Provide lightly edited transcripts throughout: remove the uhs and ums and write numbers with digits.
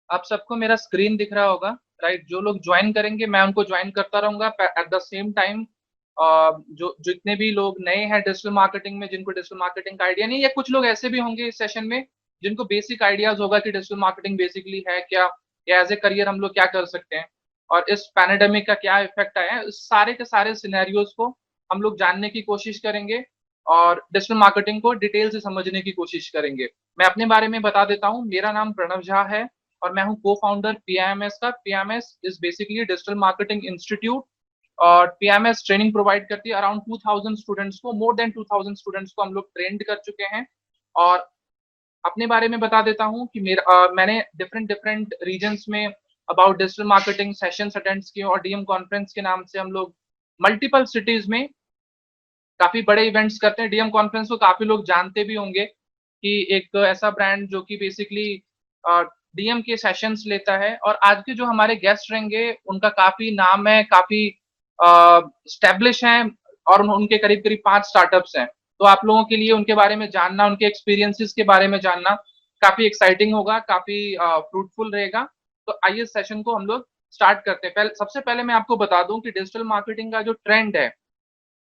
आप सबको मेरा स्क्रीन दिख रहा होगा, राइट? जो लोग ज्वाइन करेंगे मैं उनको ज्वाइन करता रहूंगा एट द सेम टाइम। जो जितने भी लोग नए हैं डिजिटल मार्केटिंग में, जिनको डिजिटल मार्केटिंग का आइडिया नहीं, या कुछ लोग ऐसे भी होंगे इस सेशन में जिनको बेसिक आइडियाज होगा कि डिजिटल मार्केटिंग बेसिकली है क्या, या एज ए करियर हम लोग क्या कर सकते हैं, और इस पैनेडेमिक का क्या इफेक्ट आया है, इस सारे के सारे सिनेरियोज को हम लोग जानने की कोशिश करेंगे और डिजिटल मार्केटिंग को डिटेल से समझने की कोशिश करेंगे। मैं अपने बारे में बता देता हूँ, मेरा नाम प्रणव झा है और मैं हूँ को फाउंडर पीआईएमएस का। PIMS is basically digital marketing institute, और पीएमएस ट्रेनिंग प्रोवाइड करती है अराउंड 2000 स्टूडेंट्स को, मोर देन 2000 स्टूडेंट्स को हम लोग ट्रेंड कर चुके हैं। और अपने बारे में बता देता हूँ कि मैंने डिफरेंट डिफरेंट रीजन्स में about digital marketing sessions attend किए, और डीएम कॉन्फ्रेंस के नाम से हम लोग मल्टीपल सिटीज में काफी बड़े इवेंट्स करते हैं। डीएम कॉन्फ्रेंस को काफी लोग जानते भी होंगे कि एक ऐसा ब्रांड जो कि बेसिकली डीएम के सेशंस लेता है। और आज के जो हमारे गेस्ट रहेंगे उनका काफी नाम है, काफी स्टैब्लिश हैं, और उनके करीब करीब 5 स्टार्टअप्स हैं। तो आप लोगों के लिए उनके बारे में जानना, उनके एक्सपीरियंसेस के बारे में जानना काफी एक्साइटिंग होगा, काफी फ्रूटफुल रहेगा। तो आइए इस सेशन को हम लोग स्टार्ट करते हैं। सबसे पहले मैं आपको बता दूं कि डिजिटल मार्केटिंग का जो ट्रेंड है,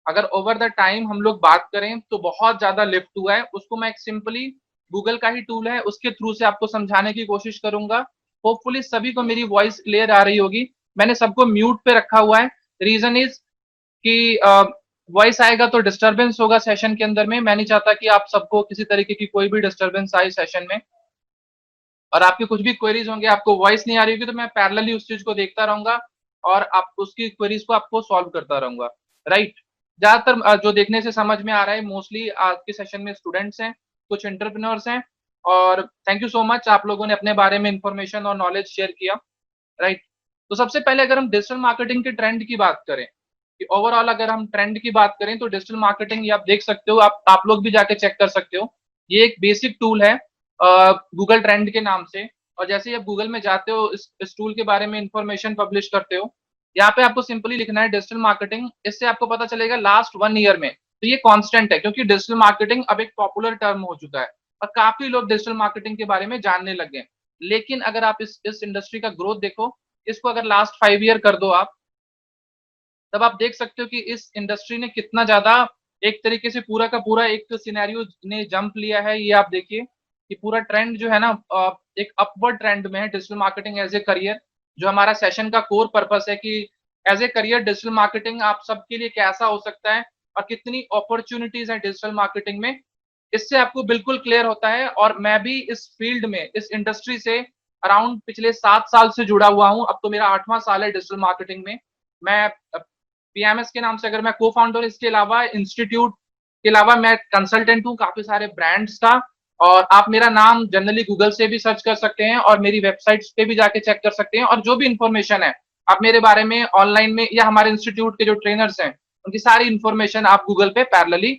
अगर ओवर द टाइम हम लोग बात करें तो बहुत ज्यादा लिफ्ट हुआ है। उसको मैं एक सिंपली गूगल का ही टूल है उसके थ्रू से आपको समझाने की कोशिश करूंगा। होपफुली सभी को मेरी वॉइस क्लियर आ रही होगी। मैंने सबको म्यूट पे रखा हुआ है। रीजन इज कि वॉइस आएगा तो डिस्टरबेंस होगा सेशन के अंदर में। मैं नहीं चाहता कि आप सबको किसी तरीके की कोई भी डिस्टरबेंस आए सेशन में। और आपके कुछ भी क्वेरीज होंगे, आपको वॉइस नहीं आ रही होगी, तो मैं पैरेलली उस चीज को देखता रहूंगा और आप उसकी क्वेरीज को आपको सॉल्व करता रहूंगा, राइट? ज्यादातर जो देखने से समझ में आ रहा है, मोस्टली आज के सेशन में स्टूडेंट्स हैं, कुछ एंटरप्रेन्योर्स हैं। और थैंक यू सो मच, आप लोगों ने अपने बारे में इंफॉर्मेशन और नॉलेज शेयर किया, राइट? तो सबसे पहले अगर हम डिजिटल मार्केटिंग के ट्रेंड की बात करें, कि ओवरऑल अगर हम ट्रेंड की बात करें, तो डिजिटल मार्केटिंग ये आप देख सकते हो, आप लोग भी जाके चेक कर सकते हो। ये एक बेसिक टूल है गूगल ट्रेंड के नाम से। और जैसे ही आप गूगल में जाते हो, इस टूल के बारे में इंफॉर्मेशन पब्लिश करते हो, यहाँ पे आपको सिंपली लिखना है डिजिटल मार्केटिंग। इससे आपको पता चलेगा लास्ट 1 ईयर में, तो ये कांस्टेंट है क्योंकि डिजिटल मार्केटिंग अब एक पॉपुलर टर्म हो चुका है और काफी लोग डिजिटल मार्केटिंग के बारे में जानने लग गए। लेकिन अगर आप इस इंडस्ट्री का ग्रोथ देखो, इसको अगर लास्ट 5 ईयर कर दो आप, तब आप देख सकते हो कि इस इंडस्ट्री ने कितना ज्यादा एक तरीके से पूरा का पूरा एक सिनेरियो ने जंप लिया है। ये आप देखिए कि पूरा ट्रेंड जो है ना, एक अपवर्ड ट्रेंड में है digital marketing as a career. जो हमारा सेशन का कोर पर्पस है कि as a career digital marketing आप सबके लिए कैसा हो सकता है और कितनी अपॉर्चुनिटीज है डिजिटल मार्केटिंग में, इससे आपको बिल्कुल क्लियर होता है। और मैं भी इस फील्ड में, इस इंडस्ट्री से अराउंड पिछले 7 साल से जुड़ा हुआ हूं। अब तो मेरा 8वां साल है डिजिटल मार्केटिंग में। मैं पीएमएस के नाम से अगर मैं को फाउंडर, इसके अलावा इंस्टीट्यूट के अलावा मैं कंसल्टेंट हूँ काफी सारे ब्रांड्स का। और आप मेरा नाम जनरली गूगल से भी सर्च कर सकते हैं और मेरी वेबसाइट्स पे भी जाके चेक कर सकते हैं। और जो भी इंफॉर्मेशन है आप मेरे बारे में ऑनलाइन में, या हमारे इंस्टीट्यूट के जो ट्रेनर्स हैं उनकी सारी इंफॉर्मेशन आप गूगल पे पैरेलली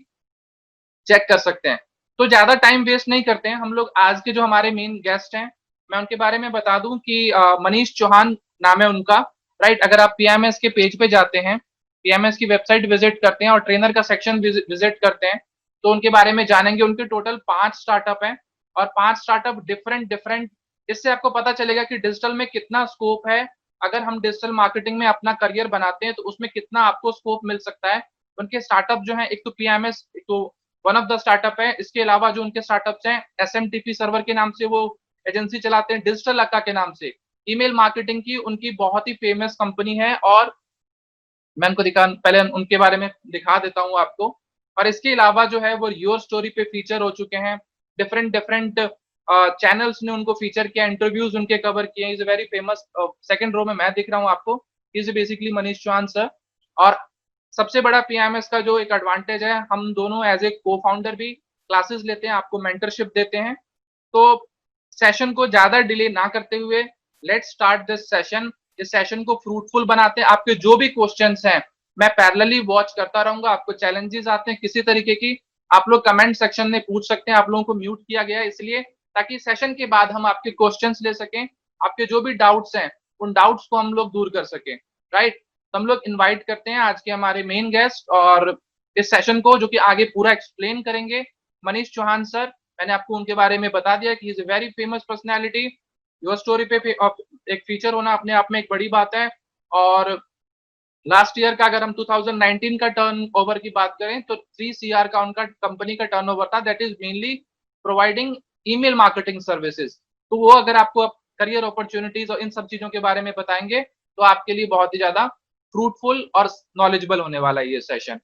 चेक कर सकते हैं। तो ज्यादा टाइम वेस्ट नहीं करते हैं हम लोग। आज के जो हमारे मेन गेस्ट हैं, मैं उनके बारे में बता दूं कि मनीष चौहान नाम है उनका, राइट? अगर आप पीएमएस के पेज पे जाते हैं, पीएमएस की वेबसाइट विजिट करते हैं और ट्रेनर का सेक्शन विजिट करते हैं, तो उनके बारे में जानेंगे। उनके टोटल 5 स्टार्टअप हैं और 5 स्टार्टअप डिफरेंट डिफरेंट। इससे आपको पता चलेगा कि डिजिटल में कितना स्कोप है। अगर हम डिजिटल मार्केटिंग में अपना करियर बनाते हैं तो उसमें कितना आपको स्कोप मिल सकता है। उनके स्टार्टअप जो है, एक तो पीएमएस, एक तो वन ऑफ द स्टार्टअप है। इसके अलावा जो उनके स्टार्टअप्स हैं, एसएमटीपी सर्वर के नाम से वो एजेंसी चलाते हैं, डिजिटल अक्का के नाम से ईमेल मार्केटिंग की उनकी बहुत ही फेमस कंपनी है। और मैं उनको पहले उनके बारे में दिखा देता हूँ आपको। और इसके अलावा जो है वो योर स्टोरी पे फीचर हो चुके हैं। डिफरेंट डिफरेंट चैनल्स ने उनको फीचर किया, इंटरव्यूज उनके कवर किए। Is very famous. Second row में मैं दिख रहा हूँ आपको, is basically Manish Chauhan sir. और सबसे बड़ा पीएमएस का जो एक एडवांटेज है, हम दोनों एज ए को फाउंडर भी क्लासेस लेते हैं, आपको मेंटरशिप देते हैं। तो सेशन को ज्यादा डिले ना करते हुए, लेट्स स्टार्ट दिस सेशन। इस सेशन को फ्रूटफुल बनाते हैं। आपके जो भी क्वेश्चंस हैं मैं पैरेलली वॉच करता रहूंगा। आपको चैलेंजेस आते हैं किसी तरीके की, आप लोग कमेंट सेक्शन में पूछ सकते हैं। आप लोगों को म्यूट किया गया है इसलिए, ताकि सेशन के बाद हम आपके क्वेश्चंस ले सकें। आपके जो भी डाउट्स हैं उन डाउट्स को हम लोग दूर कर सकें, राइट? तो हम लोग इनवाइट करते हैं आज के हमारे मेन गेस्ट, और इस सेशन को जो कि आगे पूरा एक्सप्लेन करेंगे, मनीष चौहान सर। मैंने आपको उनके बारे में बता दिया कि is a very famous personality. Your story पे एक फीचर होना अपने आप में एक बड़ी बात है। और लास्ट ईयर का अगर हम 2019 का टर्नओवर की बात करें तो 3 CR का उनका कंपनी का टर्नओवर था, that is mainly providing email marketing services. तो वो अगर आपको करियर अपॉर्चुनिटीज और इन सब चीजों के बारे में बताएंगे तो आपके लिए बहुत ही ज्यादा फ्रूटफुल और नॉलेजेबल होने वाला है ये session.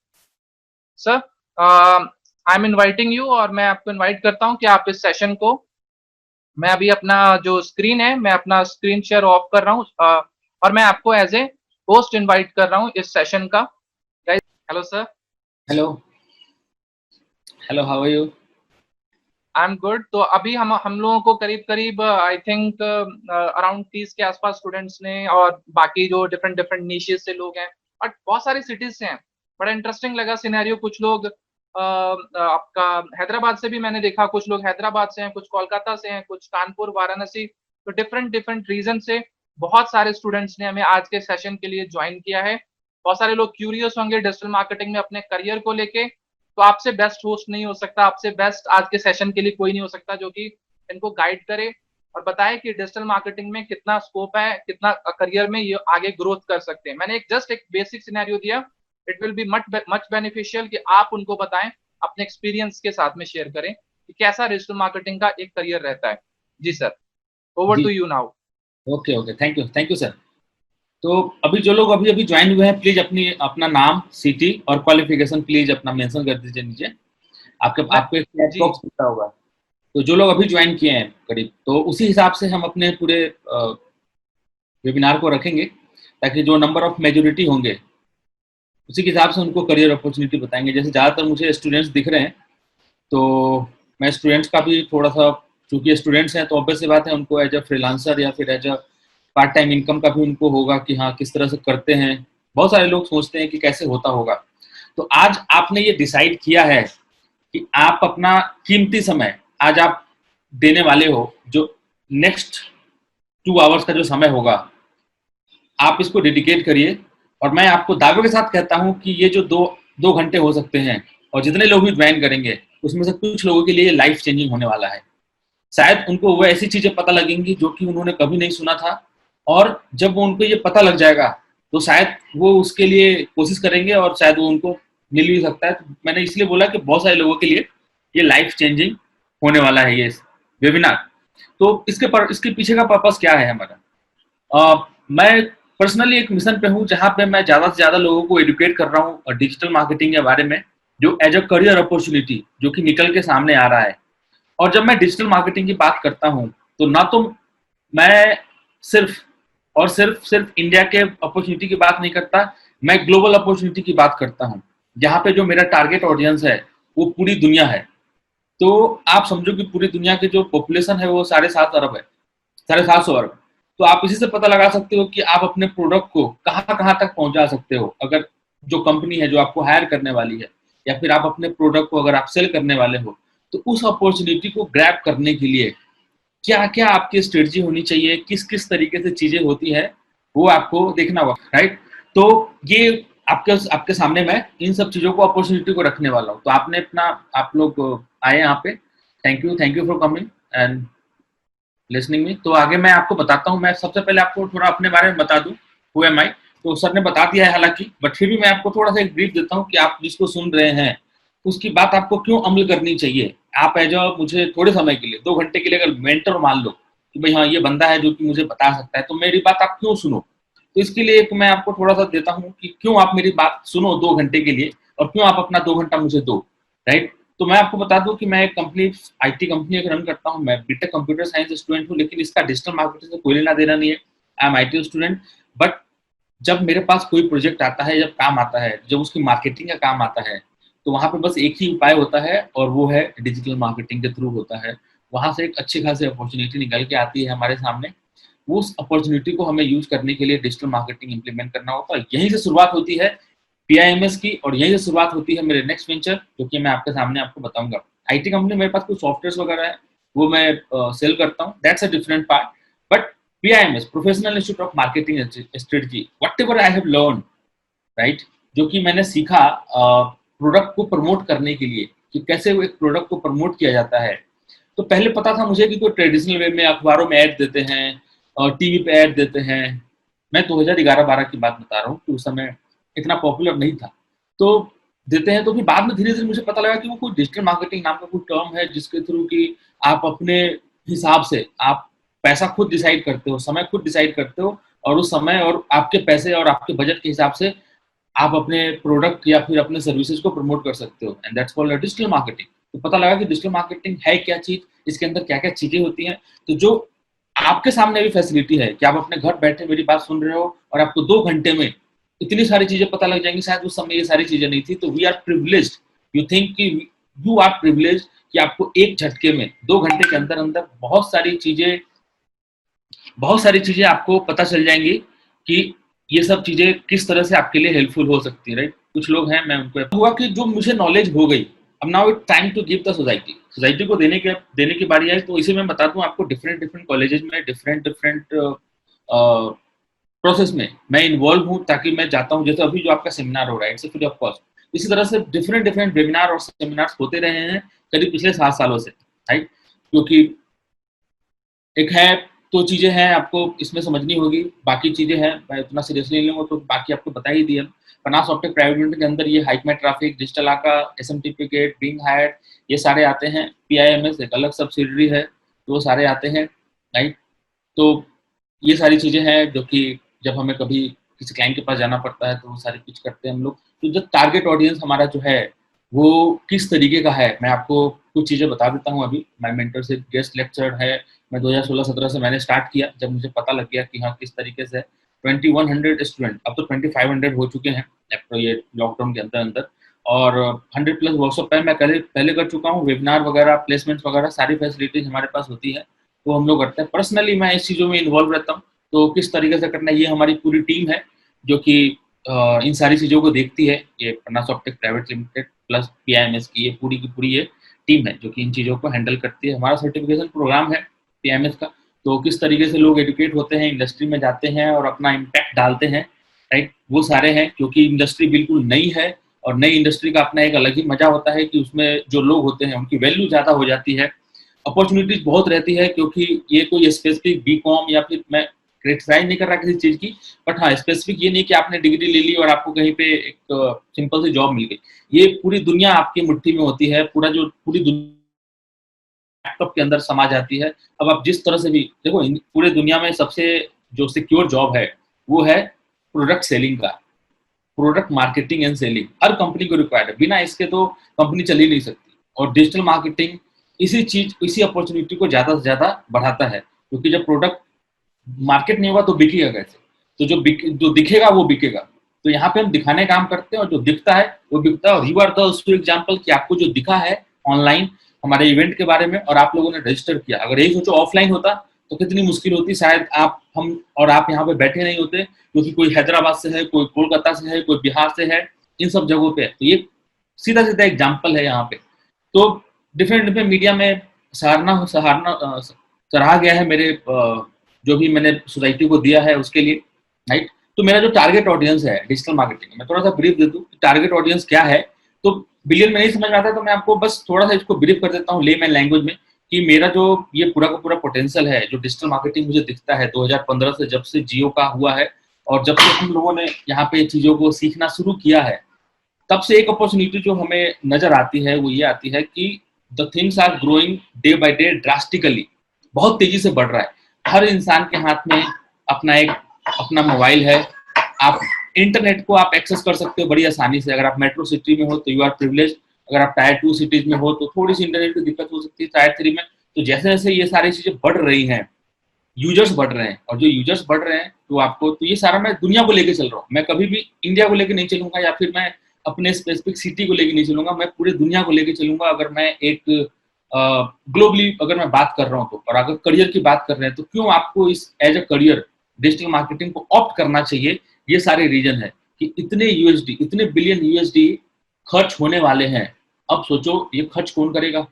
Sir, I am inviting you, और मैं आपको इनवाइट करता हूं कि आप इस सेशन को, मैं अभी अपना जो स्क्रीन है मैं अपना स्क्रीन शेयर ऑफ कर रहा हूं, और मैं आपको एज ए होस्ट इनवाइट कर रहा हूं इस सेशन का। Guys, hello sir. Hello hello, how are you? I am good. तो अभी हम लोगों को करीब करीब आई थिंक अराउंड 30 के आसपास स्टूडेंट्स ने, और बाकी जो डिफरेंट डिफरेंट नीशेस से लोग हैं और बहुत सारी सिटीज से हैं। बड़ा इंटरेस्टिंग लगा सिनेरियो। कुछ लोग आपका हैदराबाद से भी मैंने देखा, कुछ लोग हैदराबाद से हैं, कुछ कोलकाता से हैं, कुछ कानपुर, वाराणसी। तो डिफरेंट डिफरेंट रीजन से बहुत सारे स्टूडेंट्स ने हमें आज के सेशन के लिए ज्वाइन किया है। बहुत सारे लोग क्यूरियस होंगे डिजिटल मार्केटिंग में अपने करियर को लेके। तो आपसे बेस्ट होस्ट नहीं हो सकता, आपसे बेस्ट आज के सेशन के लिए कोई नहीं हो सकता जो कि इनको गाइड करे और बताए कि डिजिटल मार्केटिंग में कितना स्कोप है, कितना करियर में ये आगे ग्रोथ कर सकते हैं। मैंने जस्ट एक बेसिक सिनेरियो दिया। It will be much beneficial कि आप उनको बताएं, अपने एक्सपीरियंस के साथ में शेयर करें कि कैसा डिजिटल मार्केटिंग का एक करियर रहता है। जी सर, ओवर जी, to you now. Okay okay, thank you sir. तो अभी जो लोग अभी अभी ज्वाइन हुए हैं, प्लीज अपना नाम, सिटी और क्वालिफिकेशन प्लीज अपना मेंशन कर दीजिए नीचे। आपको एक चैट जी बॉक्स दिखता होगा। तो जो लोग अभी ज्वाइन किए हैं करीब, तो उसी हिसाब से हम अपने पूरे वेबिनार को रखेंगे, ताकि जो नंबर ऑफ मेजोरिटी होंगे उसी के हिसाब से उनको करियर अपॉर्चुनिटी बताएंगे। जैसे ज़्यादातर मुझे स्टूडेंट्स दिख रहे हैं, तो मैं स्टूडेंट्स का भी थोड़ा सा, चूंकि स्टूडेंट्स हैं तो ऑब्वियस सी बात है उनको एज अ फ्रीलांसर या फिर as a part time income का भी उनको होगा कि हाँ किस तरह से करते हैं। बहुत सारे लोग सोचते हैं कि कैसे होता होगा। तो आज आपने ये डिसाइड किया है कि आप अपना कीमती समय आज आप देने वाले हो, जो नेक्स्ट 2 आवर्स का जो समय होगा आप इसको डेडिकेट करिए। और मैं आपको दावे के साथ कहता हूं कि ये जो दो दो घंटे हो सकते हैं, और जितने लोग भी ज्वाइन करेंगे उसमें से कुछ लोगों के लिए लाइफ चेंजिंग होने वाला है। शायद उनको वो ऐसी चीजें पता लगेंगी जो कि उन्होंने कभी नहीं सुना था, और जब वो उनको ये पता लग जाएगा तो शायद वो उसके लिए कोशिश करेंगे, और शायद वो उनको मिल भी सकता है। तो मैंने इसलिए बोला कि बहुत सारे लोगों के लिए ये लाइफ चेंजिंग होने वाला है ये वेबिनार। तो इसके पीछे का पर्पस क्या है हमारा? मैं पर्सनली एक मिशन पे हूँ जहाँ पे मैं ज़्यादा से ज़्यादा लोगों को एडुकेट कर रहा हूँ डिजिटल मार्केटिंग के बारे में, जो एज अ करियर अपॉर्चुनिटी जो कि निकल के सामने आ रहा है। और जब मैं डिजिटल मार्केटिंग की बात करता हूँ तो ना तो मैं सिर्फ और सिर्फ इंडिया के अपॉर्चुनिटी की बात नहीं करता, मैं ग्लोबल अपॉर्चुनिटी की बात करता हूँ, जहाँ पे जो मेरा टारगेट ऑडियंस है वो पूरी दुनिया है। तो आप समझो कि पूरी दुनिया की जो पॉपुलेशन है वो 7.5 अरब है, 750 अरब। तो आप इसी से पता लगा सकते हो कि आप अपने प्रोडक्ट को कहाँ कहाँ तक पहुंचा सकते हो। अगर जो कंपनी है जो आपको हायर करने वाली है, या फिर आप अपने प्रोडक्ट को अगर आप सेल करने वाले हो, तो उस अपॉर्चुनिटी को ग्रैब करने के लिए क्या क्या आपकी स्ट्रेटजी होनी चाहिए, किस किस तरीके से चीजें होती है, वो आपको देखना होगा, राइट? तो ये आपके आपके सामने मैं इन सब चीजों को, अपॉर्चुनिटी को रखने वाला हूँ। तो आपने अपना, आप लोग आए यहाँ पे, thank you for coming and listening me. तो आगे मैं आपको बताता हूँ। मैं सबसे पहले आपको थोड़ा अपने बारे में बता दूँ, हु एम आई। तो सर ने बता दिया है हालांकि, बट फिर भी मैं आपको थोड़ा सा एक ब्रीफ देता हूँ कि आप जिसको सुन रहे हैं उसकी बात आपको क्यों अमल करनी चाहिए। आप एज अ मुझे थोड़े समय के लिए, 2 घंटे के लिए अगर मेंटर मान लो कि भाई हाँ ये बंदा है जो कि मुझे बता सकता है, तो मेरी बात आप क्यों सुनो। तो इसके लिए मैं आपको थोड़ा सा देता हूँ कि क्यों आप मेरी बात सुनो 2 घंटे के लिए, और क्यों आप अपना 2 घंटा मुझे दो, राइट? तो मैं आपको बता दूं कि मैं एक कंपनी, आईटी कंपनी एक रन करता हूं। मैं बीटेक कंप्यूटर साइंस स्टूडेंट हूं, लेकिन इसका डिजिटल मार्केटिंग से कोई लेना देना नहीं है। I am IT student. But जब मेरे पास कोई प्रोजेक्ट आता है, जब काम आता है, जब उसकी मार्केटिंग का काम आता है, तो वहां पे बस एक ही उपाय होता है, और वो है डिजिटल मार्केटिंग के थ्रू होता है। वहां से एक अच्छी खासी अपॉर्चुनिटी निकल के आती है हमारे सामने। उस अपॉर्चुनिटी को हमें यूज करने के लिए डिजिटल मार्केटिंग इंप्लीमेंट करना होता है। यहीं से शुरुआत होती है पीआईएमएस की, और यहीं से शुरुआत होती है मेरे नेक्स्ट वेंचर, जो कि मैं आपके सामने आपको बताऊंगा। आईटी कंपनी मेरे पास कुछ सॉफ्टवेयर वगैरह है, वो मैं सेल करता हूँ, that's a different part. But PIMS, professional institute of marketing strategy, what ever I have learn, right, जो कि मैंने सीखा प्रोडक्ट को प्रमोट करने के लिए, कि कैसे वो एक प्रोडक्ट को प्रमोट किया जाता है, तो पहले पता था मुझे कि कोई ट्रेडिशनल वे में अखबारों में ऐड देते हैं और टीवी पे ऐड देते हैं। मैं 2011-12 की बात बता रहा हूँ कि उस समय इतना पॉपुलर नहीं था। तो देते हैं, तो फिर बाद में धीरे-धीरे मुझे पता लगा कि वो कोई डिजिटल मार्केटिंग नाम का कोई टर्म है जिसके थ्रू कि आप अपने हिसाब से आप पैसा खुद डिसाइड करते हो, समय खुद डिसाइड करते हो और उस समय और आपके पैसे और आपके बजट के हिसाब से आप अपने प्रोडक्ट या फिर अपने सर्विसेज को प्रमोट कर सकते हो, and that's called digital marketing. तो पता लगा कि डिजिटल मार्केटिंग है क्या चीज़, इसके अंदर क्या-क्या चीज़ें होती हैं। तो जो आपके सामने भी फैसिलिटी है कि आप अपने घर बैठे मेरी बात सुन रहे हो और आपको 2 घंटे में इतनी सारी चीज़ें पता लग जाएँगी, शायद उस समय ये सारी चीज़ें नहीं थी। तो we are privileged, you think कि यू आर प्रिविलेज्ड कि आपको एक झटके में 2 घंटे के अंदर-अंदर बहुत सारी चीज़ें आपको पता चल जाएँगी कि ये सब चीज़ें किस तरह से आपके लिए हेल्पफुल हो सकती है, राइट? कुछ लोग हैं, मैं उनको हुआ कि जो मुझे नॉलेज हो गई, अब now it's time to give the society. Society को देने की बारी आई। तो इसे मैं बता दूँ आपको, डिफरेंट कॉलेजेस में डिफरेंट प्रोसेस में मैं इन्वॉल्व हूँ, ताकि मैं जाता हूँ, जैसे अभी जो आपका सेमिनार हो रहा है, इट्स फ्री ऑफ कॉस्ट। इसी तरह से डिफरेंट वेबिनार और सेमिनार्स होते रहे हैं करीब पिछले 7 सालों से, राइट? क्योंकि एक है, तो चीज़ें हैं आपको इसमें समझनी होगी, बाकी चीज़ें हैं, मैं उतना सीरियसली नहीं लूँगा, तो बाकी आपको बता ही दिया। फनास ऑप्टिक प्राइवेट लिमिटेड के अंदर ये हाइकमेट ट्रैफिक, डिजिटल आका, एसएमटीपी गेट, बिंग हायर्ड, ये सारे आते हैं। पीआईएमएस एक अलग सब्सिडरी है, तो वो सारे आते हैं, राइट? तो ये सारी चीज़ें हैं जो कि जब हमें कभी किसी क्लाइंट के पास जाना पड़ता है, तो वो सारी पिच करते हैं हम लोग। तो जो टारगेट ऑडियंस हमारा जो है, वो किस तरीके का है, मैं आपको कुछ चीज़ें बता देता हूँ अभी। माय मेंटरशिप गेस्ट लेक्चर है, मैं 2016-17 से मैंने स्टार्ट किया, जब मुझे पता लग गया कि हाँ, किस तरीके से 2100 स्टूडेंट, अब तो 2500 हो चुके हैं आफ्टर ये लॉकडाउन के अंदर-अंदर, और 100 प्लस वर्कशॉप है मैं पहले कर चुका हूँ। वेबिनार वगैरह, प्लेसमेंट्स वगैरह सारी फैसिलिटीज़ हमारे पास होती है, वो हम लोग करते हैं। पर्सनली मैं इस चीज़ों में इन्वॉल्व रहता हूँ, तो किस तरीके से करना है, ये हमारी पूरी टीम है जो कि इन सारी चीज़ों को देखती है। ये फनास optic private limited plus PIMS की ये पूरी ये टीम है जो कि इन चीज़ों को हैंडल करती है। हमारा सर्टिफिकेशन प्रोग्राम है पीएमएस का, तो किस तरीके से लोग एजुकेट होते हैं, इंडस्ट्री में जाते हैं और अपना इम्पैक्ट डालते हैं, राइट? वो सारे हैं, क्योंकि इंडस्ट्री बिल्कुल नई है और नई इंडस्ट्री का अपना एक अलग ही मजा होता है कि उसमें जो लोग होते हैं उनकी वैल्यू ज़्यादा हो जाती है, अपॉर्चुनिटीज बहुत रहती है, क्योंकि ये कोई स्पेसिफिक बीकॉम या फिर मैं क्रिटिसाइज नहीं कर रहा किसी चीज़ की, बट हाँ, स्पेसिफिक ये नहीं कि आपने डिग्री ले ली और आपको कहीं पे एक सिंपल सी जॉब मिल गई। ये पूरी दुनिया आपकी मुट्ठी में होती है, पूरी दुनिया लैपटॉप के अंदर समा जाती है। अब आप जिस तरह से भी देखो, पूरे दुनिया में सबसे जो सिक्योर जॉब है, वो है प्रोडक्ट सेलिंग का, product marketing and selling. Her company को रिक्वायर्ड है, बिना इसके तो कंपनी चल ही नहीं सकती। और डिजिटल मार्केटिंग इसी अपॉर्चुनिटी को ज़्यादा से ज़्यादा बढ़ाता है, क्योंकि जब प्रोडक्ट मार्केट नहीं होगा तो बिकेगा कैसे? तो जो दिखेगा वो बिकेगा। तो यहाँ पे हम दिखाने का काम करते हैं और जो दिखता है वो बिकता है। और यू आर द उसको एग्जाम्पल कि आपको जो दिखा है ऑनलाइन हमारे इवेंट के बारे में और आप लोगों ने रजिस्टर किया, अगर यही सोचो ऑफलाइन होता तो कितनी मुश्किल होती, शायद आप यहाँ पे बैठे नहीं होते, क्योंकि कोई हैदराबाद से है, कोई कोलकाता से है, कोई बिहार से है, इन सब जगहों पे है। तो ये सीधा सीधा एग्जाम्पल है यहाँ पे। तो डिफरेंट मीडिया में सराहा गया है मेरे जो भी मैंने सोसाइटी को दिया है उसके लिए, राइट? तो मेरा जो टारगेट ऑडियंस है डिजिटल मार्केटिंग में, थोड़ा सा ब्रीफ दे दूं टारगेट ऑडियंस क्या है। तो बिलियन में नहीं समझ में आता, तो मैं आपको बस थोड़ा सा इसको ब्रीफ कर देता हूँ लेमैन लैंग्वेज में, कि मेरा जो ये पूरा का पूरा पोटेंशियल है, जो डिजिटल मार्केटिंग मुझे दिखता है 2015 से, जब से जियो का हुआ है और जब से हम लोगों ने यहाँ पे चीज़ों को सीखना शुरू किया है, तब से एक अपॉर्चुनिटी जो हमें नजर आती है वो ये आती है कि the things are growing day by day drastically, बहुत तेजी से बढ़ रहा है। हर इंसान के हाथ में अपना मोबाइल है, आप इंटरनेट को आप एक्सेस कर सकते हो बड़ी आसानी से। अगर आप मेट्रो सिटी में हो तो यू आर प्रिविलेज, अगर आप टायर 2 सिटीज में हो तो थोड़ी सी इंटरनेट की दिक्कत हो सकती है, टायर 3 में। तो जैसे जैसे ये सारी चीजें बढ़ रही हैं, यूजर्स बढ़ रहे हैं, और जो यूजर्स बढ़ रहे हैं तो ये सारा मैं दुनिया को लेके चल रहा हूँ। मैं कभी भी इंडिया को लेके नहीं चलूंगा, या फिर मैं अपने स्पेसिफिक सिटी को लेके नहीं चलूंगा, मैं पूरे दुनिया को लेके चलूंगा। अगर मैं एक ग्लोबली अगर मैं बात कर रहा हूँ तो, और अगर करियर की बात कर रहे हैं तो क्यों आपको इस as a career digital marketing को ऑप्ट करना चाहिए, ये सारे रीजन है कि इतने बिलियन यूएसडी खर्च होने वाले हैं। अब सोचो ये खर्च कौन करेगा?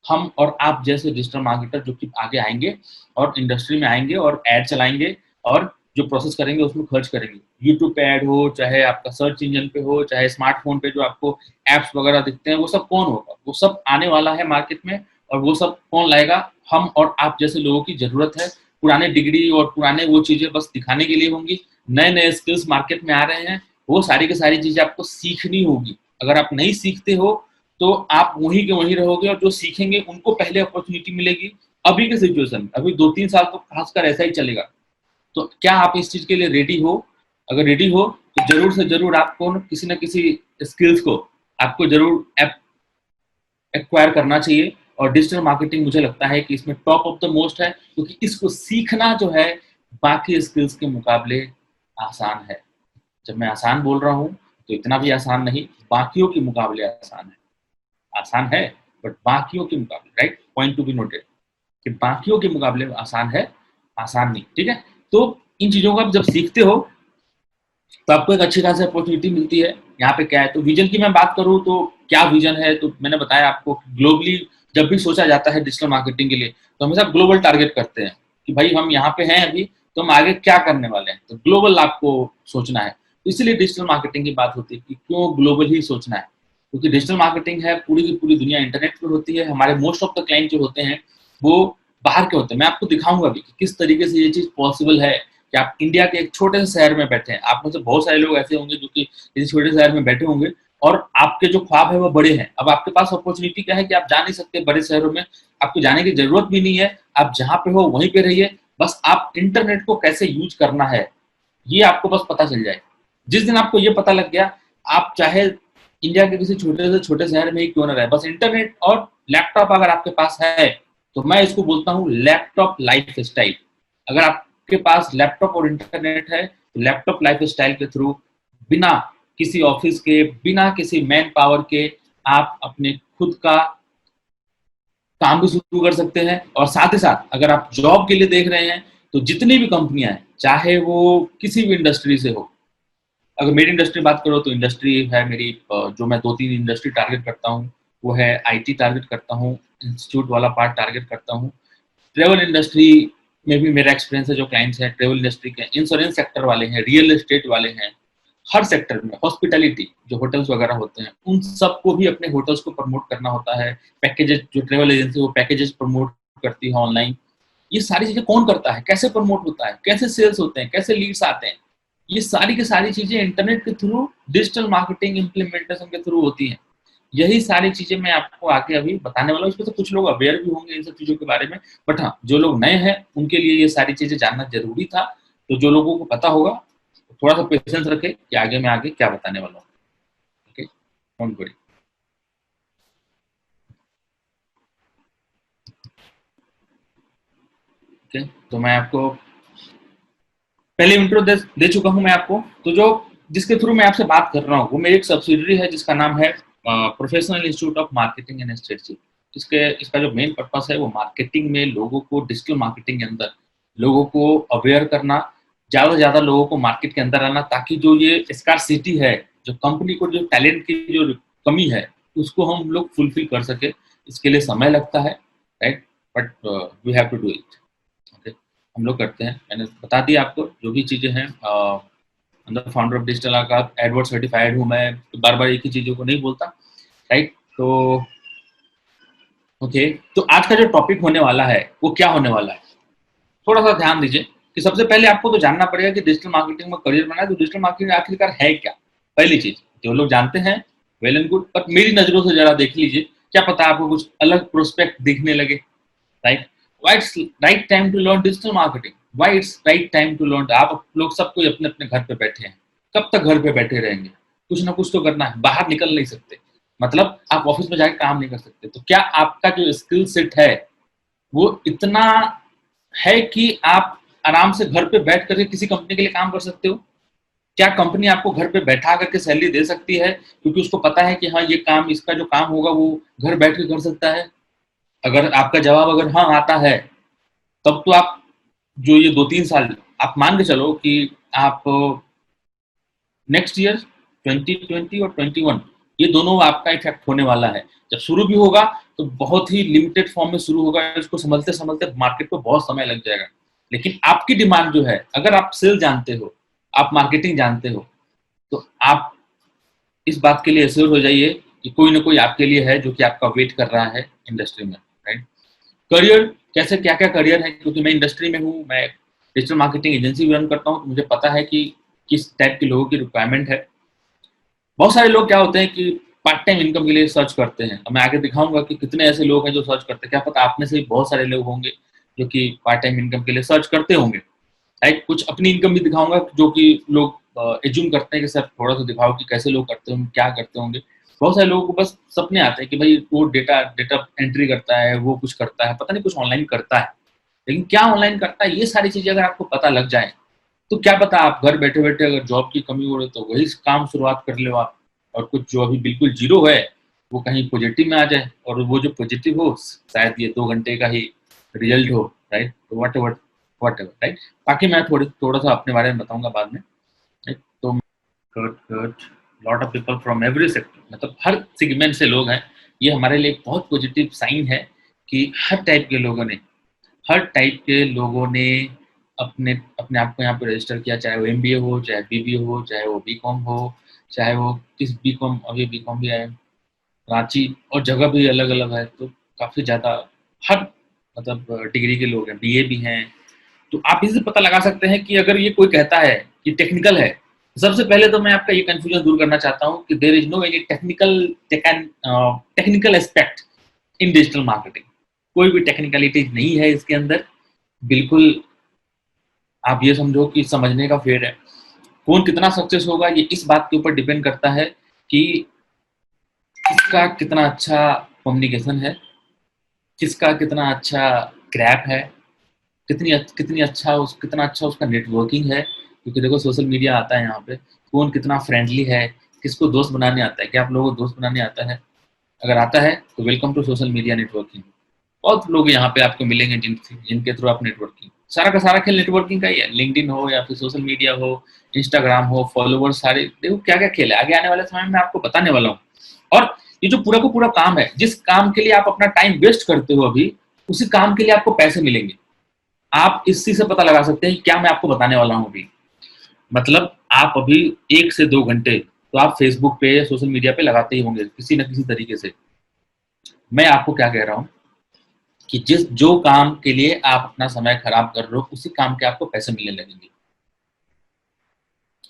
हम और आप जैसे डिजिटल मार्केटर जो कि आगे आएंगे और इंडस्ट्री में आएंगे और एड चलाएंगे और जो प्रोसेस करेंगे उसमें खर्च करेंगे। यूट्यूब पे ऐड हो, चाहे आपका सर्च इंजन पे हो, चाहे स्मार्टफोन पे जो आपको एप्स वगैरह दिखते हैं, वो सब कौन होगा? वो सब आने वाला है मार्केट में, और वो सब कौन लाएगा? हम और आप जैसे लोगों की जरूरत है। पुराने डिग्री और पुराने वो चीजें बस दिखाने के लिए होंगी। नए नए स्किल्स मार्केट में आ रहे हैं, वो सारी की सारी चीजें आपको सीखनी होगी। अगर आप नहीं सीखते हो तो आप वहीं के वहीं रहोगे, और जो सीखेंगे उनको पहले अपॉर्चुनिटी मिलेगी। अभी के सिचुएशन, अभी 2-3 साल तो खासकर ऐसा ही चलेगा। तो क्या आप इस चीज के लिए रेडी हो? अगर रेडी हो तो जरूर से जरूर आपको न किसी स्किल्स को आपको जरूर एक्वायर करना चाहिए। और डिजिटल मार्केटिंग मुझे लगता है कि इसमें टॉप ऑफ द मोस्ट है, क्योंकि इसको सीखना जो है बाकी स्किल्स के मुकाबले आसान है। जब मैं आसान बोल रहा हूँ तो इतना भी आसान नहीं, बाकियों के मुकाबले आसान है। आसान है बट बाकियों के मुकाबले, right, point to be noted, कि बाकियों के मुकाबले आसान है, आसान नहीं, ठीक है। तो इन चीजों को आप जब सीखते हो तो आपको एक अच्छी खासी अपॉर्चुनिटी मिलती है। यहाँ पे क्या है, तो विजन की मैं बात करूँ तो क्या विजन है, तो मैंने बताया आपको, ग्लोबली जब भी सोचा जाता है डिजिटल मार्केटिंग के लिए तो हमेशा ग्लोबल टारगेट करते हैं कि भाई हम यहाँ पे हैं अभी, तो हम आगे क्या करने वाले हैं, तो ग्लोबल आपको सोचना है। तो इसलिए डिजिटल मार्केटिंग की बात होती है कि क्यों ग्लोबल ही सोचना है, क्योंकि डिजिटल मार्केटिंग है पूरी की पूरी दुनिया इंटरनेट पर होती है। हमारे मोस्ट ऑफ द क्लाइंट जो होते हैं वो बाहर के होते हैं। मैं आपको दिखाऊंगा भी कि किस तरीके से ये चीज पॉसिबल है कि आप इंडिया के एक छोटे से शहर में बैठे हैं। आप में से बहुत सारे लोग ऐसे होंगे जो कि इस छोटे शहर में बैठे होंगे और आपके जो ख्वाब है वो बड़े हैं। अब आपके पास अपॉर्चुनिटी क्या है कि आप जा नहीं सकते बड़े शहरों में, आपको जाने की जरूरत भी नहीं है, आप जहाँ पे हो वहीं पे रहिए, बस आप इंटरनेट को कैसे यूज करना है ये आपको बस पता चल जाए। जिस दिन आपको ये पता लग गया, आप चाहे इंडिया के किसी छोटे से छोटे शहर में ही क्यों ना रहे, बस इंटरनेट और लैपटॉप अगर आपके पास है तो मैं इसको बोलता हूँ लैपटॉप लाइफ स्टाइल। अगर आपके पास लैपटॉप और इंटरनेट है तो लैपटॉप लाइफ स्टाइल के थ्रू बिना किसी ऑफिस के, बिना किसी मैन पावर के आप अपने खुद का काम भी शुरू कर सकते हैं। और साथ ही साथ अगर आप जॉब के लिए देख रहे हैं तो जितनी भी कंपनियां हैं, चाहे वो किसी भी इंडस्ट्री से हो, अगर मेरी इंडस्ट्री बात करो तो इंडस्ट्री है मेरी, जो मैं 2-3 इंडस्ट्री टारगेट करता हूँ वो है आईटी टारगेट करता हूँ, इंस्टीट्यूट वाला पार्ट टारगेट करता हूँ, ट्रेवल इंडस्ट्री में भी मेरा एक्सपीरियंस है। जो क्लाइंट्स हैं ट्रेवल इंडस्ट्री के, इंश्योरेंस सेक्टर वाले हैं, रियल एस्टेट वाले हैं, हर सेक्टर में, हॉस्पिटैलिटी जो होटल्स वगैरह होते हैं उन सबको भी अपने होटल्स को प्रमोट करना होता है। पैकेजेस, जो ट्रेवल एजेंसी वो पैकेजेस प्रमोट करती है ऑनलाइन। ये सारी चीजें कौन करता है, कैसे प्रमोट होता है, कैसे सेल्स होते हैं, कैसे लीड्स आते हैं, ये सारी की सारी चीजें इंटरनेट के थ्रू, डिजिटल मार्केटिंग इम्प्लीमेंटेशन के थ्रू होती हैं। यही सारी चीजें मैं आपको आगे अभी बताने वाला हूँ। इसमें तो कुछ लोग अवेयर भी होंगे इन सब चीजों के बारे में, बट हाँ, जो लोग नए हैं उनके लिए ये सारी चीजें जानना जरूरी था। तो जो लोगों को पता होगा थोड़ा सा पेशेंस रखे कि आगे मैं आगे क्या बताने वाला हूँ। Okay, don't worry. ओके, तो मैं आपको पहले इंट्रो दे चुका हूं मैं आपको। तो जो जिसके थ्रू मैं आपसे बात कर रहा हूँ वो मेरी एक सब्सिडरी है जिसका नाम है professional institute of marketing and strategy. इसका जो मेन पर्पस है वो मार्केटिंग में लोगों को, डिजिटल मार्केटिंग के अंदर लोगों को अवेयर करना, ज्यादा से ज्यादा लोगों को मार्केट के अंदर आना, ताकि जो ये स्कार्सिटी है, जो कंपनी को जो टैलेंट की जो कमी है उसको हम लोग फुलफिल कर सके। इसके लिए समय लगता है, right, but we have to do it. हम लोग करते हैं। मैंने बता दिया आपको जो भी चीज़ें हैं। अंदर फाउंडर ऑफ डिजिटल का एडवर्ड सर्टिफाइड हूँ मैं, तो बार बार एक ही चीज़ों को नहीं बोलता, राइट। तो ओके, तो आज का जो टॉपिक होने वाला है वो क्या होने वाला है, थोड़ा सा ध्यान दीजिए कि सबसे पहले आपको तो जानना पड़ेगा कि डिजिटल मार्केटिंग में करियर बनाए तो डिजिटल मार्केटिंग आखिरकार है क्या। पहली चीज, जो लोग जानते हैं वेल एंड गुड, बट मेरी नजरों से जरा देख लीजिए, क्या पता आपको कुछ अलग प्रोस्पेक्ट दिखने लगे, right. Why it's right time to learn digital marketing? Why it's right time to learn? आप लोग सब कोई अपने अपने घर पे बैठे हैं, कब तक घर पे बैठे रहेंगे, कुछ ना कुछ तो करना है, बाहर निकल नहीं सकते, मतलब आप ऑफिस में जाके काम नहीं कर सकते। तो क्या आपका जो स्किल सेट है वो इतना है कि आप आराम से घर पे बैठ करके किसी कंपनी के लिए काम कर सकते हो? क्या कंपनी आपको घर पे बैठा करके सैलरी दे सकती है क्योंकि उसको पता है कि हाँ ये काम, इसका जो काम होगा वो घर बैठ के कर सकता है? अगर आपका जवाब अगर हाँ आता है, तब तो आप जो ये 2-3 साल आप मान के चलो कि आप नेक्स्ट ईयर 2020 और 21 ये दोनों आपका इफेक्ट होने वाला है। जब शुरू भी होगा तो बहुत ही लिमिटेड फॉर्म में शुरू होगा, इसको समझते समझते मार्केट को बहुत समय लग जाएगा। लेकिन आपकी डिमांड जो है, अगर आप सेल जानते हो, आप मार्केटिंग जानते हो, तो आप इस बात के लिए एश्योर हो जाइए कि कोई ना कोई आपके लिए है जो कि आपका वेट कर रहा है इंडस्ट्री में। राइट। करियर कैसे, क्या क्या करियर है, क्योंकि मैं इंडस्ट्री में हूँ, मैं डिजिटल मार्केटिंग एजेंसी भी रन करता हूँ, तो मुझे पता है कि किस टाइप के लोगों की रिक्वायरमेंट है। बहुत सारे लोग क्या होते हैं कि पार्ट टाइम इनकम के लिए सर्च करते हैं, और मैं आगे दिखाऊंगा कि कितने ऐसे लोग हैं जो सर्च करते हैं। क्या पता आप में से भी बहुत सारे लोग होंगे जो कि पार्ट टाइम इनकम के लिए सर्च करते होंगे, राइट। कुछ अपनी इनकम भी दिखाऊंगा जो कि लोग एज्यूम करते हैं कि सर थोड़ा सा दिखाओ कि कैसे लोग करते होंगे, क्या करते होंगे। बहुत सारे लोगों को बस सपने आते हैं कि भाई वो डेटा डेटा एंट्री करता है, वो कुछ करता है, पता नहीं कुछ ऑनलाइन करता है, लेकिन क्या ऑनलाइन करता है ये सारी चीजें अगर आपको पता लग जाए तो क्या पता आप घर बैठे बैठे अगर जॉब की कमी हो रही तो वही काम शुरुआत कर लो आप, और कुछ जो अभी बिल्कुल जीरो है वो कहीं पॉजिटिव में आ जाए, और वो जो पॉजिटिव हो शायद ये 2 घंटे का ही रिजल्ट हो, राइट। तो वट एवर, राइट। बाकी मैं थोड़ा सा अपने बारे में बताऊंगा बाद में, right? तो good good, lot of people from every sector, मतलब हर सेगमेंट से लोग हैं। ये हमारे लिए एक बहुत पॉजिटिव साइन है कि हर टाइप के लोगों ने अपने अपने आप को यहाँ पे रजिस्टर किया, चाहे वो एमबीए हो, चाहे बीबीए हो, चाहे वो बीकॉम हो, चाहे वो किस बीकॉम, अभी बीकॉम भी है रांची, और जगह भी अलग अलग है, तो काफ़ी ज़्यादा हर मतलब डिग्री के लोग हैं, बीए भी हैं। तो आप इसे पता लगा सकते हैं कि अगर ये कोई कहता है कि टेक्निकल है, सबसे पहले तो मैं आपका ये कंफ्यूजन दूर करना चाहता हूँ कि there is no any technical aspect in digital marketing. कोई भी टेक्निकलिटी नहीं है इसके अंदर, बिल्कुल। आप ये समझो कि समझने का फेर है। कौन कितना सक्सेस होगा ये इस बात के ऊपर डिपेंड करता है कि किसका कितना अच्छा कम्युनिकेशन है, किसका कितना अच्छा ग्रैप है, कितना अच्छा उसका नेटवर्किंग है। क्योंकि देखो सोशल मीडिया आता है यहाँ पे, कौन कितना फ्रेंडली है, किसको दोस्त बनाने आता है, क्या आप लोगों को दोस्त बनाने आता है? अगर आता है तो welcome to social media networking. बहुत लोग यहाँ पे आपको मिलेंगे जिनके थ्रू आप नेटवर्किंग, सारा का सारा खेल नेटवर्किंग का ही है। लिंक्डइन हो या फिर सोशल मीडिया हो, इंस्टाग्राम हो, फॉलोवर्स सारे, देखो क्या क्या खेल है, आगे आने वाले समय में आपको बताने वाला हूँ। और ये जो पूरा का पूरा काम है, जिस काम के लिए आप अपना टाइम वेस्ट करते हो अभी, उसी काम के लिए आपको पैसे मिलेंगे। आप इसी से पता लगा सकते हैं कि क्या मैं आपको बताने वाला हूँ अभी। मतलब आप अभी 1 से 2 घंटे तो आप फेसबुक पे या सोशल मीडिया पे लगाते ही होंगे किसी न किसी तरीके से। मैं आपको क्या कह रहा हूँ कि जो काम के लिए आप अपना समय खराब कर रहे हो, उसी काम के आपको पैसे मिलने लगेंगे,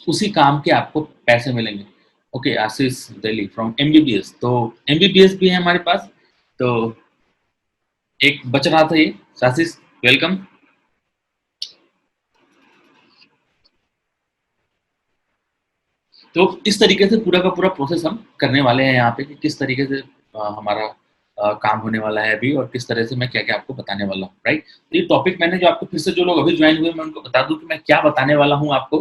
उसी काम के आपको पैसे मिलेंगे। Okay, Ashish Delhi from MBBS, तो एमबीबीएस भी है हमारे पास। तो एक बच रहा था ये, आशीष वेलकम। तो इस तरीके से पूरा का पूरा प्रोसेस हम करने वाले हैं यहाँ पे कि किस तरीके से हमारा काम होने वाला है अभी, और किस तरह से मैं क्या क्या आपको बताने वाला हूँ, राइट। तो ये टॉपिक मैंने जो आपको फिर से जो लोग अभी ज्वाइन हुए मैं उनको बता दूं कि मैं क्या बताने वाला हूँ आपको,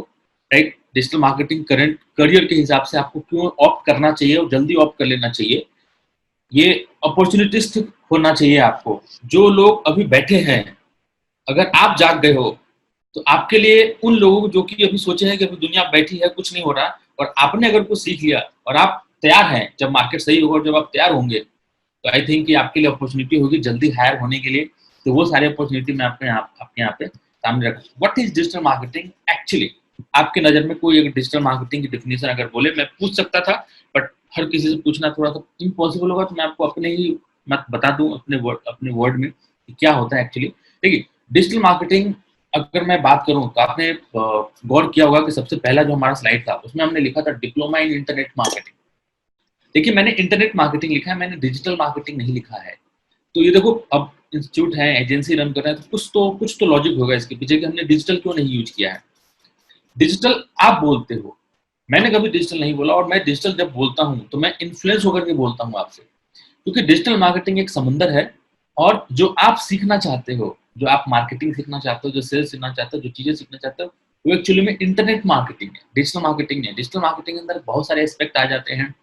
right. Digital marketing current career के हिसाब से आपको क्यों ऑप्ट करना चाहिए और जल्दी ऑप्ट कर लेना चाहिए, ये अपॉर्चुनिटिस्ट होना चाहिए आपको। जो लोग अभी बैठे हैं, अगर आप जाग गए हो तो आपके लिए उन लोगों जो कि अभी सोचे हैं कि अभी दुनिया बैठी है कुछ नहीं हो रहा, और आपने अगर कुछ सीख लिया और आप तैयार हैं, जब मार्केट सही होगा और जब आप तैयार होंगे तो आई थिंक कि आपके लिए अपॉर्चुनिटी होगी जल्दी हायर होने के लिए। तो वो सारी अपॉर्चुनिटी मैं आपके यहाँ पे सामने रखा। What is digital marketing actually? आपके नजर में कोई अगर डिजिटल मार्केटिंग की डेफिनेशन अगर बोले, मैं पूछ सकता था, बट हर किसी से पूछना थोड़ा सा इम्पॉसिबल होगा, तो मैं आपको अपने ही मत बता दूं अपने वर्ड में कि क्या होता है एक्चुअली। देखिए, डिजिटल मार्केटिंग अगर मैं बात करूं तो आपने गौर किया होगा कि सबसे पहला जो हमारा स्लाइड था उसमें हमने लिखा था डिप्लोमा इन इंटरनेट मार्केटिंग। देखिए, मैंने इंटरनेट मार्केटिंग लिखा है, मैंने डिजिटल मार्केटिंग नहीं लिखा है। तो ये देखो, अब इंस्टीट्यूट है, एजेंसी रन कर रहे हैं, तो कुछ तो लॉजिक होगा इसके पीछे कि हमने डिजिटल क्यों नहीं यूज किया है। डिजिटल आप बोलते हो, मैंने कभी डिजिटल नहीं बोला, और मैं डिजिटल जब बोलता हूं तो मैं इन्फ्लुएंस होकर के बोलता हूं आपसे, क्योंकि डिजिटल मार्केटिंग एक समुंदर है। और जो आप सीखना चाहते हो, जो आप मार्केटिंग सीखना चाहते हो, जो सेल्स सीखना चाहते हो, जो चीजें सीखना चाहते हो, वो एक्चुअली में इंटरनेट मार्केटिंग है, डिजिटल मार्केटिंग है। डिजिटल मार्केटिंग के अंदर बहुत सारे एस्पेक्ट आ जाते हैं।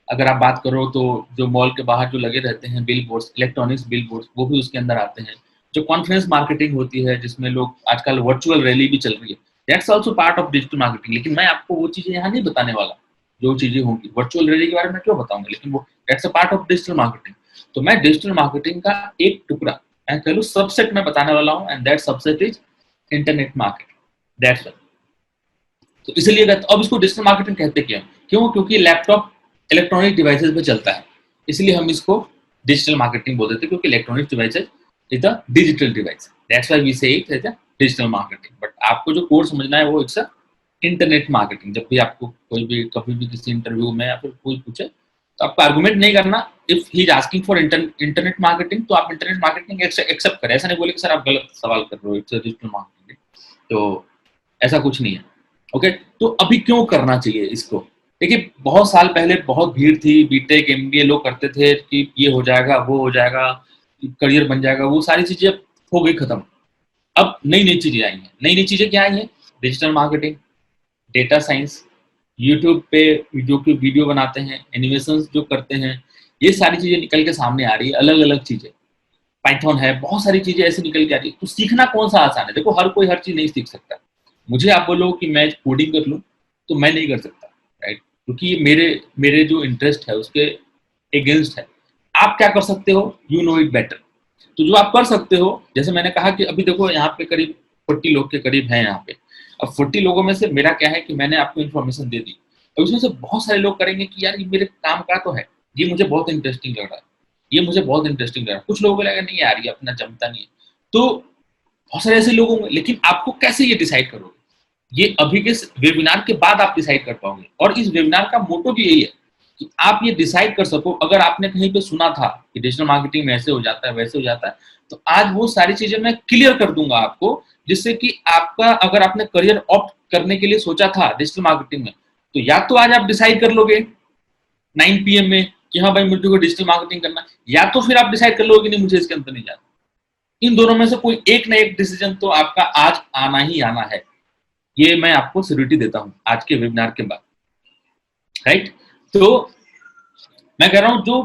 अगर आप बात करो तो जो मॉल के बाहर जो लगे रहते हैं bill boards, electronics bill boards, वो भी उसके अंदर आते हैं। जो कॉन्फ्रेंस मार्केटिंग होती है, जिसमें लोग आजकल वर्चुअल रैली भी चल रही है, that's also part of digital marketing. लेकिन मैं आपको वो चीजें यहाँ नहीं बताने वाला, जो चीजें होंगी वर्चुअल रैली के बारे में क्यों बताऊंगा, लेकिन वो that's a part of digital marketing. तो मैं डिजिटल मार्केटिंग का एक टुकड़ा, मैं कह लूँ सबसेट में बताने वाला हूँ, and that subset is internet marketing, that's why. तो इसलिए अब इसको डिजिटल मार्केटिंग कहते क्यों? क्योंकि लैपटॉप इलेक्ट्रॉनिक डिवाइसेस पे चलता है, इसलिए हम इसको डिजिटल मार्केटिंग बोल देते हैं, क्योंकि electronic devices is the digital device, that's why we say it as a digital marketing. But आपको जो कोर्स समझना है वो इट्स अ इंटरनेट मार्केटिंग। जब भी आपको कोई भी कभी भी किसी इंटरव्यू में या फिर कोई पूछे तो आपको आर्गुमेंट नहीं करना। If he is asking for internet marketing तो आप इंटरनेट मार्केटिंग एक्सेप्ट करें, ऐसा नहीं बोले कि सर आप गलत सवाल कर रहे हो, इट्स डिजिटल मार्केटिंग। तो ऐसा कुछ नहीं है। ओके, तो अभी क्यों करना चाहिए इसको? देखिए, बहुत साल पहले बहुत भीड़ थी, बीटेक एमबीए लोग करते थे कि ये हो जाएगा, वो हो जाएगा, करियर बन जाएगा, वो सारी चीजें अब हो गई खत्म। अब नई नई चीजें आई हैं। नई नई चीजें क्या आई हैं? Digital marketing, data science, YouTube पे जो कि वीडियो बनाते हैं, एनिमेशन जो करते हैं, ये सारी चीजें निकल के सामने आ रही है, अलग अलग चीजें। पाइथन है, बहुत सारी चीजें ऐसे निकल के आ रही है। तो सीखना कौन सा आसान है? देखो, हर कोई हर चीज नहीं सीख सकता। मुझे आप बोलो कि मैं कोडिंग कर लूँ तो मैं नहीं कर सकता, राइट? क्योंकि ये मेरे मेरे जो इंटरेस्ट है उसके अगेंस्ट है। आप क्या कर सकते हो? You know it better. तो जो आप कर सकते हो, जैसे मैंने कहा कि अभी देखो यहाँ पे करीब 40 लोग के करीब हैं यहाँ पे। अब 40 लोगों में से मेरा क्या है कि मैंने आपको इन्फॉर्मेशन दे दी। अब इसमें से बहुत सारे लोग करेंगे कि यार ये मेरे काम का तो है, ये मुझे बहुत इंटरेस्टिंग लग रहा है, ये मुझे बहुत इंटरेस्टिंग लग रहा है। कुछ लोगों को लगेगा नहीं यार ये अपना जमता नहीं है। तो बहुत सारे ऐसे लोग होंगे, लेकिन आपको कैसे ये डिसाइड करोगे? ये अभी के वेबिनार के बाद आप डिसाइड कर पाओगे। और इस वेबिनार का मोटो भी यही है कि आप ये डिसाइड कर सको। अगर आपने कहीं पे सुना था कि डिजिटल मार्केटिंग में ऐसे हो जाता है, वैसे हो जाता है, तो आज वो सारी चीजें मैं क्लियर कर दूंगा आपको, जिससे कि आपका, अगर आपने करियर ऑप्ट करने के लिए सोचा था डिजिटल मार्केटिंग में, तो या तो आज आप डिसाइड कर लोगे 9 PM में कि हाँ भाई मुझे को डिजिटल मार्केटिंग करना, या तो फिर आप डिसाइड कर लोगे कि नहीं मुझे इसके अंदर नहीं जाना। इन दोनों में से कोई एक ना एक डिसीजन तो आपका आज आना ही आना है। ये मैं आपको सिक्योरिटी देता हूं आज के वेबिनार के बाद, राइट? तो मैं कह रहा हूं जो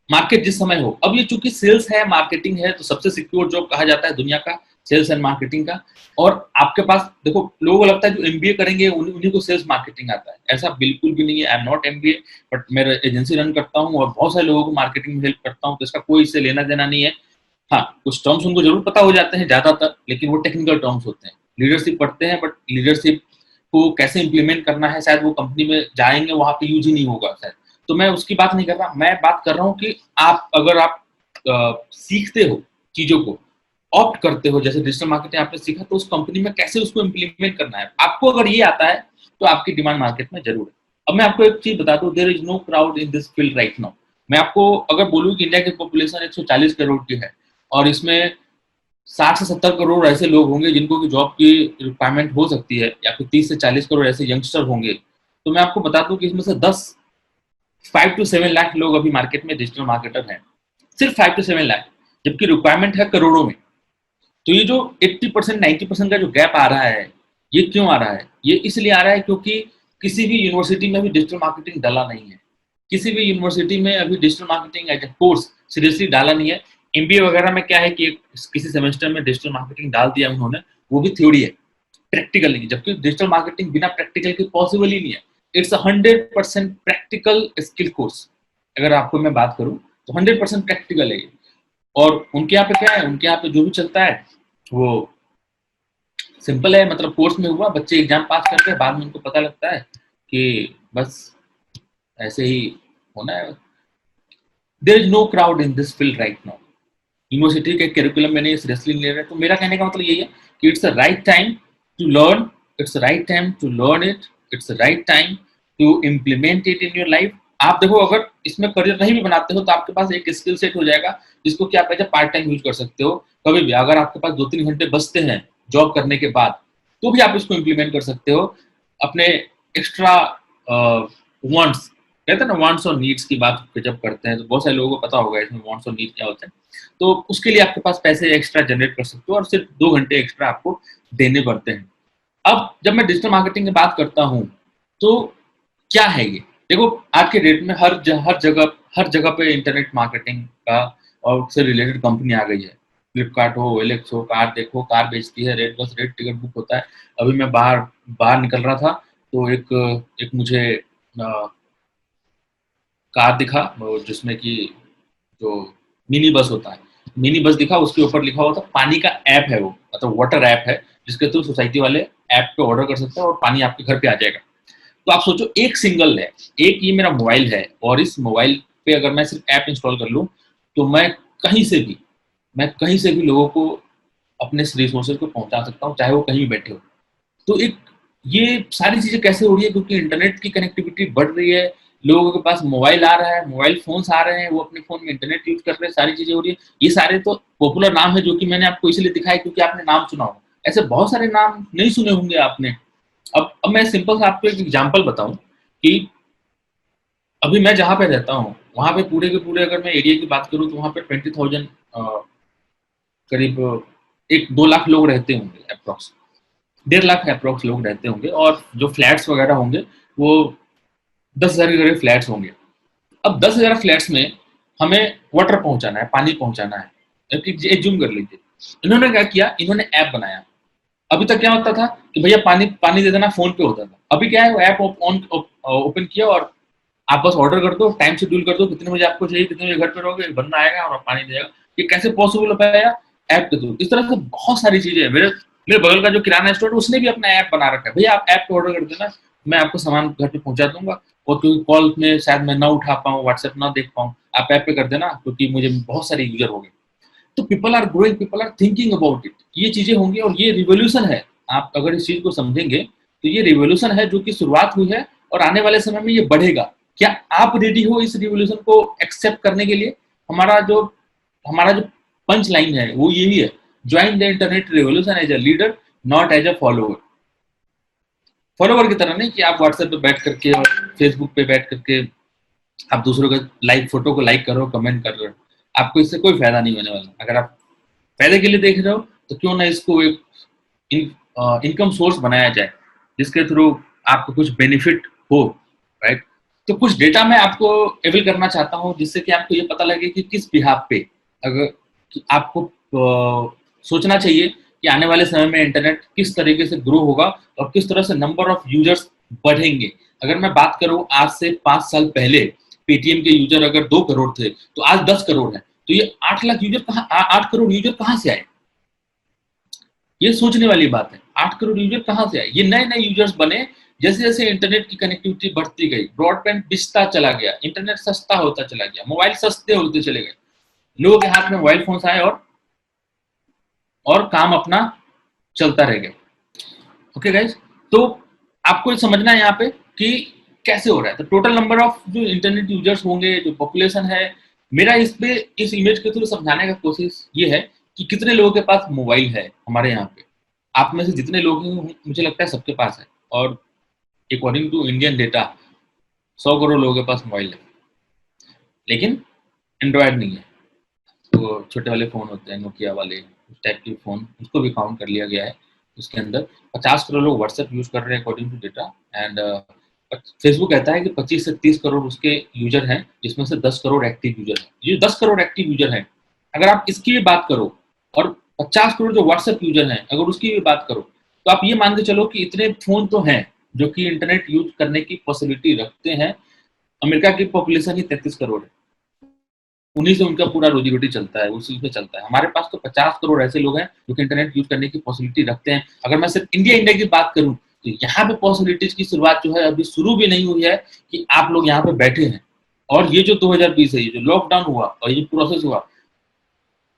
मार्केट जिस समय हो, अब ये चूंकि सेल्स है, मार्केटिंग है, तो सबसे सिक्योर जॉब कहा जाता है दुनिया का सेल्स एंड मार्केटिंग का। और आपके पास देखो, लोगों को लगता है जो एमबीए करेंगे उन्हीं को सेल्स मार्केटिंग आता है। ऐसा बिल्कुल भी नहीं है। I am not MBA, but मैं एजेंसी रन करता हूँ और बहुत सारे लोगों को मार्केटिंग में हेल्प करता हूँ, तो इसका कोई इससे लेना देना नहीं है। हाँ, कुछ टर्म्स उनको जरूर पता हो जाते हैं ज्यादातर, लेकिन वो टेक्निकल टर्म्स होते हैं। लीडरशिप पढ़ते हैं, बट लीडरशिप को कैसे इंप्लीमेंट करना है शायद वो कंपनी में जाएंगे वहां पे यूज ही नहीं होगा शायद। तो मैं उसकी बात नहीं कर रहा, मैं बात कर रहा हूँ कि आप अगर आप सीखते हो चीजों को, ऑप्ट करते हो, जैसे डिजिटल मार्केटिंग आपने सीखा, तो उस कंपनी में कैसे उसको इंप्लीमेंट करना है, आपको अगर ये आता है तो आपकी डिमांड मार्केट में जरूर है। अब मैं आपको एक चीज बता दूं, there is no crowd in this field right now. मैं आपको अगर बोलूं कि इंडिया की पॉपुलेशन 140 करोड़ की है और इसमें 60 से 70 करोड़ ऐसे लोग होंगे जिनको की जॉब की रिक्वायरमेंट हो सकती है, या फिर 30 से 40 करोड़ ऐसे यंगस्टर होंगे, तो मैं आपको बता दूं कि इसमें से 5 to 7 लाख लोग अभी मार्केट में डिजिटल मार्केटर हैं, सिर्फ 5 to 7 लाख, जबकि रिक्वायरमेंट है करोड़ों में। तो ये जो 80% 90% का जो गैप आ रहा है, ये क्यों आ रहा है? ये इसलिए आ रहा है क्योंकि किसी भी यूनिवर्सिटी में अभी डिजिटल मार्केटिंग डाला नहीं है। किसी भी यूनिवर्सिटी में अभी digital marketing as a course seriously डाला नहीं है। एमबीए वगैरह में क्या है कि किसी सेमेस्टर में डिजिटल मार्केटिंग डाल दिया उन्होंने, वो भी थ्योरी है, प्रैक्टिकल नहीं है। जबकि डिजिटल मार्केटिंग बिना प्रैक्टिकल के पॉसिबल ही नहीं है। It's 100% practical skill course. अगर आपको मैं बात करूं तो 100% प्रैक्टिकल है ये। और उनके यहाँ पे क्या है, उनके यहाँ पे जो भी चलता है वो सिंपल है, मतलब कोर्स में हुआ, बच्चे एग्जाम पास करते हैं, बाद में उनको पता लगता है कि बस ऐसे ही होना है। There is no crowd in this field right now. University के करिकुलम में नहीं सीरियसली ले रहे। तो मेरा कहने का मतलब यही है कि it's the right time to learn, it's the right time to learn it, it's the right time to implement it in your life. आप देखो, अगर इसमें करियर नहीं भी बनाते हो तो आपके पास एक स्किल सेट हो जाएगा जिसको कि आप as a part time use कर सकते हो कभी भी। अगर आपके पास 2-3 घंटे बचते हैं जॉब करने के बाद, तो भी आप इसको इम्प्लीमेंट कर सकते हो अपने एक्स्ट्रा वांट्स। कहते हैं ना, वांट्स और नीड्स की बात जब करते हैं तो बहुत सारे लोगों को पता होगा इसमें वांट्स और नीड क्या होते हैं। तो उसके लिए आपके पास पैसे एक्स्ट्रा जनरेट कर सकते हो और सिर्फ 2 घंटे एक्स्ट्रा आपको देने पड़ते हैं। अब जब मैं डिजिटल मार्केटिंग की बात करता हूँ तो क्या है ये? देखो, आज के डेट में हर जगह पे इंटरनेट मार्केटिंग का और उससे रिलेटेड कंपनी आ गई है। फ्लिपकार्ट हो, OLX हो, कार देखो, कार बेचती है, red bus red ticket book होता है। अभी मैं बाहर निकल रहा था तो एक मुझे कार दिखा जिसमें कि जो मिनी बस होता है, मिनी बस दिखा, उसके ऊपर लिखा हुआ था पानी का ऐप है, वो मतलब वाटर ऐप है जिसके थ्रू सोसाइटी वाले ऐप पे ऑर्डर कर सकते हैं और पानी आपके घर पे आ जाएगा। तो आप सोचो, एक सिंगल है, एक ये मेरा मोबाइल है और इस मोबाइल पे अगर मैं सिर्फ ऐप इंस्टॉल कर लूँ तो मैं कहीं से भी लोगों को अपने रिसोर्सेज को पहुंचा सकता हूँ, चाहे वो कहीं भी बैठे हो। तो एक ये सारी चीजें कैसे हो रही है, क्योंकि इंटरनेट की कनेक्टिविटी बढ़ रही है, लोगों के पास मोबाइल आ रहा है, मोबाइल फोन्स आ रहे हैं, वो अपने फोन में इंटरनेट यूज कर रहे हैं, सारी चीजें हो रही है। ये सारे तो पॉपुलर नाम है जो कि मैंने आपको इसलिए दिखाया क्योंकि आपने नाम सुना होगा, ऐसे बहुत सारे नाम नहीं सुने होंगे आपने। अब मैं सिंपल सा आपको एक एग्जांपल बताऊं कि अभी मैं जहाँ पे रहता हूँ वहाँ पे पूरे के पूरे, अगर मैं एरिया की बात करूँ तो वहाँ पे 20,000 करीब 1-2 लाख लोग रहते होंगे अप्रोक्स, 1.5 लाख अप्रोक्स लोग रहते होंगे, और जो फ्लैट्स वगैरह होंगे वो 10,000 के करीब फ्लैट्स होंगे। अब 10,000 फ्लैट्स में हमें वाटर पहुंचाना है, पानी पहुंचाना है। एक जूम कर लीजिए, इन्होंने क्या किया, इन्होंने ऐप बनाया। अभी तक क्या होता था कि भैया पानी पानी दे देना, फोन पे होता था। अभी क्या है, वो ऐप ओपन किया और आप बस ऑर्डर कर दो, टाइम शेड्यूल कर दो, कितने बजे आपको चाहिए, कितने बजे घर पे रहोगे, बंदा आएगा और पानी देगा। ये कैसे पॉसिबल हो पाया, ऐप के थ्रू। इस तरह से बहुत सारी चीजें हैं। मेरे मेरे बगल का जो किराना स्टोर है उसने भी अपना ऐप बना रखा है, भैया आप ऐप पे ऑर्डर कर देना, मैं आपको सामान घर पे पहुंचा दूंगा। और क्योंकि कॉल में शायद मैं ना उठा पाऊँ, व्हाट्सएप ना देख पाऊँ, आप ऐप पे कर देना, क्योंकि मुझे बहुत सारे यूजर हो गए। तो people are growing, people are thinking about it. ये चीजें होंगी और ये रिवोल्यूशन है। आप अगर इस चीज को समझेंगे तो ये रिवोल्यूशन है जो कि शुरुआत हुई है और आने वाले समय में ये बढ़ेगा। क्या आप रेडी हो इस रिवोल्यूशन को एक्सेप्ट करने के लिए? हमारा जो पंच लाइन है वो यही है, join the internet revolution as a leader, not as a follower. Follower की तरह नहीं कि आप व्हाट्सएप पे बैठ करके और फेसबुक पे बैठ करके आप दूसरों के लाइक फोटो को लाइक कर रहे हो, कमेंट कर रहे हो। आपको इससे कोई फायदा नहीं होने वाला। अगर आप फायदे के लिए देख रहे हो तो क्यों ना इसको एक इनकम सोर्स बनाया जाए जिसके थ्रू आपको कुछ बेनिफिट हो, राइट? तो कुछ डेटा मैं आपको एवेल करना चाहता हूँ जिससे कि आपको ये पता लगे कि किस बिहाफ पे अगर कि आपको सोचना चाहिए कि आने वाले समय में इंटरनेट किस तरीके से ग्रो होगा और किस तरह से नंबर ऑफ यूजर्स बढ़ेंगे। अगर मैं बात करूं आज से 5 साल पहले पेटीएम के यूजर अगर 2 करोड़ थे तो आज 10 करोड़ है, तो ये 8 लाख यूजर कहाँ, 8 करोड़ यूजर कहाँ से आए? ये सोचने वाली बात है। 8 करोड़ यूजर कहाँ से आए? ये नए नए यूजर्स बने जैसे जैसे इंटरनेट की कनेक्टिविटी बढ़ती गई, ब्रॉडबैंड बिकता चला गया, इंटरनेट सस्ता होता चला गया, मोबाइल सस्ते होते चले गए, लोगों के हाथ में मोबाइल फोन आए और काम अपना चलता रह गया। ओके गाइज, तो आपको समझना है यहाँ पे कि कैसे हो रहा है। तो टोटल नंबर ऑफ जो इंटरनेट यूजर्स होंगे, जो पॉपुलेशन है, मेरा इस इमेज के थ्रू समझाने का कोशिश ये है कि कितने लोगों के पास मोबाइल है हमारे यहाँ पे। आप में से जितने लोग हैं मुझे लगता है सबके पास है, और according to Indian data 100 crore लोगों के पास मोबाइल है, लेकिन एंड्रॉयड नहीं है। तो छोटे वाले फ़ोन होते हैं, नोकिया वाले, उस टाइप के फ़ोन, उसको भी काउंट कर लिया गया है। उसके अंदर 50 करोड़ लोग व्हाट्सएप यूज़ कर रहे हैं according to data, and Facebook कहता है कि 25 से 30 करोड़ उसके यूज़र हैं, जिसमें से 10 करोड़ एक्टिव यूज़र हैं। ये 10 करोड़ एक्टिव यूज़र हैं, अगर आप इसकी भी बात करो, और 50 करोड़ जो व्हाट्सएप यूज़र हैं, अगर उसकी भी बात करो, तो आप ये मान के चलो कि इतने फ़ोन तो हैं जो कि इंटरनेट यूज़ करने की पॉसिबिलिटी रखते हैं। अमेरिका की पॉपुलेशन ही 33 करोड़ है, उन्हीं से उनका पूरा रोजी-रोटी चलता है, उसी पे चलता है। हमारे पास तो 50 करोड़ ऐसे लोग हैं जो कि इंटरनेट यूज़ करने की पॉसिबिलिटी रखते हैं। अगर मैं सिर्फ इंडिया की बात करूँ, तो यहाँ पे पॉसिबिलिटीज़ की शुरुआत जो है अभी शुरू भी नहीं हुई है कि आप लोग यहाँ पे बैठे हैं। और ये जो 2020 है, ये जो लॉकडाउन हुआ और ये प्रोसेस हुआ,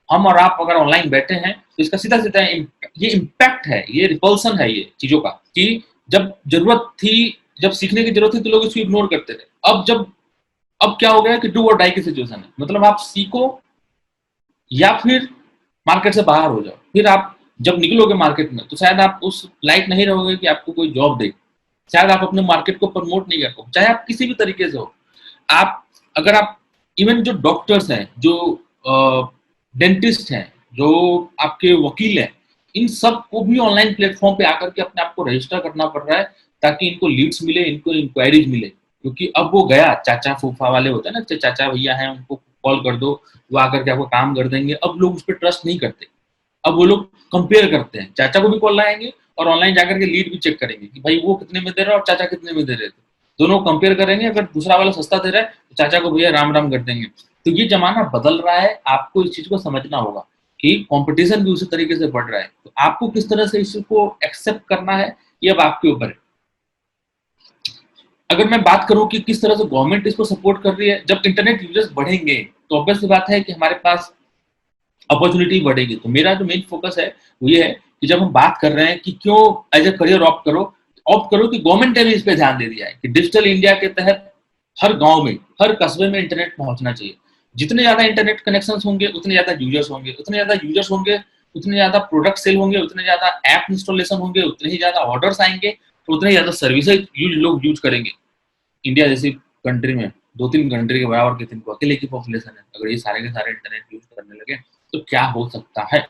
हम और आप अगर ऑनलाइन बैठे हैं तो इसका सीधा-सीधा ये इम्पैक्ट है, ये रिपल्सन है ये चीज़ों का, कि जब ज़रूरत थी, जब सीखने की ज़रूरत थी तो लोग इसको इग्नोर करते थे। अब क्या हो गया कि डू और डाई की सिचुएशन है, मतलब आप सीखो या फिर मार्केट से बाहर हो जाओ। फिर आप जब निकलोगे मार्केट में तो शायद आप उस लायक नहीं रहोगे कि आपको कोई जॉब दे, शायद आप अपने मार्केट को प्रमोट नहीं कर पाओ, चाहे आप किसी भी तरीके से हो। आप अगर आप इवन जो डॉक्टर्स हैं, जो डेंटिस्ट हैं, जो आपके वकील हैं, इन सब को भी ऑनलाइन प्लेटफॉर्म पे आकर के अपने आप को रजिस्टर करना पड़ रहा है ताकि इनको लीड्स मिले, इनको इंक्वायरीज मिले। क्योंकि अब वो गया, चाचा फूफा वाले होते हैं ना, चाचा भैया हैं, उनको कॉल कर दो, वो आकर के आपको काम कर देंगे। अब लोग उस पर ट्रस्ट नहीं करते, अब वो लोग कंपेयर करते हैं। चाचा को भी कॉल लाएंगे और ऑनलाइन जाकर के लीड भी चेक करेंगे कि भाई वो कितने में दे रहा है और चाचा कितने में दे रहे थे। दोनों कंपेयर करेंगे, अगर दूसरा वाला सस्ता दे रहा है तो चाचा को भैया राम राम कर देंगे। तो ये जमाना बदल रहा है, आपको इस चीज को समझना होगा कि कंपटीशन भी उसी तरीके से बढ़ रहा है। तो आपको किस तरह से इसको एक्सेप्ट करना है, ये अब आपके ऊपर है। अगर मैं बात करूं कि किस तरह से गवर्नमेंट इसको सपोर्ट कर रही है, जब इंटरनेट यूजर्स बढ़ेंगे तो ऑब्वियस सी बात है कि हमारे पास अपॉर्चुनिटी बढ़ेगी। तो मेरा जो मेन फोकस है वो ये है कि जब हम बात कर रहे हैं कि क्यों एज ए करियर ऑप्ट करो कि गवर्नमेंट ने भी इस पे ध्यान दे दिया है कि डिजिटल इंडिया के तहत हर गांव में, हर कस्बे में इंटरनेट पहुंचना चाहिए। जितने ज्यादा इंटरनेट कनेक्शन होंगे उतने ज्यादा यूजर्स होंगे, उतने ज्यादा यूजर्स होंगे उतने ज्यादा प्रोडक्ट सेल होंगे, उतने ज्यादा ऐप इंस्टॉलेशन होंगे, उतने ही ज्यादा ऑर्डर्स आएंगे, उतने ही ज्यादा सर्विसेज लोग यूज करेंगे। इंडिया जैसी कंट्री में 2-3 कंट्री के बराबर के तिनको अकेले की पॉपुलेशन है। अगर ये सारे के सारे इंटरनेट यूज करने लगे तो क्या हो सकता है।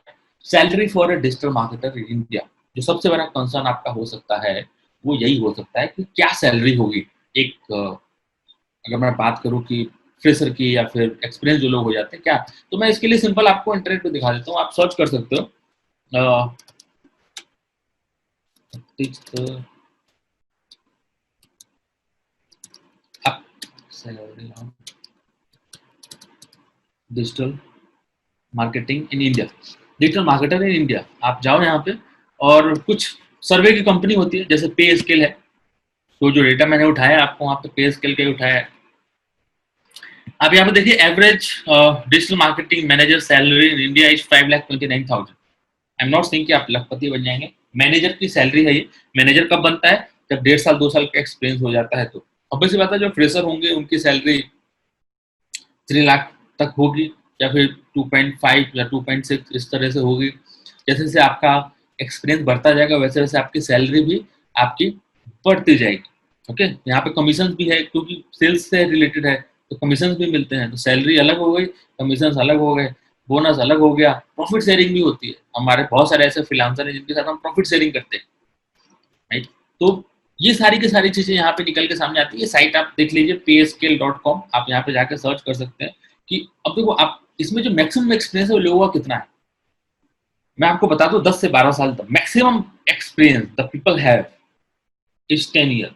Salary for a digital marketer in India, जो सबसे बड़ा कंसर्न आपका हो सकता है वो यही हो सकता है कि क्या सैलरी होगी। एक अगर मैं बात करूं कि फ्रेशर की या फिर एक्सपीरियंस जो लोग हो जाते हैं क्या, तो मैं इसके लिए सिंपल आपको इंटरनेट पे दिखा देता हूँ, आप सर्च कर सकते हो। Digital marketing in India, digital marketer in India, आप जाओ यहाँ पे और कुछ सर्वे की कंपनी होती है जैसे पे स्केल है। तो जो डेटा मैंने उठाया आपको वहाँ पे पे स्केल का उठाया है। आप यहाँ पे देखिए average digital marketing manager salary in India is 5,29,000। I am not saying कि आप लखपति बन जाएंगे, मैनेजर की सैलरी है ये। मैनेजर कब बनता है, जब 1.5 साल 2 साल का एक्सपीरियंस हो जाता है। तो ऑब्वियसली बात है जो फ्रेशर होंगे उनकी सैलरी 3 लाख तक होगी या फिर 2.5 या 2.6 इस तरह से होगी। जैसे जैसे आपका एक्सपीरियंस बढ़ता जाएगा वैसे वैसे आपकी सैलरी भी आपकी बढ़ती जाएगी। ओके, यहाँ पे कमीशन भी है क्योंकि सेल्स से रिलेटेड है तो कमीशन भी मिलते हैं। तो सैलरी अलग हो गई, कमीशन अलग हो गए, बोनस अलग हो गया, प्रॉफिट शेयरिंग भी होती है। हमारे बहुत सारे ऐसे फ्रीलांसर हैं जिनके साथ हम प्रॉफिट शेयरिंग करते हैं, राइट। तो ये सारी की सारी चीजें यहाँ पे निकल के सामने आती है। साइट आप देख लीजिए payscale.com, आप यहाँ पे जाकर सर्च कर सकते हैं कि अब देखो आप इसमें जो मैक्सिमम एक्सपीरियंस है वो लोगों का कितना है। मैं आपको बता दूं 10 से 12 साल तक maximum experience the people have is 10 year.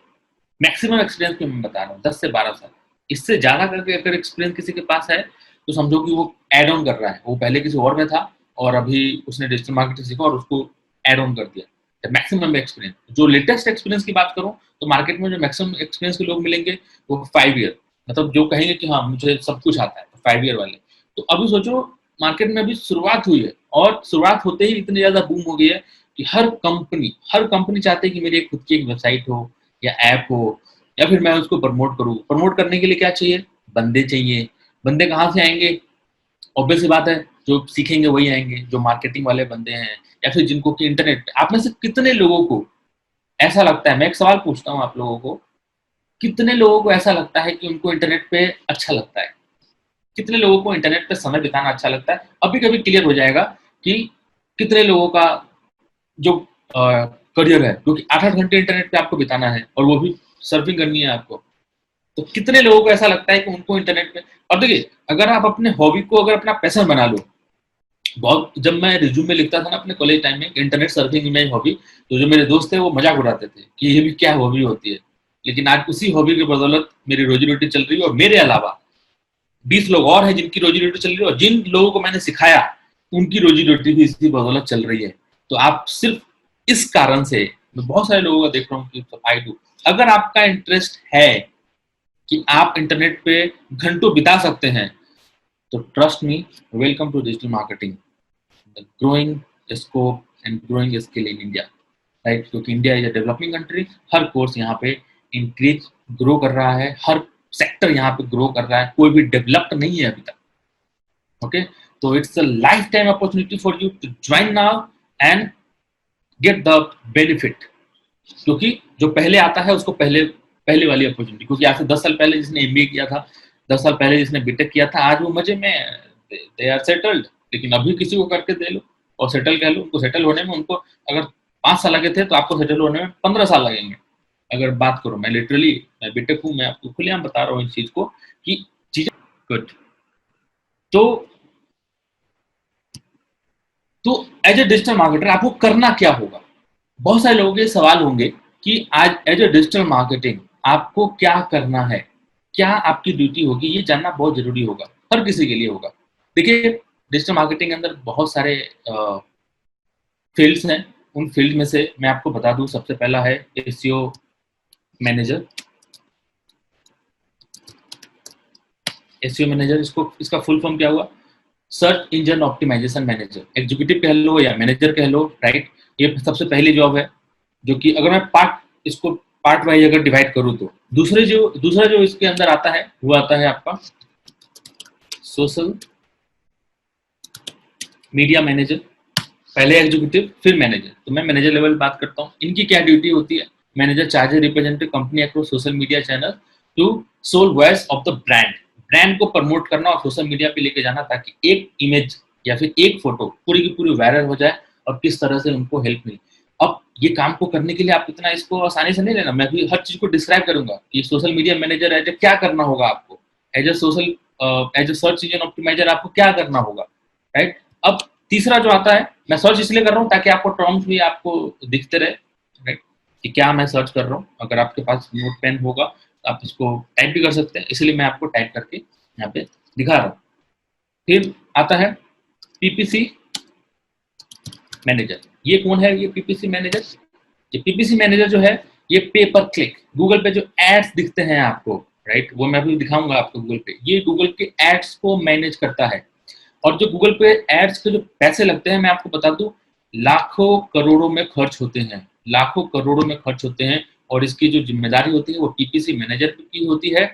Maximum experience की मैं बता रहा हूँ 10 से 12 साल। इससे ज्यादा करके अगर एक्सपीरियंस किसी के पास है तो समझो कि वो एड ऑन कर रहा है, वो पहले किसी और में था और अभी उसने डिजिटल मार्केटिंग सीखा और उसको एड ऑन कर दिया। मैक्सिमम एक्सपीरियंस, जो लेटेस्ट एक्सपीरियंस की बात करूं तो मार्केट में जो मैक्सिमम एक्सपीरियंस के लोग मिलेंगे वो 5 ईयर, मतलब जो कहेंगे कि हाँ मुझे सब कुछ आता है, 5 ईयर वाले। तो अभी सोचो मार्केट में अभी शुरुआत हुई है और शुरुआत होते ही इतनी ज्यादा बूम हो गई है कि हर कंपनी चाहती है कि मेरी खुद की एक वेबसाइट हो या ऐप हो या फिर मैं उसको प्रमोट करूँ। प्रमोट करने के लिए क्या चाहिए, बंदे चाहिए। बंदे कहाँ से आएंगे, ऑब्वियस सी बात है जो सीखेंगे वही आएंगे, जो मार्केटिंग वाले बंदे हैं या फिर जिनको कि इंटरनेट। आप में से कितने लोगों को ऐसा लगता है, मैं एक सवाल पूछता हूँ आप लोगों को, कितने लोगों को ऐसा लगता है कि उनको इंटरनेट पे अच्छा लगता है, कितने लोगों को इंटरनेट पे समय बिताना अच्छा लगता है। अभी कभी क्लियर हो जाएगा कि कितने लोगों का जो करियर है क्योंकि 8-8 घंटे इंटरनेट पे आपको बिताना है और वो भी सर्फिंग करनी है आपको। तो कितने लोगों को ऐसा लगता है कि उनको इंटरनेट पे, और देखिए अगर आप अपने हॉबी को अगर अपना पैशन बना लो, बहुत जब मैं रिज्यूम में लिखता था ना अपने कॉलेज टाइम में इंटरनेट सर्फिंग में हॉबी, तो जो मेरे दोस्त थे वो मजाक उड़ाते थे कि ये भी क्या हॉबी होती है। लेकिन आज उसी हॉबी की बदौलत मेरी रोजी रोटी चल रही है और मेरे अलावा 20 लोग और हैं जिनकी रोजी रोटी चल रही है और जिन लोगों को मैंने सिखाया उनकी रोजी रोटी भी इसी बदौलत चल रही है। तो आप सिर्फ इस कारण से, मैं बहुत सारे लोगों का देख रहा हूँ कि आई डू, अगर आपका इंटरेस्ट है कि आप इंटरनेट पे घंटों बिता सकते हैं तो trust me, welcome to digital marketing, growing scope and growing skill in India, right. क्योंकि India is a developing country, हर कोर्स यहाँ पे इंक्रीज ग्रो कर रहा है, हर सेक्टर यहाँ पे ग्रो कर रहा है, कोई भी डेवलप्ड नहीं है अभी तक। ओके, तो it's a life time opportunity for you to join now and get the benefit. क्योंकि जो पहले आता है उसको पहले पहले वाली अपॉर्चुनिटी, क्योंकि आज से 10 साल पहले जिसने एमबीए किया था, 10 साल पहले जिसने बीटेक किया था, आज वो मजे में दे आर सेटल्ड। लेकिन अभी किसी को करके दे लो और सेटल कह लो, उनको सेटल होने में उनको अगर 5 साल लगे थे तो आपको सेटल होने में 15 साल लगेंगे। अगर बात करो, मैं लिटरली मैं बीटेक हूँ, मैं आपको खुलेआम बता रहा हूँ इस चीज को कि चीजें गुड। तो तो एज ए डिजिटल मार्केटर आपको करना क्या होगा। बहुत सारे लोगों के सवाल होंगे कि आज एज ए डिजिटल मार्केटिंग आपको क्या करना है, क्या आपकी ड्यूटी होगी, ये जानना बहुत जरूरी होगा, हर किसी के लिए होगा। देखिए डिजिटल मार्केटिंग के अंदर बहुत सारे फील्ड्स हैं। उन फील्ड में से मैं आपको बता दूं, सबसे पहला है एसईओ मैनेजर। एसईओ मैनेजर, इसका फुल फॉर्म क्या हुआ? Search engine optimisation manager. Executive कह लो या मैनेजर कह लो, राइट? ये सबसे पहली जॉब है, जो कि अगर मैं इसको पार्ट वाइज अगर डिवाइड करूँ तो दूसरा जो इसके अंदर आता है वो आता है आपका सोशल मीडिया मैनेजर। पहले एग्जीक्यूटिव फिर मैनेजर। तो मैं मैनेजर लेवल बात करता हूँ। इनकी क्या ड्यूटी होती है? Manager charge representative company across social media channel to sole voice of the brand को प्रमोट करना और सोशल मीडिया पे लेके जाना, ताकि एक इमेज या फिर एक फोटो पूरी की पूरी वायरल हो जाए और किस तरह से उनको हेल्प मिले। अब ये काम को करने के लिए आप इतना इसको आसानी से नहीं लेना, मैं भी हर चीज को डिस्क्राइब करूंगा कि social media manager as a क्या करना होगा आपको, as a search engine optimiser आपको क्या करना होगा, राइट? अब तीसरा जो आता है, मैं सर्च इसलिए कर रहा हूँ ताकि आपको टर्म्स भी आपको दिखते रहे, राइट, कि क्या मैं सर्च कर रहा हूँ। अगर आपके पास नोट पेन होगा तो आप इसको टाइप भी कर सकते हैं, इसलिए मैं आपको टाइप करके यहाँ पे दिखा रहा हूँ। फिर आता है पीपीसी मैनेजर। ये कौन है? ये पीपीसी मैनेजर। ये पीपीसी मैनेजर जो है, ये पे पर क्लिक, गूगल पे जो एड्स दिखते हैं आपको, राइट, वो मैं भी दिखाऊंगा आपको गूगल पे, ये गूगल के एड्स को मैनेज करता है। और जो गूगल पे एड्स के जो पैसे लगते हैं, मैं आपको बता दूं, लाखों करोड़ों में खर्च होते हैं, लाखों करोड़ों में खर्च होते हैं। और इसकी जो जिम्मेदारी होती है वो पीपीसी मैनेजर की होती है,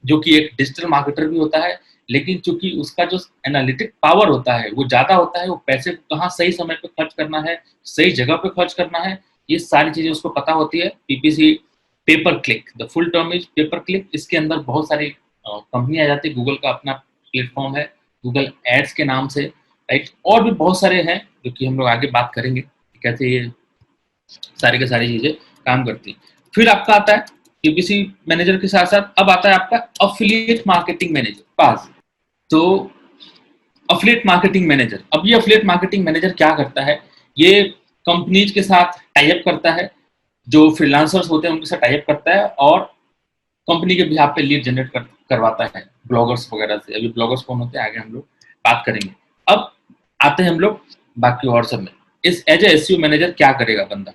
जो कि एक डिजिटल मार्केटर भी होता है, लेकिन चूंकि उसका जो एनालिटिक पावर होता है वो ज्यादा होता है, वो पैसे को कहाँ सही समय पे खर्च करना है, सही जगह पे खर्च करना है, ये सारी चीजें उसको पता होती है। PPC paper click, the full term is paper click. इसके अंदर बहुत सारी कंपनी आ जाती है, गूगल का अपना प्लेटफॉर्म है गूगल एड्स के नाम से, राइट, और भी बहुत सारे हैं जो कि हम लोग आगे बात करेंगे कैसे ये सारी के सारी चीजें काम करती हैं। फिर आपका आता है पीपीसी मैनेजर के साथ साथ अब आता है आपका अफिलिएट मार्केटिंग मैनेजर पास। तो अफिलिएट मार्केटिंग मैनेजर, अब ये अफिलिएट मार्केटिंग मैनेजर क्या करता है? ये कंपनीज के साथ टाई अप करता है, जो फ्रीलांसर्स होते हैं उनके साथ टाई अप करता है और कंपनी के बिहाफ पे लीड जनरेट करवाता है ब्लॉगर्स वगैरह से। अभी ब्लॉगर्स कौन होते हैं आगे हम लोग बात करेंगे। अब आते हैं हम लोग बाकी और सब में। इस एज ए एसईओ मैनेजर क्या करेगा बंदा,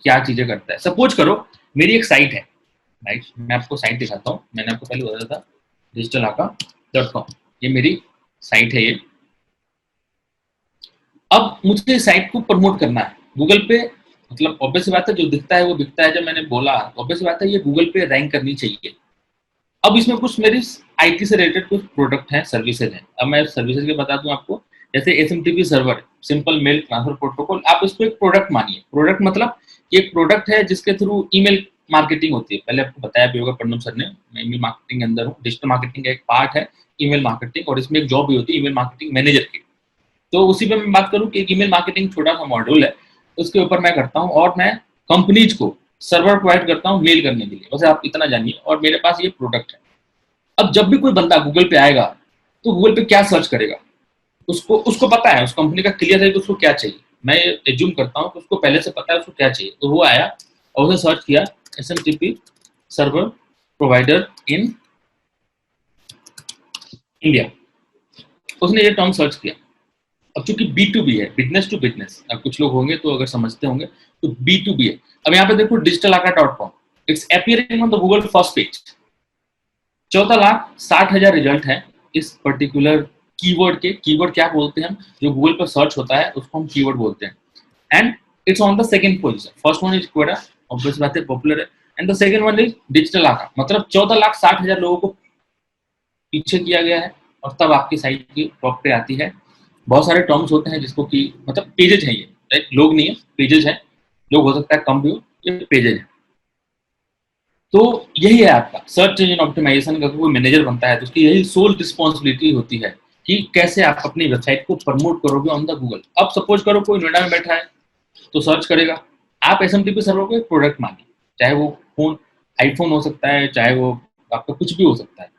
क्या चीजें करता है? सपोज करो मेरी एक साइट है, राइट, मैं आपको साइट दिखाता हूँ। मैंने आपको पहले बताया था digitalaaka.com, ये मेरी साइट है ये। अब मुझे इस साइट को प्रमोट करना है गूगल पे, मतलब ऑब्वियस सी बात है, जो दिखता है वो बिकता है। जब मैंने बोला ऑब्वियस सी बात है, ये गूगल पे रैंक करनी चाहिए। अब इसमें कुछ मेरी आईटी से रिलेटेड कुछ प्रोडक्ट हैं, सर्विसेज हैं। अब मैं सर्विसेज के बता दूं आपको, जैसे SMTP server, simple mail transfer protocol, आप इसको एक प्रोडक्ट मानिए। प्रोडक्ट मतलब ये एक प्रोडक्ट है जिसके थ्रू ईमेल मार्केटिंग होती है। पहले आपको बताया भी होगा पन्नम सर ने, मैं ईमेल मार्केटिंग के अंदर हूँ। डिजिटल मार्केटिंग का एक पार्ट है ईमेल मार्केटिंग, और इसमें एक जॉब भी होती है ईमेल मार्केटिंग मैनेजर की। तो उसी पे मैं बात करूँ कि एक ईमेल मार्केटिंग छोटा सा मॉड्यूल है, उसके ऊपर मैं करता हूँ, और मैं कंपनीज को सर्वर प्रोवाइड करता हूँ मेल करने के लिए। बस आप इतना जानिए, और मेरे पास ये प्रोडक्ट है। अब जब भी कोई बंदा गूगल पे आएगा तो गूगल पे क्या सर्च करेगा, उसको पता है, उस कंपनी का क्लियर है कि उसको क्या चाहिए। मैं एज्यूम करता हूँ कि उसको पहले से पता है उसको क्या चाहिए। तो वो आया और उसने सर्च किया SMTP server provider in India, उसने ये टर्म सर्च किया। अब चूंकि B2B है, बिजनेस टू बिजनेस, अब कुछ लोग होंगे तो अगर समझते होंगे तो B2B है। अब यहाँ पे देखो digitalaaka.com, it's appearing on the Google first page. 14,60,000 result है इस पर्टिकुलर कीवर्ड के। कीवर्ड क्या बोलते हैं हम, जो गूगल पर सर्च होता है उसको हम कीवर्ड बोलते हैं। And it's on the second position. First one is Quora, obvious बात है, पॉपुलर है, and the second one is digitalaaka। मतलब 14,60,000 लोगों को पीछे किया गया है, और तब आपकी साइट की टॉप पे आती है। बहुत सारे टर्म्स होते हैं जिसको कि मतलब पेजेज है ये, राइट, लोग नहीं है, पेजेज है। लोग हो सकता है कम भी हो, ये पेजेज है। तो यही है आपका सर्च इंजन ऑप्टिमाइजेशन का। कोई मैनेजर बनता है तो उसकी यही सोल रिस्पॉन्सिबिलिटी होती है कि कैसे आप अपनी वेबसाइट को प्रमोट करोगे ऑन द गूगल। अब सपोज करो कोई नोएडा में बैठा है तो सर्च करेगा, आप एसएमटीपी सर्वर को एक प्रोडक्ट मानिए, चाहे वो फोन आईफोन हो सकता है, चाहे वो आपका कुछ भी हो सकता है।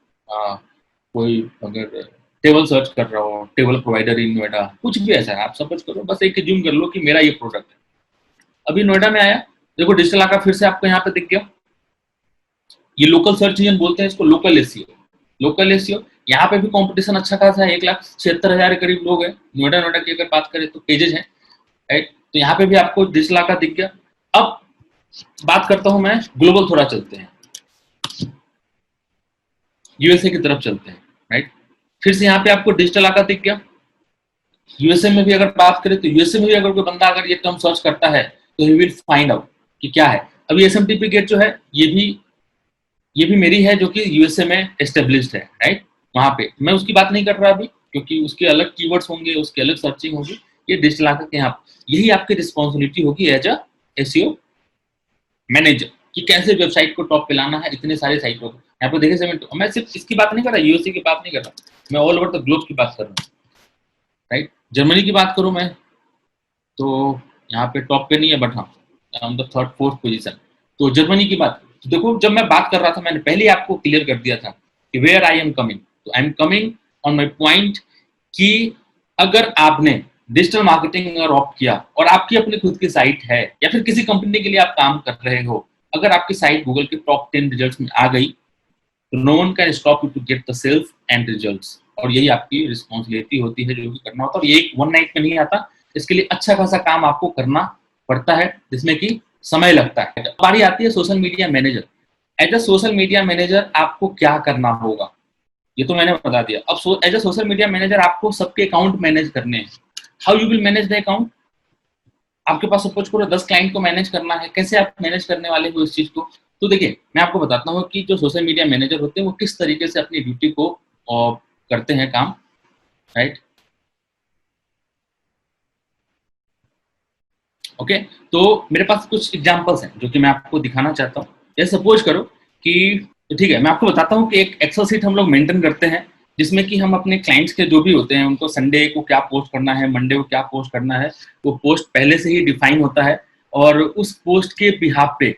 कोई अगर टेबल सर्च कर रहा हो, टेबल प्रोवाइडर इन नोएडा, कुछ भी ऐसा है, आप सपोज करो, बस एक जूम कर लो कि मेरा ये प्रोडक्ट है। अभी नोएडा में आया, देखो digitalaaka फिर से आपको यहाँ पे दिख गया। ये लोकल सर्च इंजन बोलते हैं इसको, लोकल एसईओ। लोकल एसईओ यहाँ पे भी कंपटीशन अच्छा खासा है, 1,76,000 के करीब लोग हैं। नोएडा की अगर बात करें तो पेजेज हैं, राइट। तो यहाँ पे भी आपको digitalaaka दिख गया। अब बात करता हूँ मैं ग्लोबल, थोड़ा चलते हैं, यूएसए की तरफ चलते हैं। राइट। फिर से यहाँ पे आपको डिजिटल आका दिख गया। यूएसए में भी अगर बात करें तो यूएसए में भी अगर कोई बंदा अगर ये टर्म सर्च करता है तो ही विल फाइंड आउट कि क्या है। अभी एसएमटीपी गेट जो है ये भी मेरी है, जो कि यूएसए में एस्टेब्लिश्ड है, राइट। वहां पे मैं उसकी बात नहीं कर रहा अभी, क्योंकि उसके अलग कीवर्ड्स होंगे, उसके अलग सर्चिंग होगी। ये डिजिटल आका के यहाँ यही आपकी रिस्पॉन्सिबिलिटी होगी एज अ एसईओ मैनेजर कि कैसे वेबसाइट को टॉप पे लाना है इतने सारे साइटों को। यहाँ पे देखिए मैं सिर्फ इसकी बात नहीं कर रहा, यूएसए की बात नहीं कर रहा, मैं ऑल ओवर द ग्लोब की बात कर रहा हूँ, राइट। जर्मनी की बात करूँ मैं तो यहाँ पे टॉप पे नहीं है, बट हाँ on the third fourth position. तो जर्मनी की बात तो देखो, जब मैं बात कर रहा था मैंने पहले आपको क्लियर कर दिया था कि वेयर आई एम कमिंग, तो I am coming on my point कि अगर आपने डिजिटल मार्केटिंग अगर ऑप्ट किया और आपकी अपनी खुद की साइट है या फिर किसी कंपनी के लिए आप काम कर रहे हो, अगर आपकी साइट गूगल के टॉप 10 रिजल्ट्स में आ गई तो no one can stop you to get the sales and results. और यही आपकी रिस्पॉन्सिबिलिटी होती है जो कि करना होता है, और ये एक वन नाइट में नहीं आता। इसके लिए अच्छा खासा काम आपको करना पड़ता है जिसमें कि समय लगता है। बारी आती है social media manager. As a social media manager आपको क्या करना होगा ये तो मैंने बता दिया। अब as a social media manager आपको सबके अकाउंट मैनेज करने हैं। How you will manage the account? आपके पास सपोज करो 10 क्लाइंट को मैनेज करना है, कैसे आप मैनेज करने वाले हो इस चीज को? तो देखिए मैं आपको बताता हूँ कि जो सोशल मीडिया मैनेजर होते हैं वो किस तरीके से अपनी ड्यूटी को करते हैं काम, राइट। ओके, तो मेरे पास कुछ एग्जांपल्स हैं जो कि मैं आपको दिखाना चाहता हूँ। जैसे सपोज करो कि तो ठीक है, मैं आपको बताता हूँ कि एक एक्सेल शीट हम लोग मेंटेन करते हैं जिसमें कि हम अपने क्लाइंट्स के जो भी होते हैं उनको संडे को क्या पोस्ट करना है, मंडे को क्या पोस्ट करना है, वो पोस्ट पहले से ही डिफाइन होता है। और उस पोस्ट के बिहाफ पे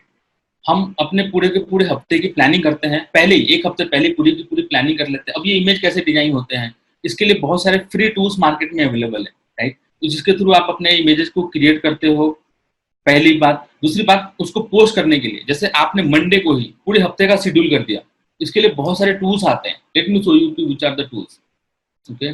हम अपने पूरे के पूरे हफ्ते की प्लानिंग करते हैं। पहले ही एक हफ्ते पहले पूरी की पूरी प्लानिंग कर लेते हैं। अब ये इमेज कैसे डिजाइन होते हैं, इसके लिए बहुत सारे फ्री टूल्स मार्केट में अवेलेबल है, राइट। तो जिसके थ्रू आप अपने इमेजेस को क्रिएट करते हो, पहली बात। दूसरी बात, उसको पोस्ट करने के लिए जैसे आपने मंडे को ही पूरे हफ्ते का शेड्यूल कर दिया, इसके लिए बहुत सारे टूल्स आते हैं। Let me show you to which are the tools. Okay,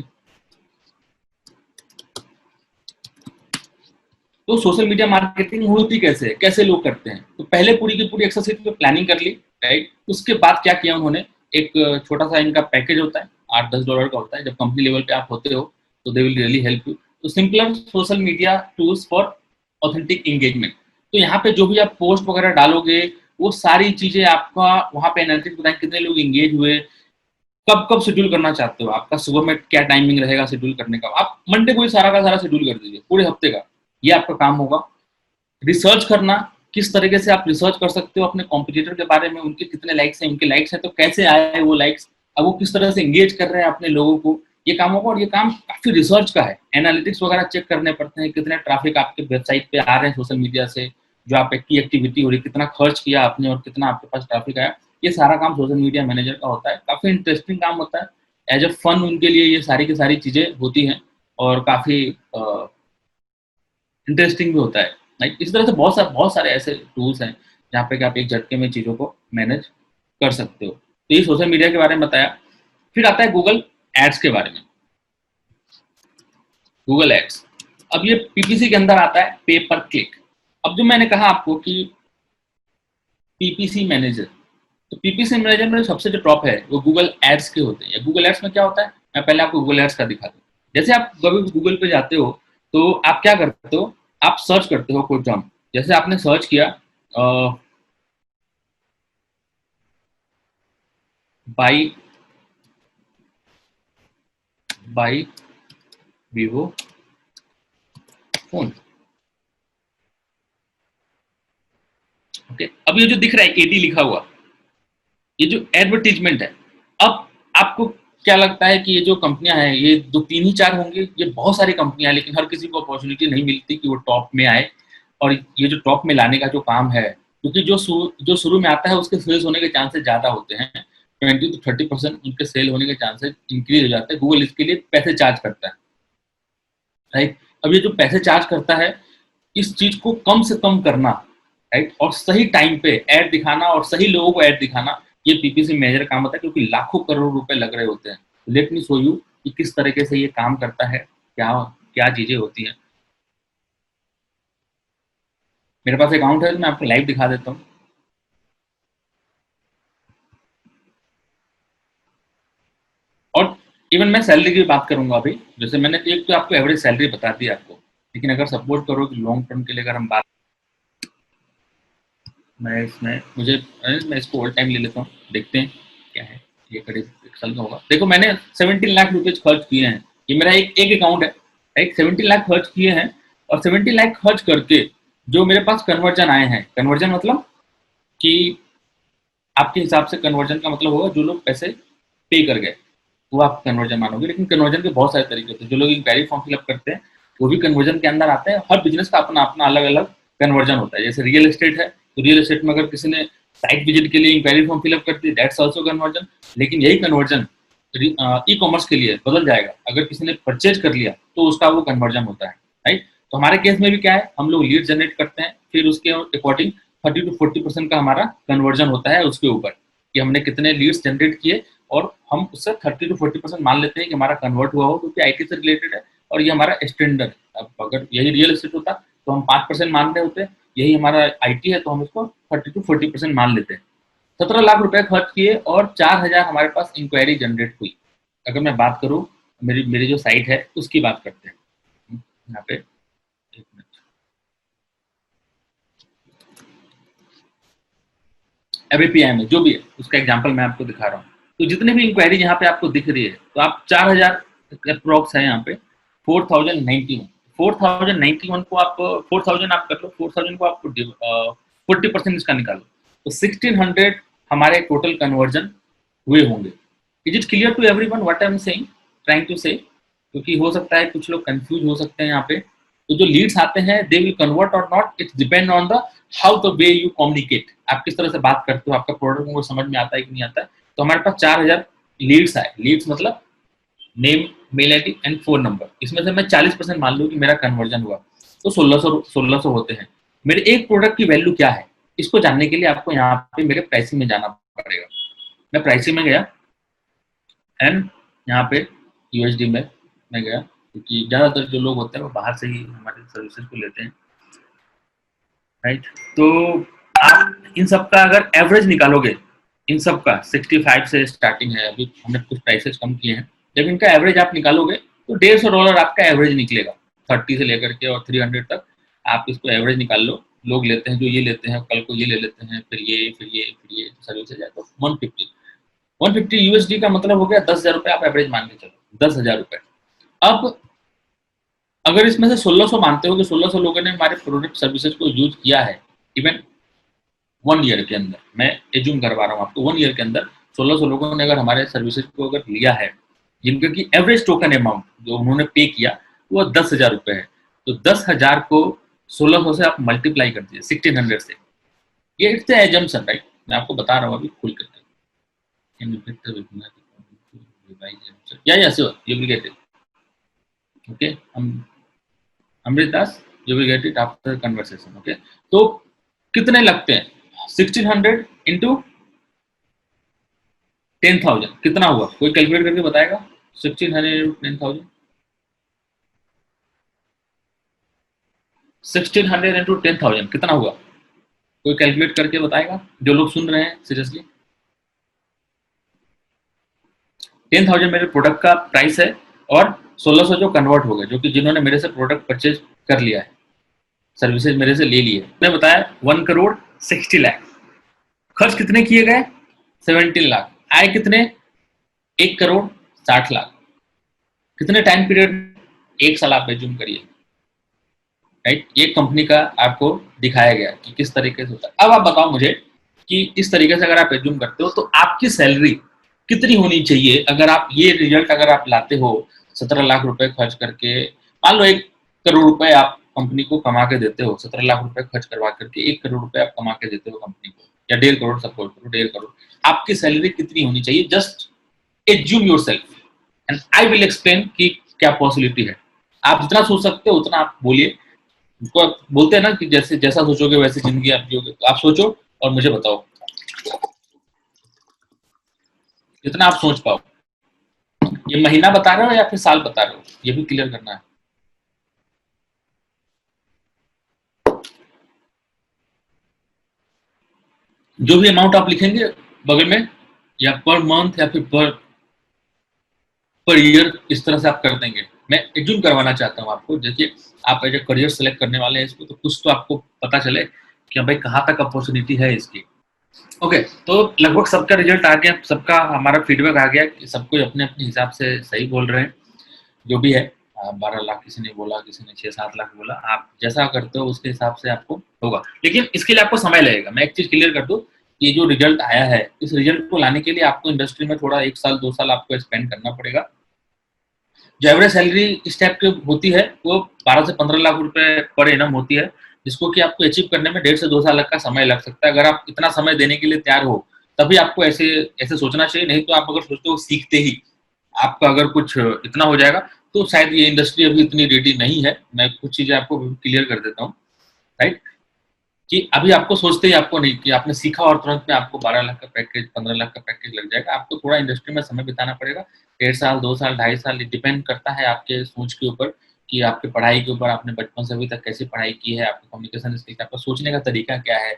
तो सोशल मीडिया मार्केटिंग होती कैसे है, कैसे लोग करते हैं? तो पहले पूरी की पूरी एक्सरसाइज पे प्लानिंग कर ली, राइट। उसके बाद क्या किया उन्होंने, एक छोटा सा इनका पैकेज होता है, $8-10 का होता है। जब कंपनी लेवल पे आप होते हो तो they will really help you. तो simpler social media tools for authentic engagement. तो यहाँ पे जो भी आप पोस्ट वगैरह डालोगे वो सारी चीजें आपका वहाँ पे एनालिटिक्स बताएंगे कितने लोग एंगेज हुए, कब कब शेड्यूल करना चाहते हो, आपका सुबह में क्या टाइमिंग रहेगा शेड्यूल करने का। आप मंडे को ही सारा का सारा शेड्यूल कर दीजिए पूरे हफ्ते का, ये आपका काम होगा। रिसर्च करना, किस तरीके से आप रिसर्च कर सकते हो अपने कॉम्पिटिटर के बारे में, उनके कितने लाइक्स हैं, उनके लाइक्स हैं तो कैसे आए वो लाइक्स, अब वो किस तरह से एंगेज कर रहे हैं अपने लोगों को, ये काम होगा। और ये काम काफी रिसर्च का है, एनालिटिक्स वगैरह चेक करने पड़ते हैं, कितने ट्रैफिक आपके वेबसाइट पे आ रहे हैं सोशल मीडिया से, जो आप की एक्टिविटी हो रही है, कितना खर्च किया आपने और कितना आपके पास ट्रैफिक आया। ये सारा काम सोशल मीडिया मैनेजर का होता है। काफी इंटरेस्टिंग काम होता है। एज अ फन उनके लिए ये सारी की सारी चीजें होती हैं और काफी इंटरेस्टिंग भी होता है, राइट। इस तरह से बहुत सारे ऐसे टूल्स हैं जहाँ पे कि आप एक झटके में चीज़ों को मैनेज कर सकते हो। तो ये सोशल मीडिया के बारे में बताया। फिर आता है गूगल एड्स के बारे में। गूगल एड्स, अब ये पीपीसी के अंदर आता है, पे पर क्लिक। अब जो मैंने कहा आपको कि पीपीसी मैनेजर, तो पीपीसी मैनेजर में सबसे जो टॉप है वो गूगल एड्स के होते हैं। गूगल एड्स में क्या होता है, मैं पहले आपको गूगल एड्स का दिखा दूँ। जैसे आप कभी गूगल पे जाते हो तो आप क्या करते हो, आप सर्च करते हो कोई टर्म। जैसे आपने सर्च किया by by Vivo phone. Okay, अब ये जो दिख रहा है एडी लिखा हुआ, ये जो एडवर्टीजमेंट है। अब आपको क्या लगता है कि ये जो कंपनियां हैं ये दो तीन ही चार होंगी? ये बहुत सारी कंपनियां हैं, लेकिन हर किसी को अपॉर्चुनिटी नहीं मिलती कि वो टॉप में आए। और ये जो टॉप में लाने का जो काम है, क्योंकि जो शुरू में आता है उसके सेल्स होने के चांसेस ज्यादा होते हैं, 20 to 30% उनके सेल होने के चांसेस इंक्रीज हो जाते हैं। गूगल इसके लिए पैसे चार्ज करता है, राइट। अब ये जो पैसे चार्ज करता है, इस चीज को कम से कम करना, राइट, और सही टाइम पे ऐड दिखाना और सही लोगों को ऐड दिखाना, ये पीपीसी मैनेजर काम होता है, क्योंकि लाखों करोड़ रुपए लग रहे होते हैं। लेट मी शो यू कि किस तरीके से ये काम करता है, क्या क्या चीजें होती हैं। मेरे पास अकाउंट है तो मैं आपको लाइव दिखा देता हूँ। और इवन मैं सैलरी की बात करूंगा अभी। जैसे मैंने एक तो आपको एवरेज सैलरी बता दी आपको, लेकिन अगर सपोर्ट करो कि लॉन्ग टर्म के लिए अगर हम बात, मैं इसमें मैं इसको ऑल टाइम ले लेता हूँ, देखते हैं क्या है। ये करीब 1 साल का होगा। देखो मैंने 17 लाख रुपए खर्च किए हैं। ये मेरा एक अकाउंट है, एक 17 लाख खर्च किए हैं। और 17 लाख खर्च करके जो मेरे पास कन्वर्जन आए हैं, कन्वर्जन मतलब कि आपके हिसाब से कन्वर्जन का मतलब होगा जो लोग पैसे पे कर गए, वो आप कन्वर्जन मानोगे। लेकिन कन्वर्जन के बहुत सारे तरीके होते हैं। जो लोग इंक्वायरी फॉर्म फिलअप करते हैं वो भी कन्वर्जन के अंदर आते हैं। हर बिजनेस का अपना अपना अलग अलग कन्वर्जन होता है। जैसे रियल एस्टेट है, तो रियल एस्टेट में अगर किसी ने साइट विजिट के लिए इंक्वायरी फॉर्म फिलअप कर दी, दैट्स ऑल्सो कन्वर्जन। लेकिन यही कन्वर्जन ई कॉमर्स के लिए बदल जाएगा। अगर किसी ने परचेज कर लिया तो उसका वो कन्वर्जन होता है, राइट। तो हमारे केस में भी क्या है, हम लोग लीड जनरेट करते हैं, फिर उसके अकॉर्डिंग 30 to 40% का हमारा कन्वर्जन होता है उसके ऊपर, कि हमने कितने लीड्स जनरेट किए, और हम उससे 30 to 40% मान लेते हैं कि हमारा कन्वर्ट हुआ हो, क्योंकि आईटी से रिलेटेड है और ये हमारा स्टैंडर्ड है। अब अगर यही रियल एस्टेट होता तो हम 5% मान रहे होते, यही हमारा आईटी है तो हम इसको 30 to 40% मान लेते हैं। 17 लाख रुपए खर्च किए और 4,000 हमारे पास इंक्वायरी जनरेट हुई। अगर मैं बात करूं मेरी मेरी जो साइट है उसकी बात करते हैं यहाँ पे, एक मिनट। एबीपीआई में जो भी है उसका एग्जांपल मैं आपको दिखा रहा हूँ। तो जितने भी इंक्वायरी यहाँ पे आपको दिख रही है, तो आप 4,000 अप्रोक्स है यहाँ पे 4,091। 4,091 को आप 4,000 आप कर लो, 4,000 को आप 40% इसका निकालो, तो 1,600 हमारे टोटल कन्वर्जन हुए होंगे। Is it clear to everyone what I am saying, trying to say? क्योंकि हो सकता है कुछ लोग कंफ्यूज हो सकते हैं यहाँ पे। तो जो लीड्स आते हैं दे विल कन्वर्ट और not, it's depend on the how the way you communicate. आप किस तरह से बात करते हो, आपका प्रोडक्ट उनको समझ में आता है कि नहीं आता है। तो हमारे पास 4,000 लीड्स आए। लीड्स मतलब name, mail ID and phone number. इसमें से मैं 40% मान लूँ कि मेरा कन्वर्जन हुआ, तो 1,600 होते हैं। मेरे एक प्रोडक्ट की वैल्यू क्या है, इसको जानने के लिए आपको यहाँ पे मेरे प्राइसिंग में जाना पड़ेगा। मैं प्राइसिंग में गया एंड यहाँ पे यूएसडी में मैं गया, क्योंकि ज़्यादातर जो लोग होते हैं वो बाहर से ही हमारे सर्विसेज को लेते हैं, राइट। तो आप इन सब का अगर एवरेज निकालोगे, इन सब का 65 से स्टार्टिंग है, अभी हमने कुछ प्राइसेस कम किए हैं, जब इनका एवरेज आप निकालोगे तो $150 आपका एवरेज निकलेगा। 30 से लेकर के और 300 तक आप इसको एवरेज निकाल लो। लोग लेते हैं जो ये लेते हैं, कल को ये ले लेते हैं, फिर ये फिर ये फिर ये सर्विसेज है, तो 150 यूएसडी का मतलब हो गया 10,000 रुपये। आप एवरेज मान के चलो 10,000 रुपये। अब अगर इसमें से 1,600 मानते हो कि 1,600 लोगों ने हमारे प्रोडक्ट सर्विसेज को यूज किया है, इवन 1 ईयर के अंदर, मैं एज्यूम करवा रहा हूँ आपको, 1 ईयर के अंदर 1,600 लोगों ने अगर हमारे सर्विसेज को अगर लिया है, जिनका की एवरेज टोकन अमाउंट जो उन्होंने पे किया वो 10,000 रुपये है, तो 10,000 को 1,600 से आप मल्टीप्लाई कर दीजिए 1,600 से। ये इट्स एजम्पशन, राइट। मैं आपको बता रहा हूँ अभी खुल करके। या sure you will get it, okay. अमृतास you will get it after conversation, okay. तो कितने लगते हैं, 1,600 इंटू 10,000 कितना हुआ, कोई कैलकुलेट करके बताएगा? 1,600 इंटू 10,000, 1,600 इंटू 10,000 कितना हुआ, कोई कैलकुलेट करके बताएगा जो लोग सुन रहे हैं सीरियसली? 10,000 मेरे प्रोडक्ट का प्राइस है, और 1,600 जो कन्वर्ट हो गए, जो कि जिन्होंने मेरे से प्रोडक्ट परचेज कर लिया है, सर्विसेज मेरे से ले ली है। मैंने बताया 1,60,00,000। खर्च कितने किए गए, 17 लाख। आए कितने, 1,60,00,000। कितने टाइम पीरियड, 1 साल आप एज्यूम करिए, राइट। ये कंपनी का आपको दिखाया गया कि किस तरीके से होता है। अब आप बताओ मुझे कि इस तरीके से अगर आप एज्यूम करते हो तो आपकी सैलरी कितनी होनी चाहिए अगर आप ये रिजल्ट अगर आप लाते हो 17 लाख रुपए खर्च करके। मान लो 1 करोड़ रुपए आप कंपनी को कमा के देते हो, 17 लाख रुपए खर्च करवा करके 1 करोड़ रुपए आप कमा के देते हो कंपनी को, या 1.5 करोड़, सपोज करो 1.5 करोड़। आपकी सैलरी कितनी होनी चाहिए, just assume yourself and I will explain कि क्या पॉसिबिलिटी है। आप जितना सोच सकते हो उतना आप बोलिए। उनको बोलते हैं ना कि जैसे जैसा सोचोगे वैसी जिंदगी आप जियोगे। तो आप सोचो और मुझे बताओ कितना आप सोच पाओ। ये महीना बता रहे हो या फिर साल बता रहे हो, ये भी क्लियर करना है। जो भी अमाउंट आप लिखेंगे बगल में, या पर मंथ या फिर पर पर ईयर इस तरह से आप कर देंगे। मैं एज्यूम करवाना चाहता हूँ आपको, देखिए आप एज ए करियर सेलेक्ट करने वाले हैं इसको, तो कुछ तो आपको पता चले कि भाई कहाँ तक अपॉर्चुनिटी है इसकी। ओके, तो लगभग सबका रिजल्ट आ गया, सबका हमारा फीडबैक आ गया कि सब कोई अपने अपने हिसाब से सही बोल रहे हैं। जो भी है 12 लाख किसी ने बोला, किसी ने 6-7 लाख बोला, आप जैसा करते हो उसके हिसाब से आपको होगा, लेकिन इसके लिए आपको समय लगेगा। मैं एक चीज क्लियर कर दूं, ये जो रिजल्ट आया है, इस रिजल्ट को लाने के लिए आपको इंडस्ट्री में थोड़ा 1 साल 2 साल आपको स्पेंड करना पड़ेगा। जो एवरेज सैलरी इस टाइप की होती है वो 12 से 15 लाख रुपए पर एनम होती है, जिसको कि आपको अचीव करने में 1.5 से 2 साल का समय लग सकता है। अगर आप इतना समय देने के लिए तैयार हो तभी आपको ऐसे ऐसे सोचना चाहिए, नहीं तो आप अगर सोचते हो सीखते ही आपका अगर कुछ इतना हो जाएगा तो शायद ये इंडस्ट्री अभी इतनी रेडी नहीं है। मैं कुछ चीजें आपको क्लियर कर देता हूँ, राइट, कि अभी आपको सोचते ही आपको नहीं कि आपने सीखा और तुरंत में आपको 12 लाख का पैकेज 15 लाख का पैकेज लग जाएगा। आपको थोड़ा इंडस्ट्री में समय बिताना पड़ेगा, 1.5 साल 2 साल 2.5 साल, डिपेंड करता है आपके सोच के ऊपर कि आपके पढ़ाई के ऊपर, आपने बचपन से अभी तक कैसी पढ़ाई की है, आपका कम्युनिकेशन स्किल, आपका सोचने का तरीका क्या है।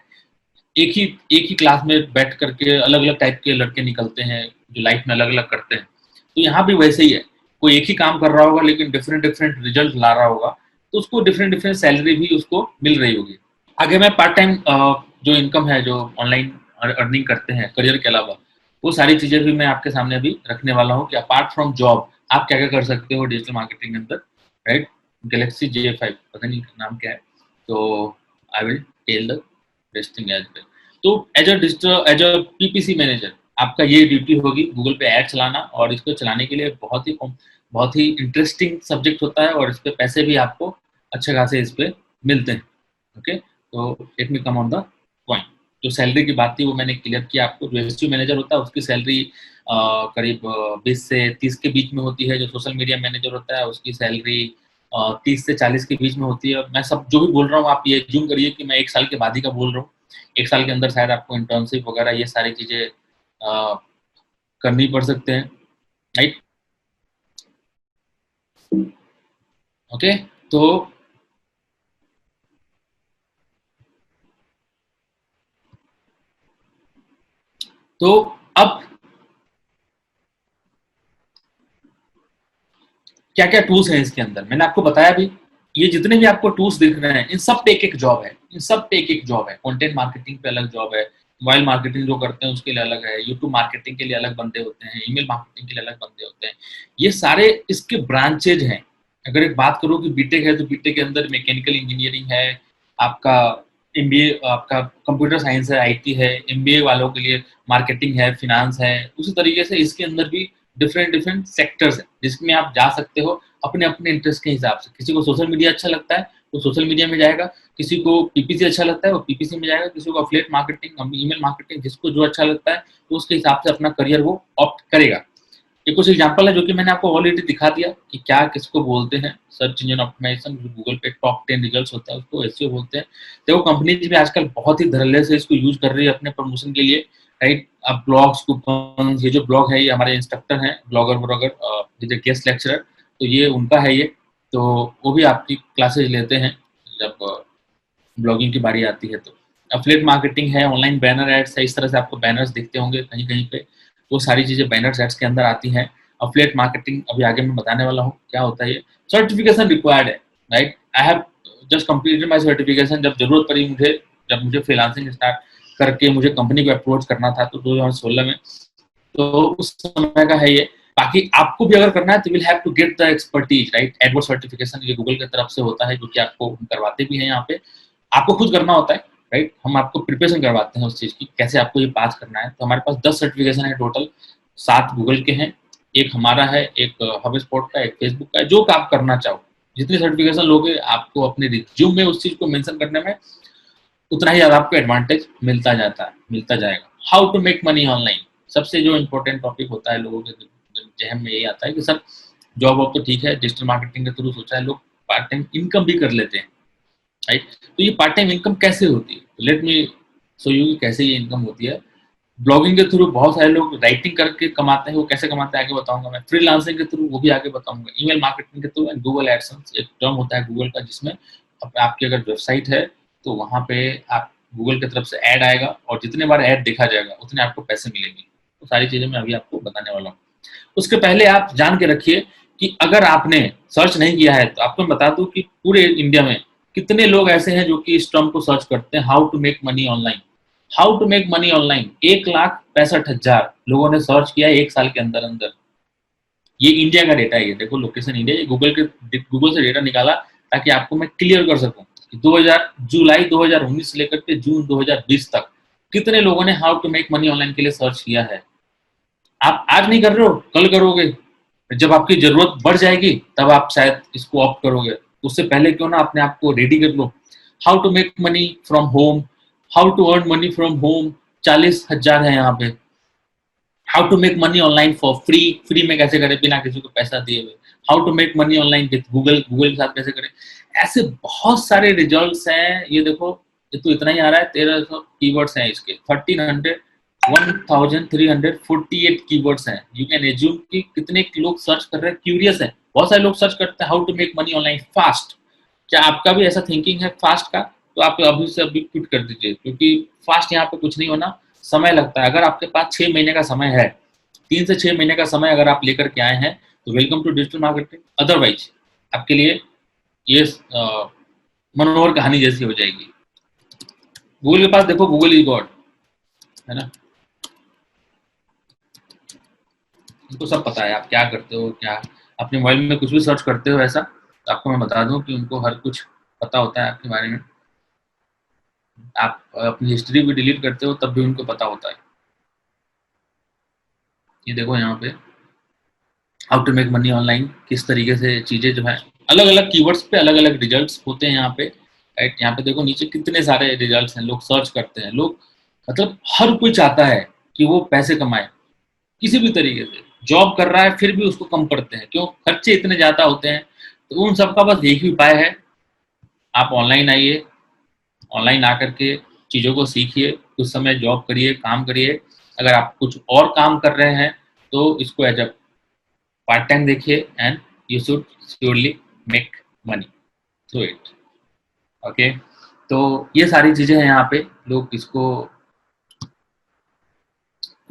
एक ही क्लास में बैठ करके अलग अलग टाइप के लड़के निकलते हैं जो लाइफ में अलग अलग करते हैं, तो यहाँ भी वैसे ही है। कोई एक ही काम कर रहा होगा लेकिन डिफरेंट डिफरेंट रिजल्ट ला रहा होगा, तो उसको डिफरेंट डिफरेंट सैलरी भी उसको मिल रही होगी। आगे मैं पार्ट टाइम जो इनकम है, जो ऑनलाइन अर्निंग करते हैं करियर के अलावा, वो सारी चीजें भी मैं आपके सामने अभी रखने वाला हूँ कि अपार्ट फ्रॉम जॉब आप क्या क्या कर सकते हो डिजिटल मार्केटिंग के अंदर, राइट। गैलेक्सी J5 पता नहीं नाम क्या है, तो I will tell the best thing as well. तो as a digital, as a PPC manager आपका ये ड्यूटी होगी गूगल पे ऐड चलाना, और इसको चलाने के लिए बहुत ही इंटरेस्टिंग सब्जेक्ट होता है, और इस पे पैसे भी आपको अच्छे खासे इस पे मिलते हैं। ओके, तो let me come on the point. जो सैलरी की बात थी वो मैंने क्लियर किया आपको। जो SEO मैनेजर होता है उसकी सैलरी करीब 20 से 30 के बीच में होती है। जो सोशल मीडिया मैनेजर होता है उसकी सैलरी 30 से 40 के बीच में होती है। मैं सब जो भी बोल रहा हूँ आप ये जूम करिए कि मैं 1 साल के बाद ही का बोल रहा हूँ। 1 साल के अंदर शायद आपको इंटर्नशिप वगैरह ये सारी चीजें करनी पड़ सकते हैं, राइट। ओके, तो अब क्या क्या टूल्स हैं इसके अंदर मैंने आपको बताया भी। ये जितने भी आपको टूल्स दिख रहे हैं इन सब पे एक एक जॉब है, इन सब पे एक एक जॉब है। कंटेंट मार्केटिंग पे अलग जॉब है, मोबाइल मार्केटिंग जो करते हैं उसके लिए अलग है, यूट्यूब मार्केटिंग के लिए अलग बंदे होते हैं, ईमेल मार्केटिंग के लिए अलग बंदे होते हैं। ये सारे इसके ब्रांचेज हैं। अगर एक बात करो कि बीटेक है तो बीटेक के अंदर मैकेनिकल इंजीनियरिंग है, आपका MBA, आपका कंप्यूटर साइंस है, IT है, MBA वालों के लिए मार्केटिंग है, फिनांस है। उसी तरीके से इसके अंदर भी डिफरेंट डिफरेंट सेक्टर्स हैं जिसमें आप जा सकते हो अपने अपने इंटरेस्ट के हिसाब से। किसी को सोशल मीडिया अच्छा लगता है वो सोशल मीडिया में जाएगा, किसी को PPC अच्छा लगता है वो PPC में जाएगा, किसी को अफिलिएट मार्केटिंग, ईमेल मार्केटिंग, जिसको जो अच्छा लगता है तो उसके हिसाब से अपना करियर वो ऑप्ट करेगा। ये कुछ एग्जांपल है जो कि मैंने आपको ऑलरेडी दिखा दिया कि क्या किसको बोलते हैं। सर्च इंजन ऑप्टिमाइजेशन, जो गूगल पे टॉप 10 रिजल्ट्स होता है उसको SEO बोलते हैं। देखो कंपनीज भी आजकल बहुत ही धड़ल्ले से इसको यूज कर रही है अपने प्रमोशन के लिए, राइट। अब ब्लॉग्स, कूपन, ये जो ब्लॉग है ये हमारे इंस्ट्रक्टर हैं, ब्लॉगर गेस्ट लेक्चरर, तो ये उनका है ये। तो वो भी आपकी क्लासेज लेते हैं जब ब्लॉगिंग की बारी आती है। तो एफिलिएट मार्केटिंग है, ऑनलाइन बैनर एड्स है, इस तरह से आपको बैनर्स दिखते होंगे कहीं कहीं पे, वो सारी चीजें बैनर्स एड्स के अंदर आती हैं। एफिलिएट मार्केटिंग अभी आगे मैं बताने वाला हूँ क्या होता है ये। सर्टिफिकेशन रिक्वायर्ड है, right. I have just completed my certification. जब जरूरत पड़ी मुझे, जब मुझे फ्रीलांसिंग स्टार्ट करके मुझे कंपनी को अप्रोच करना था तो 2016 में, तो उस समय का है ये। बाकी आपको भी अगर करना है तो will have to get the expertise, right. AdWords certification ये गूगल की तरफ से होता है जो कि आपको करवाते भी हैं यहाँ पे। आपको खुद करना होता है, राइट। हम आपको प्रिपरेशन करवाते हैं उस चीज की कैसे आपको ये पास करना है। तो हमारे पास 10 सर्टिफिकेशन है टोटल, 7 गूगल के हैं, एक हमारा है, एक हब स्पॉट का, एक फेसबुक का है। जो आप करना चाहो, जितनी सर्टिफिकेशन लोगे आपको अपने रिज्यूम में उस चीज को मेंशन करने में उतना ही ज्यादा आपको एडवांटेज मिलता जाता है, मिलता जाएगा। How to make money online, सबसे जो इम्पोर्टेंट टॉपिक होता है लोगों के जहन में यही आता है कि सर जॉब वॉब तो ठीक है, डिजिटल मार्केटिंग के थ्रू सोचा है लोग पार्ट टाइम इनकम भी कर लेते हैं, राइट। तो ये पार्ट टाइम इनकम कैसे होती है, तो लेट मी शो यू कैसे ये इनकम होती है। ब्लॉगिंग के थ्रू बहुत सारे लोग राइटिंग करके कमाते हैं, वो कैसे कमाते हैं आगे बताऊंगा मैं। फ्रीलांसिंग के थ्रू वो भी आगे बताऊंगा। ईमेल मार्केटिंग के थ्रू एंड गूगल एडसेंस एक टर्म होता है गूगल का, जिसमें आपकी अगर वेबसाइट है तो वहां पे आप गूगल की तरफ से ऐड आएगा और जितने बार ऐड देखा जाएगा उतने आपको पैसे मिलेंगे। तो सारी चीजें मैं अभी आपको बताने वाला हूँ। उसके पहले आप जान के रखिए कि अगर आपने सर्च नहीं किया है तो आपको मैं बता दूं कि पूरे इंडिया में कितने लोग ऐसे हैं जो कि इस टर्म को सर्च करते हैं, how to make money online. How to make money online 1,65,000 लोगों ने सर्च किया है 1 साल के अंदर अंदर। ये इंडिया का डेटा है, ये देखो लोकेशन इंडिया, ये गूगल से डेटा निकाला ताकि आपको मैं क्लियर कर सकूं कि 2000 जुलाई 2019 से लेकर के जून 2020 तक कितने लोगों ने how to make money online के लिए सर्च किया है। आप आज नहीं कर रहे हो, कल करोगे, जब आपकी जरूरत बढ़ जाएगी तब आप शायद इसको ऑप्ट करोगे। उससे पहले क्यों ना अपने आप को रेडी कर लो। How to make money from home, how to earn money from home, 40,000 है यहाँ पे। How to make money online for free, free में कैसे करें बिना किसी को पैसा दिए हुए। How to make money online with Google, Google के साथ कैसे करें। ऐसे बहुत सारे रिजल्ट्स हैं। ये देखो, ये तो इतना ही आ रहा है, 1300 कीवर्ड्स हैं इसके, 1348 कीवर्ड्स हैं। यू कैन एज्यूम कि कितने लोग सर्च कर रहे हैं, क्यूरियस है। बहुत सारे लोग सर्च करते हैं how to make money online fast. क्या आपका भी ऐसा थिंकिंग है फास्ट का? तो आप अभी से अभी क्विट कर दीजिए, क्योंकि फास्ट यहाँ पे कुछ नहीं होना, समय लगता है। अगर आपके पास 6 महीने का समय है, 3 से 6 महीने का समय अगर आप लेकर के आए हैं तो welcome to digital marketing. Otherwise आपके लिए ये मनोहर कहानी जैसी हो जाएगी। गूगल के पास देखो, गूगल इज गॉड, है ना। उनको सब पता है आप क्या करते हो, क्या अपने मोबाइल में कुछ भी सर्च करते हो ऐसा, तो आपको मैं बता दूं कि उनको हर कुछ पता होता है आपके बारे में। आप अपनी हिस्ट्री भी डिलीट करते हो तब भी उनको पता होता है। ये देखो यहाँ पे how to make money online, किस तरीके से चीजें जो है, अलग अलग कीवर्ड्स पे अलग अलग रिजल्ट्स होते हैं यहाँ पे, राइट। यहाँ पे देखो नीचे कितने सारे रिजल्ट्स हैं, लोग सर्च करते हैं। लोग मतलब हर कोई चाहता है कि वो पैसे कमाए किसी भी तरीके से। जॉब कर रहा है फिर भी उसको कम करते हैं, क्यों? खर्चे इतने ज्यादा होते हैं। तो उन सबका बस एक ही उपाय है, आप ऑनलाइन आइए, ऑनलाइन आकर के चीज़ों को सीखिए, कुछ समय जॉब करिए, काम करिए। अगर आप कुछ और काम कर रहे हैं तो इसको एज अ पार्ट टाइम देखिए, and you should surely make money through it. Okay, तो ये सारी चीज़ें हैं यहाँ पे, लोग इसको,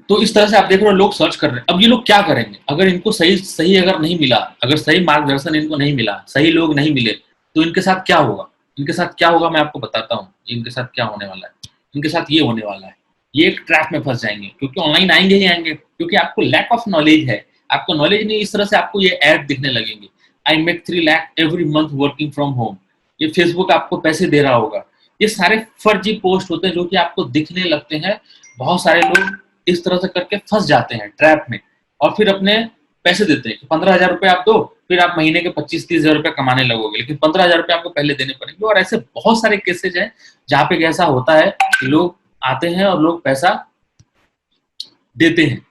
तो इस तरह से आप देख रहे हो लोग सर्च कर रहे हैं। अब ये लोग क्या करेंगे अगर इनको सही सही अगर नहीं मिला, अगर सही मार्गदर्शन इनको नहीं मिला, सही लोग नहीं मिले, तो इनके साथ क्या होगा? इनके साथ क्या होगा मैं आपको बताता हूँ। इनके साथ क्या होने वाला है, इनके साथ ये होने वाला है, ये एक ट्रैप में फंस जाएंगे, क्योंकि ऑनलाइन आएंगे ही आएंगे, क्योंकि आपको लैक ऑफ नॉलेज है। आपको नॉलेज नहीं, इस तरह से आपको ये ऐड दिखने लगेंगे, I make 3 lakh every month working from home. ये फेसबुक आपको पैसे दे रहा होगा। ये सारे फर्जी पोस्ट होते हैं जो कि आपको दिखने लगते हैं। बहुत सारे लोग इस तरह से करके फंस जाते हैं ट्रैप में, और फिर अपने पैसे देते हैं कि 15,000 रुपए आप दो, फिर आप महीने के 25-30,000 रुपए कमाने लगोगे, लेकिन 15,000 रुपए आपको पहले देने पड़ेंगे। और ऐसे बहुत सारे केसेज हैं जहाँ पे ऐसा होता है कि लोग आते हैं और लोग पैसा देते हैं,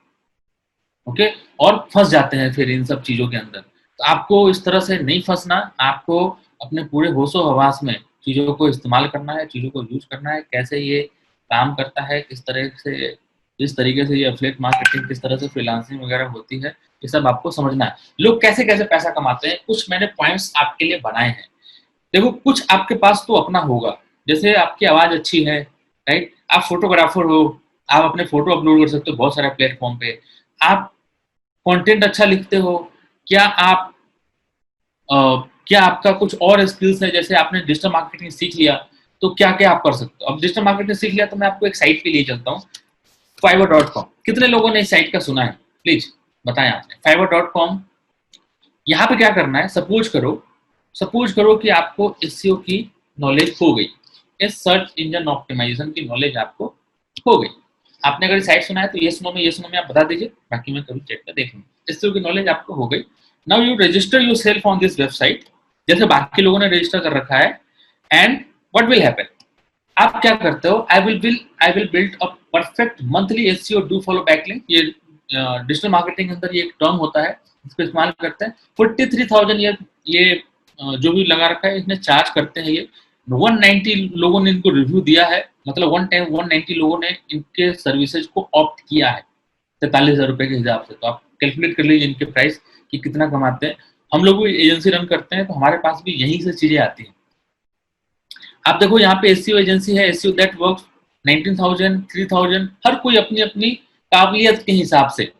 ओके, और फंस जाते हैं फिर इन सब चीजों के अंदर। तो आपको इस तरह से नहीं फंसना, आपको अपने पूरे होशो हवास में चीजों को इस्तेमाल करना है, चीजों को यूज करना है, कैसे ये काम करता है, किस तरह से, जिस तरीके से ये एफिलिएट मार्केटिंग, किस तरह से फ्रीलांसिंग वगैरह होती है, ये सब आपको समझना है। लोग कैसे कैसे पैसा कमाते हैं, कुछ मैंने पॉइंट्स आपके लिए बनाए हैं। देखो, कुछ आपके पास तो अपना होगा, जैसे आपकी आवाज अच्छी है, राइट, आप फोटोग्राफर हो, आप अपने फोटो अपलोड कर सकते हो बहुत सारे प्लेटफॉर्म पे, आप कंटेंट अच्छा लिखते हो, क्या आप क्या आपका कुछ और स्किल्स है, जैसे आपने डिजिटल मार्केटिंग सीख लिया, तो क्या क्या आप कर सकते हो। अब डिजिटल मार्केटिंग सीख लिया तो मैं आपको एक साइट पे ले चलता हूँ, fiverr.com। कितने लोगों ने इस साइट का सुना है, प्लीज बताएं आपने। fiverr.com, यहाँ पे क्या करना है, सपोज करो कि आपको एसईओ की नॉलेज हो गई, इस सर्च इंजन ऑप्टिमाइजेशन की नॉलेज आपको हो गई। आपने अगर साइट सुना है तो ये सुनो में आप बता दीजिए, बाकी मैं कभी चेक कर देख लूँ। एसईओ की नॉलेज आपको हो गई। Now you register yourself on this website, जैसे बाकी लोगों ने रजिस्टर कर रखा है, एंड व्हाट विल हैपन, आप क्या करते हो, I will build a perfect monthly SEO do follow backlink. ये डिजिटल मार्केटिंग के अंदर ये एक टर्म होता है, इसको इस्तेमाल करते हैं। 43,000 ये जो भी लगा रखा है, इसमें चार्ज करते हैं ये। 190 लोगों ने इनको रिव्यू दिया है, मतलब 190 लोगों ने इनके सर्विसेज को ऑप्ट किया है 43,000 रुपए के हिसाब से। तो आप कैलकुलेट कर लीजिए इनके प्राइस कि कितना कमाते हैं। हम लोग भी एजेंसी रन करते हैं तो हमारे पास भी यहीं से चीजें आती हैं। आप देखो यहाँ पे एसईओ एजेंसी है, एसईओ दैट वर्क्स 19,000, 3,000, हर कोई अपनी अपनी काबिलियत के हिसाब से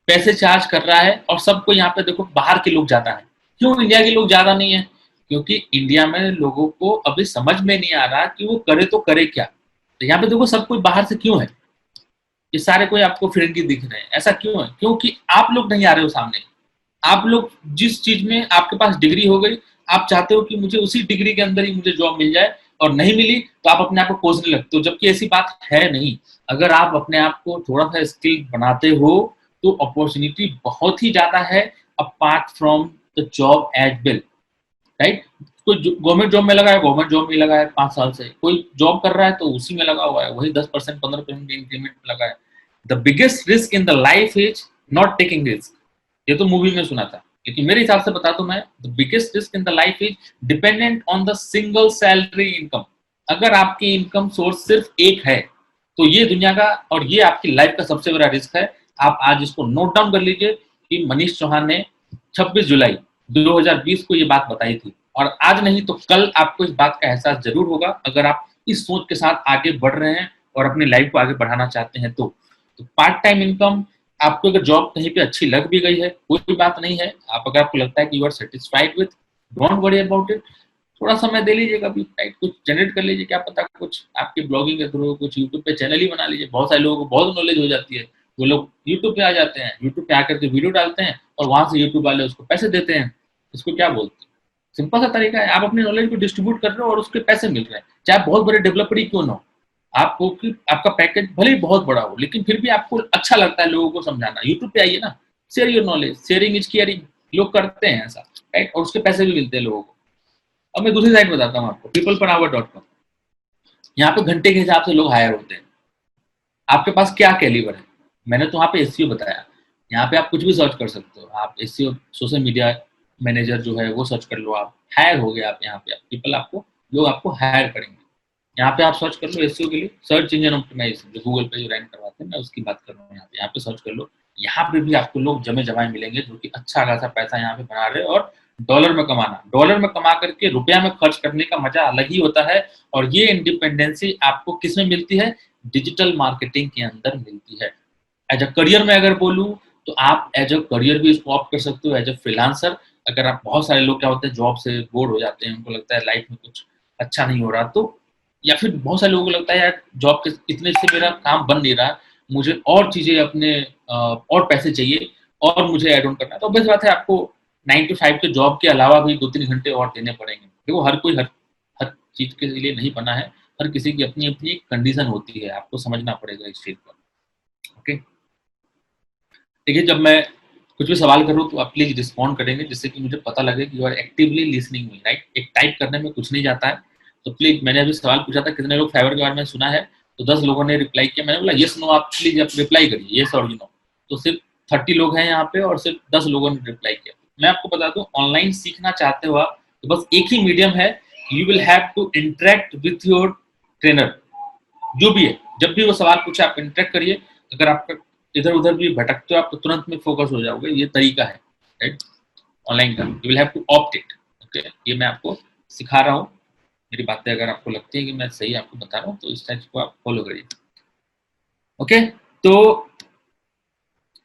पैसे चार्ज कर रहा है, और सबको यहाँ पे देखो बाहर के लोग ज्यादा है। क्यों इंडिया के लोग ज्यादा नहीं है? क्योंकि इंडिया में लोगों को अभी समझ में नहीं आ रहा कि वो करे तो करे क्या। तो यहाँ पे देखो सब कोई बाहर से क्यों है, ये सारे कोई आपको फिरंगी दिख रहे हैं, ऐसा क्यों है? क्योंकि आप लोग नहीं आ रहे हो सामने। आप लोग जिस चीज में आपके पास डिग्री हो गई, आप चाहते हो कि मुझे उसी डिग्री के अंदर ही मुझे जॉब मिल जाए, और नहीं मिली तो आप अपने आप को कोसने लगते हो, जबकि ऐसी बात है नहीं। अगर आप अपने आप को थोड़ा सा स्किल बनाते हो तो अपॉर्चुनिटी बहुत ही ज्यादा है, apart from the job as well, right? कोई गवर्नमेंट जॉब में लगा है, गवर्नमेंट जॉब में लगा है 5 साल से, कोई जॉब कर रहा है तो उसी में लगा हुआ है, वही 10% 15% इंक्रीमेंट लगा है। The biggest risk in the life is not taking risk. ये तो मूवी में सुना था, लेकिन मेरे हिसाब से बता दूं मैं, the biggest risk in the life is dependent on the single salary income. अगर आपकी इनकम सोर्स सिर्फ एक है तो ये दुनिया का और ये आपकी लाइफ का सबसे बड़ा रिस्क है। आप आज इसको नोट डाउन कर लीजिए कि मनीष चौहान ने 26 जुलाई 2020 को ये बात बताई थी, और आज नहीं तो कल आपको इस बात का एहसास जरूर होगा, अगर आप इस सोच के साथ आगे बढ़ रहे हैं और अपनी लाइफ को आगे बढ़ाना चाहते हैं। तो पार्ट टाइम इनकम, आपको अगर जॉब कहीं पे अच्छी लग भी गई है, कोई बात नहीं है। आप अगर आपको लगता है कि you are satisfied with, don't worry about it. थोड़ा समय दे लीजिएगा अभी, राइट? कुछ जनरेट कर लीजिए, क्या पता कुछ आपकी ब्लॉगिंग के थ्रू कुछ यूट्यूब पे चैनल ही बना लीजिए। बहुत सारे लोगों को बहुत नॉलेज हो जाती है, वो लोग यूट्यूब पे आ जाते हैं, यूट्यूब पे आकर के वीडियो डालते हैं और वहां से यूट्यूब वाले उसको पैसे देते हैं। इसको क्या बोलते हैं? सिंपल सा तरीका है, आप अपनी नॉलेज को डिस्ट्रीब्यूट कर रहे हो और उसके पैसे मिल रहे हैं, चाहे बहुत बड़े डेवलपर ही क्यों ना हो। आपको कि आपका पैकेज भले ही बहुत बड़ा हो, लेकिन फिर भी आपको अच्छा लगता है लोगों को समझाना। यूट्यूब पे आइए ना, share your knowledge, sharing is caring. लोग करते हैं ऐसा, राइट? और उसके पैसे भी मिलते हैं लोगों को। अब मैं दूसरी साइड बताता हूँ आपको, peopleperhour.com। यहाँ पे घंटे के हिसाब से लोग हायर होते हैं। आपके पास क्या कैलिबर है? मैंने तो वहाँ पे एसईओ बताया। यहाँ पे आप कुछ भी सर्च कर सकते हो। आप एसईओ सोशल मीडिया मैनेजर जो है वो सर्च कर लो, आप हायर हो गए। आप यहाँ पे पीपल आपको, लोग आपको हायर करेंगे। यहाँ पे आप सर्च कर लो एसईओ के लिए, सर्च इंजन ऑप्टिमाइजेशन, जो गूगल पे जो रैंक करवाते हैं, मैं उसकी बात कर रहा हूँ। यहाँ पे सर्च कर लो। यहाँ पे भी आपको लोग जमे जमाए मिलेंगे जो कि अच्छा खासा पैसा यहाँ पे बना रहे हैं, और डॉलर में कमाना, डॉलर में कमा करके रुपया में खर्च करने का मजा अलग ही होता है। और ये इंडिपेंडेंसी आपको किस में मिलती है? डिजिटल मार्केटिंग के अंदर मिलती है। एज अ करियर में अगर बोलूँ तो आप एज अ करियर भी इसको ऑप्ट कर सकते हो, एज अ फ्रीलांसर। अगर आप, बहुत सारे लोग क्या होते हैं जॉब से बोर हो जाते हैं, उनको लगता है लाइफ में कुछ अच्छा नहीं हो रहा, तो या फिर बहुत सारे लोगों को लगता है यार जॉब के इतने से मेरा काम बन नहीं रहा, मुझे और चीजें अपने और पैसे चाहिए और मुझे एड ऑन करना है। तो बस बात है, आपको 9 to 5 के जॉब के अलावा भी 2-3 घंटे और देने पड़ेंगे। देखो हर कोई हर चीज के लिए नहीं बना है, हर किसी की अपनी अपनी कंडीशन होती है, आपको समझना पड़ेगा इस चीज को। ओके, देखिए जब मैं कुछ भी सवाल करूँ तो आप प्लीज रिस्पॉन्ड करेंगे, जिससे कि मुझे पता लगे कि you are actively listening me, right? एक टाइप करने में कुछ नहीं जाता है। तो प्लीज, मैंने अभी सवाल पूछा था कितने लोग फाइवर के बारे में सुना है, तो 10 लोगों ने रिप्लाई किया। मैंने बोला यस नो, आप प्लीज आप रिप्लाई करिए यस और यू नो। तो सिर्फ 30 लोग हैं यहाँ पे और सिर्फ 10 लोगों ने रिप्लाई किया। मैं आपको बता दूं, ऑनलाइन सीखना चाहते हो आप तो बस एक ही मीडियम है, you will have to interact with your trainer. जो भी है, जब भी वो सवाल पूछे आप इंटरेक्ट करिए। अगर आपका इधर उधर भी भटकते हो आप तो तुरंत में फोकस हो जाओगे। ये तरीका है, राइट? ऑनलाइन का you will have to opt it. Okay, ये मैं आपको सिखा रहा हूँ। मेरी बातें अगर आपको लगती है कि मैं सही आपको बता रहा हूँ तो इस टाइप को आप फॉलो करिए। ओके, तो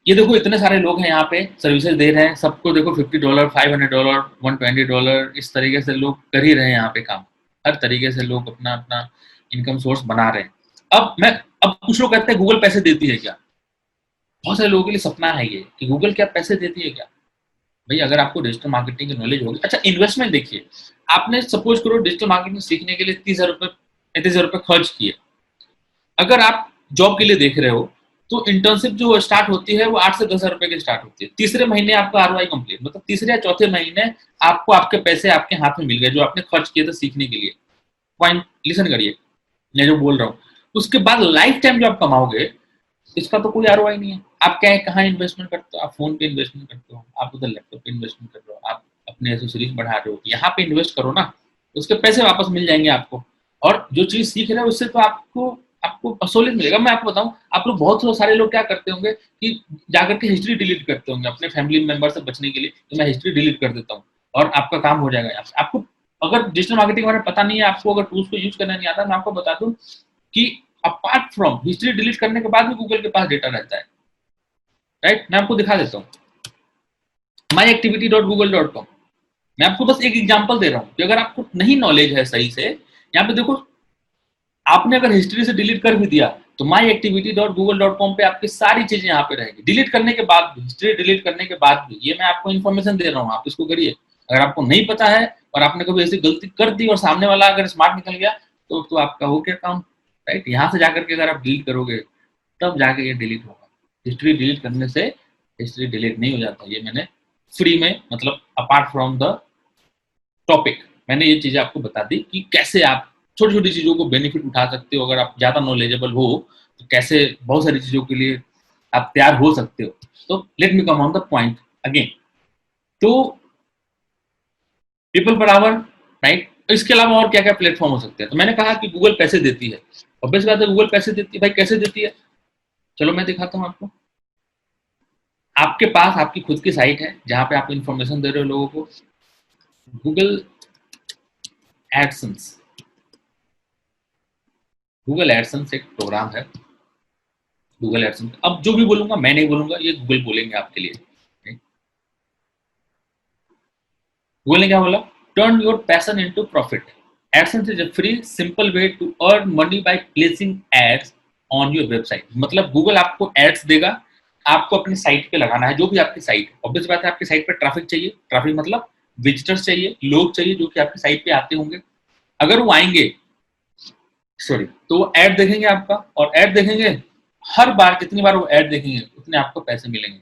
ये देखो इतने सारे लोग हैं यहाँ पे सर्विसेज दे रहे हैं, सबको देखो $50, $500, $120, इस तरीके से लोग कर ही रहे हैं यहाँ पे काम। हर तरीके से लोग अपना अपना इनकम सोर्स बना रहे हैं। अब कुछ लोग कहते हैं गूगल पैसे देती है क्या? बहुत सारे लोगों के लिए सपना है ये कि गूगल क्या पैसे देती है क्या? भाई अगर आपको डिजिटल मार्केटिंग की नॉलेज होगी, अच्छा इन्वेस्टमेंट देखिए, आपने सपोज करो डिजिटल मार्केटिंग सीखने के लिए 30,000 रुपये खर्च किए। अगर आप जॉब के लिए देख रहे हो तो इंटर्नशिप जो स्टार्ट होती है वो 8 से 10,000 रुपए की स्टार्ट होती है। तीसरे महीने आपका आरओआई कंप्लीट, मतलब तीसरे या चौथे महीने आपको आपके पैसे आपके हाथ में मिल गए जो आपने खर्च किए थे सीखने के लिए। पॉइंट लिसन करिए, मैं जो बोल रहा हूँ। उसके बाद लाइफ टाइम जो आप कमाओगे इसका तो कोई आरओआई नहीं है। आप क्या कहाँ इन्वेस्टमेंट करते हो? आप फोन पे इन्वेस्टमेंट करते हो, आप उधर लैपटॉप पे इन्वेस्टमेंट कर रहे हो, आप अपने एसेसरीज बढ़ा रहे हो, यहाँ पे इन्वेस्ट करो ना, उसके पैसे वापस मिल जाएंगे आपको। और जो चीज सीख रहे हो उससे तो आपको आपको असोलियत मिलेगा। मैं आपको बताऊं, आप लोग बहुत सारे लोग क्या करते होंगे कि जाकर के हिस्ट्री डिलीट करते होंगे अपने फैमिली मेंबर से बचने के लिए, तो मैं हिस्ट्री डिलीट कर देता हूँ और आपका काम हो जाएगा। आपको अगर डिजिटल मार्केटिंग के बारे में पता नहीं है, आपको अगर टूल्स को यूज करना नहीं आता, मैं आपको बता दूं कि अपार्ट फ्रॉम हिस्ट्री डिलीट करने के बाद भी गूगल के पास डेटा रहता है। राइट। मैं आपको दिखा देता हूँ myactivity.google.com। मैं आपको बस एक एग्जांपल दे रहा हूँ कि अगर आपको नहीं नॉलेज है सही से, यहाँ पे देखो, आपने अगर हिस्ट्री से डिलीट कर भी दिया तो myactivity.google.com पे आपकी सारी चीजें यहाँ पे रहेगी। डिलीट करने के बाद भी, हिस्ट्री डिलीट करने के बाद भी, ये मैं आपको इन्फॉर्मेशन दे रहा हूँ, आप इसको करिए। अगर आपको नहीं पता है और आपने कभी ऐसी गलती कर दी और सामने वाला अगर स्मार्ट निकल गया तो आपका हो गया काम, राइट। यहाँ से जाकर के अगर आप डिलीट करोगे तब जाके ये डिलीट होगा। हिस्ट्री डिलीट करने से हिस्ट्री डिलीट नहीं हो जाता। ये मैंने फ्री में, मतलब अपार्ट फ्रॉम द टॉपिक, मैंने ये चीजें आपको बता दी कि कैसे आप छोटी छोटी चीजों को बेनिफिट उठा सकते हो। अगर आप ज्यादा नॉलेजेबल हो तो कैसे बहुत सारी चीजों के लिए आप तैयार हो सकते हो। तो let me come on the point again. तो पीपल पर आवर, राइट। इसके अलावा और क्या क्या प्लेटफॉर्म हो सकते हैं? तो मैंने कहा कि गूगल पैसे देती है। ऑब्वियस बात है, गूगल पैसे देती है। भाई कैसे देती है? चलो मैं दिखाता हूँ आपको। आपके पास आपकी खुद की साइट है जहां पे आप इंफॉर्मेशन दे रहे हो लोगों को। गूगल एडसेंस, गूगल एडसेंस एक प्रोग्राम है। गूगल एडसेंस, अब जो भी बोलूंगा मैं नहीं बोलूंगा, ये गूगल बोलेंगे आपके लिए। गूगल ने क्या बोला? Turn your passion into profit. AdSense is a free simple way to earn money by placing ads on your website. मतलब गूगल आपको एड्स देगा, आपको अपनी साइट पे लगाना है, जो भी आपकी साइट। ऑब्वियस बात है, आपकी साइट पे ट्रैफिक चाहिए। ट्रैफिक मतलब विजिटर्स चाहिए, लोग चाहिए जो कि आपकी साइट पे आते होंगे। अगर वो आएंगे, सॉरी, तो वो ऐड देखेंगे आपका, और ऐड देखेंगे, हर बार जितनी बार वो ऐड देखेंगे उतने आपको पैसे मिलेंगे।